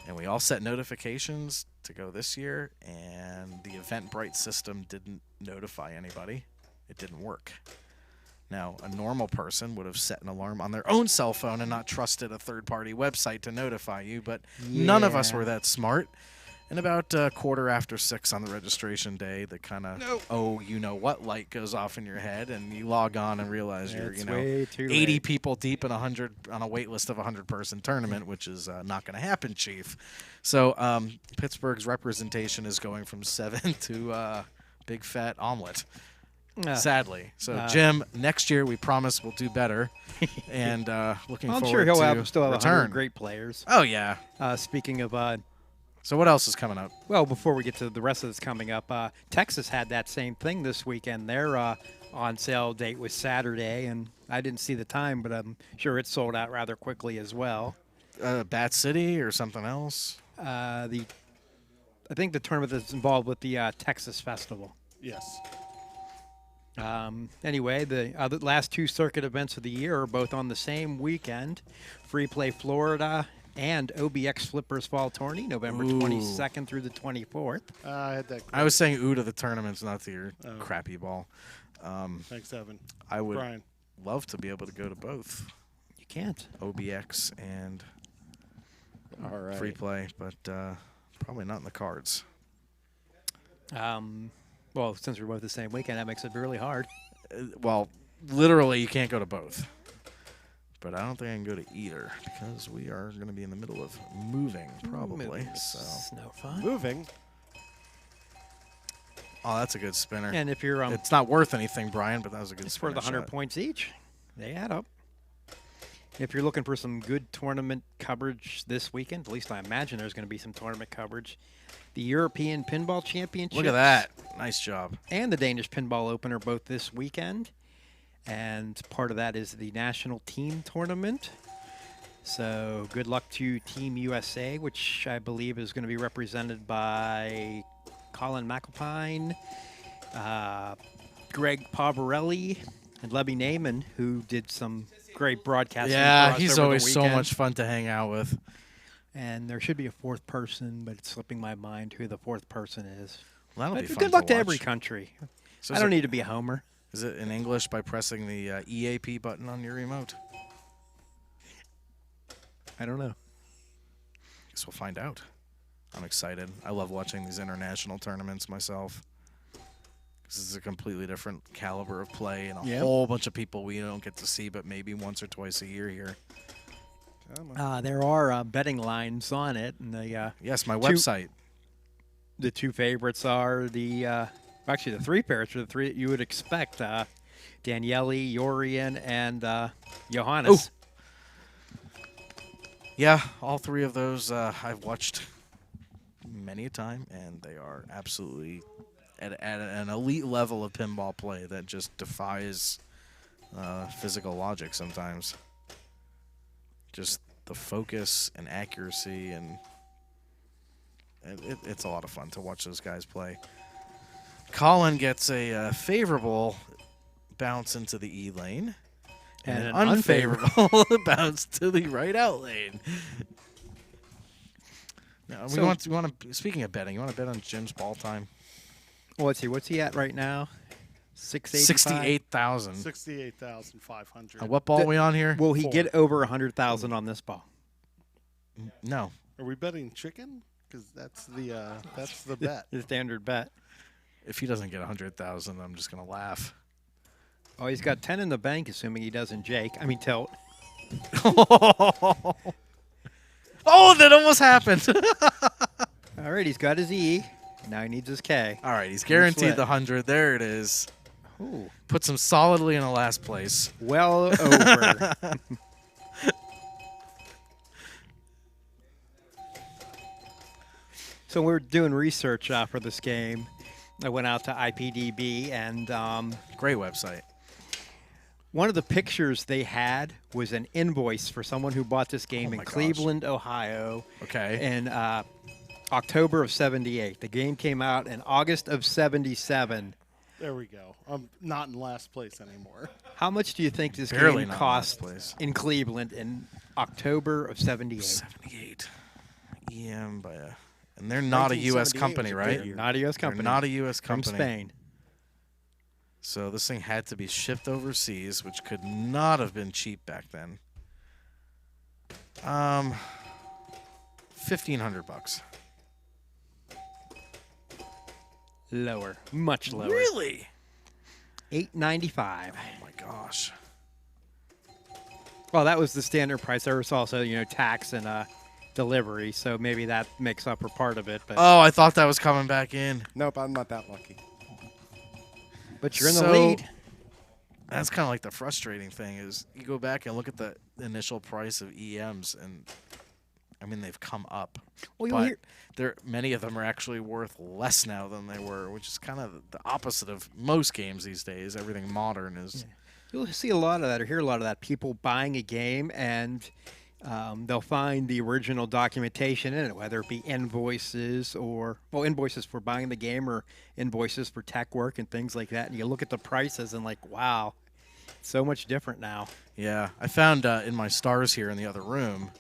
G: And we all set notifications to go this year, and the Eventbrite system didn't notify anybody. It didn't work. Now, a normal person would have set an alarm on their own cell phone and not trusted a third-party website to notify you, but none of us were that smart. And about 6:15 on the registration day, the kind of, you-know-what light goes off in your head, and you log on and realize you're, 80 people deep in on a wait list of a 100-person tournament, which is not going to happen, Chief. So Pittsburgh's representation is going from 7 to big fat omelet. Sadly. So, Jim, next year we promise we'll do better. And looking forward to
K: I'm sure he'll still have 100 great players.
G: Oh, yeah.
K: Speaking of...
G: so what else is coming up?
K: Well, before we get to the rest of this coming up, Texas had that same thing this weekend. Their on sale date was Saturday, and I didn't see the time, but I'm sure it sold out rather quickly as well.
G: Bat City or something else?
K: I think the tournament is involved with the Texas Festival.
F: Yes.
K: Anyway, the last 2 circuit events of the year are both on the same weekend. Free Play Florida and OBX Flippers Fall Tourney, November 22nd through the 24th.
F: I had that.
L: I was saying ooh to the tournaments, not to your crappy ball.
F: Thanks, Evan.
L: I would
F: Brian.
L: love to be able to go to both.
K: You can't.
L: OBX and
A: All right.
L: Free Play, but probably not in the cards.
K: Well, since we're both the same weekend, that makes it really hard.
L: Well, literally, you can't go to both. But I don't think I can go to either because we are going to be in the middle of moving, probably. So
K: It's no fun.
A: Moving.
L: Oh, that's a good spinner.
K: And if you're
L: It's not worth anything, Brian, but that was a good
K: it's
L: spinner.
K: worth 100
L: shot.
K: points each. They add up. If you're looking for some good tournament coverage this weekend, at least I imagine there's going to be some tournament coverage. The European Pinball Championship.
L: Look at that. Nice job.
K: And the Danish Pinball Open are both this weekend. And part of that is the National Team Tournament. So good luck to Team USA, which I believe is going to be represented by Colin McAlpine, Greg Pavarelli, and Lebby Naiman, who did some great broadcasting.
L: Yeah,
K: for us
L: he's
K: over the
L: always so
K: weekend.
L: much fun to hang out with.
K: And there should be a 4th person, but it's slipping my mind who the 4th person is.
L: Well, that'll
K: But
L: be fun
K: good luck to
L: watch.
K: every country.
L: So
K: I
L: is
K: don't
L: it-
K: need to be a homer.
L: Is it in English by pressing the EAP button on your remote?
K: I don't know.
L: Guess we'll find out. I'm excited. I love watching these international tournaments myself. This is a completely different caliber of play and a
K: Yep.
L: whole bunch of people we don't get to see but maybe once or twice a year here.
K: There are betting lines on it, and the
L: Yes, my website.
K: the 2 favorites are the actually the 3 favorites are the 3 that you would expect: Daniele, Yorian, and Johannes.
L: Yeah, all 3 of those I've watched many a time, and they are absolutely at an elite level of pinball play that just defies physical logic sometimes. Just the focus and accuracy, and it's a lot of fun to watch those guys play. Colin gets a favorable bounce into the E lane. And an unfavorable bounce to the right out lane. Now, we want to. Speaking of betting, you want to bet on Jim's ball time?
K: Well, let's see. What's he at right now?
L: 68,000.
F: 68,500.
L: What ball are we on here?
K: Will he
F: 4.
K: get over 100,000 on this ball?
L: No.
F: Are we betting chicken? Because that's the bet.
K: The standard bet.
L: If he doesn't get 100,000, I'm just gonna laugh.
K: Oh, he's got 10 in the bank, assuming he doesn't tilt.
L: Oh, that almost happened.
K: All right, he's got his E. Now he needs his K.
L: All right, he's guaranteed
K: Split.
L: the 100. There it is.
K: Ooh.
L: Puts him solidly in the last place.
K: Well over. So we're doing research for this game. I went out to IPDB, and
L: Great website.
K: one of the pictures they had was an invoice for someone who bought this game in
L: my gosh.
K: Cleveland, Ohio.
L: Okay.
K: In October of '78. The game came out in August of '77.
F: There we go. I'm not in last place anymore.
K: How much do you think this
L: Barely
K: game
L: not in
K: cost
L: last place.
K: in Cleveland in October of '78?
L: 78. EM by a. And they're not a U.S.
A: 1978
L: company,
A: was a
L: right?
A: good year.
K: Not a U.S.
L: They're
K: company.
L: not a U.S.
K: From
L: company.
K: Spain.
L: So this thing had to be shipped overseas, which could not have been cheap back then. $1,500.
K: Lower, much lower.
L: Really?
K: $895.
L: Oh my gosh.
K: Well, that was the standard price. There was also, tax and delivery, so maybe that makes up for part of it. But
L: Oh, I thought that was coming back in.
A: Nope, I'm not that lucky.
K: but you're in the
L: So,
K: lead.
L: That's kind of like the frustrating thing is you go back and look at the initial price of EMs, and I mean they've come up.
K: Well, you'll
L: but
K: hear-
L: many of them are actually worth less now than they were, which is kind of the opposite of most games these days. Everything modern is.
K: You'll see a lot of that or hear a lot of that. People buying a game and they'll find the original documentation in it, whether it be invoices or, well, invoices for buying the game or invoices for tech work and things like that. And you look at the prices and like, wow, it's so much different now.
L: Yeah, I found in my stars here in the other room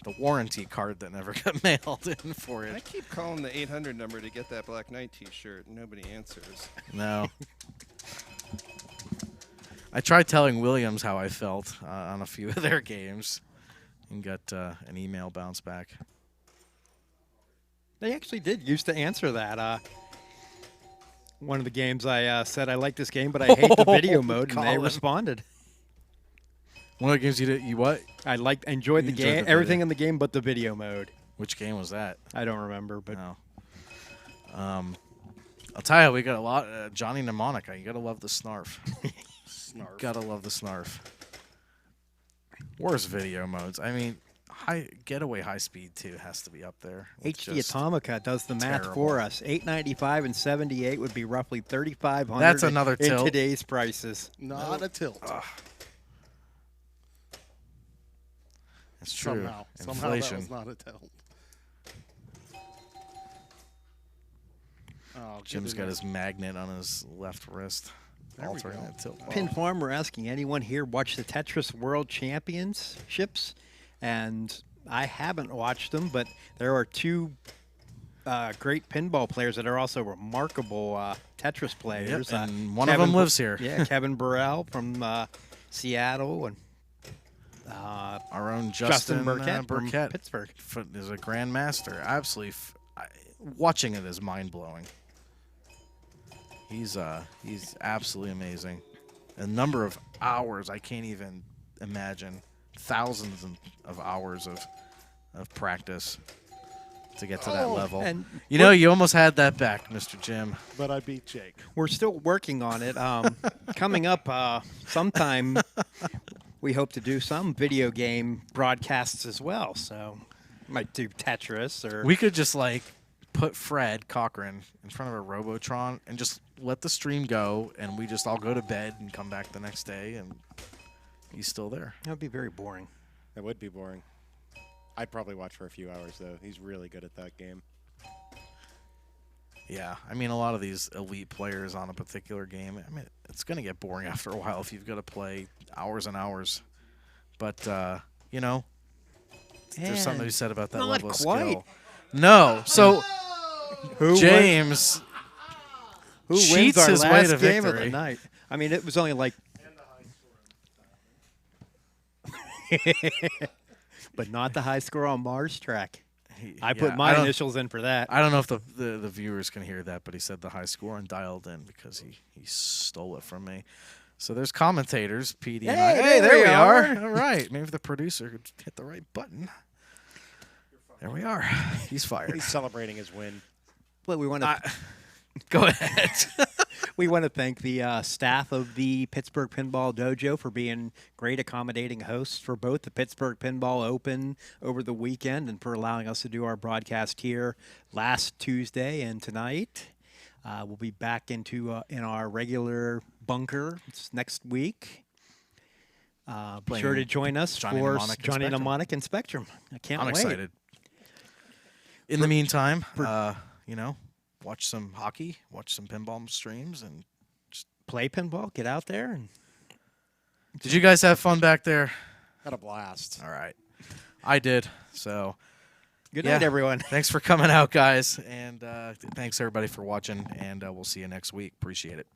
L: the warranty card that never got mailed in for it.
E: I keep calling the 800 number to get that Black Knight T-shirt, and nobody answers.
L: No. I tried telling Williams how I felt on a few of their games and got an email bounce back.
K: They actually did used to answer that. One of the games I said I like this game, but I hate the video mode, and they
L: Colin.
K: responded.
L: One of the games you what?
K: I enjoyed the
L: You enjoyed
K: game,
L: the
K: everything
L: video.
K: in the game but the video mode.
L: Which game was that?
K: I don't remember, but
L: No. I'll tell you, we got a lot. Johnny Mnemonica, you gotta love the snarf.
F: Snarf.
L: Gotta love the snarf. Worst video modes. I mean, Getaway High Speed 2 has to be up there. with
K: HD
L: just-
K: Atomica does the math
L: terrible.
K: for us. $8.95 and $78 would be roughly $3,500.
L: That's another
K: in
L: tilt.
K: today's prices.
F: Not a tilt.
L: It's true.
F: Somehow
L: Inflation.
F: that was not a tilt. Oh,
L: Jim's got
F: goodness.
L: his magnet on his left wrist.
F: There we
L: Altering
F: go.
L: that tilt.
K: Pin Farmer asking, anyone here watch the Tetris World Championships? And I haven't watched them, but there are two great pinball players that are also remarkable Tetris players.
L: Yep, and one of them lives here.
K: Yeah, Kevin Burrell from Seattle, and
L: Our own
K: Justin
L: Justin
K: Burkett from
L: Burkett
K: Pittsburgh.
L: is a grandmaster. Absolutely, watching it is mind blowing. He's absolutely amazing. A number of hours I can't even imagine. Thousands of hours of practice to get to that level.
K: and
L: you know, you almost had that back, Mr. Jim.
F: But I beat Jake.
K: We're still working on it. Coming up sometime, we hope to do some video game broadcasts as well. So, might do Tetris or
L: We could just like put Fred Cochran in front of a Robotron and just let the stream go, and we just all go to bed and come back the next day, and he's still there.
K: that would be very boring.
A: It would be boring. I'd probably watch for a few hours, though. He's really good at that game.
L: Yeah, I mean, a lot of these elite players on a particular game, I mean, it's going to get boring after a while if you've got to play hours and hours. But, you know, there's something to be said about that
K: Not
L: level of
K: quite.
L: skill. No, so
K: Who
L: James
K: Who wins
L: cheats
K: our
L: his way
K: last
L: to
K: game of the
L: victory.
K: night? I mean, it was only like, but not the high score on Mars track. I put
L: yeah,
K: my
L: don't-
K: initials in for that.
L: I don't know if the viewers can hear that, but he said the high score and dialed in because he stole it from me. So there's commentators, PD and I.
K: Hey,
L: There
K: there
L: we
K: we
L: are.
K: are.
L: All right. Maybe the producer could hit the right button. There we are. He's fired.
A: He's celebrating his win.
K: But we want to
L: Go ahead.
K: we want to thank the staff of the Pittsburgh Pinball Dojo for being great accommodating hosts for both the Pittsburgh Pinball Open over the weekend and for allowing us to do our broadcast here last Tuesday and tonight. We'll be back in our regular bunker next week. Be sure to join us
L: Johnny
K: for
L: Mnemonic and
K: Johnny
L: Spectrum.
K: Mnemonic and Spectrum. I can't
L: I'm
K: wait.
L: excited. In the meantime, you know, watch some hockey, watch some pinball streams, and
K: Play pinball. Get out there and
L: did you guys have fun back there?
A: Had a blast.
L: All right. I did. So
K: good
L: yeah.
K: night, everyone.
L: Thanks for coming out, guys. And thanks, everybody, for watching. And we'll see you next week. Appreciate it.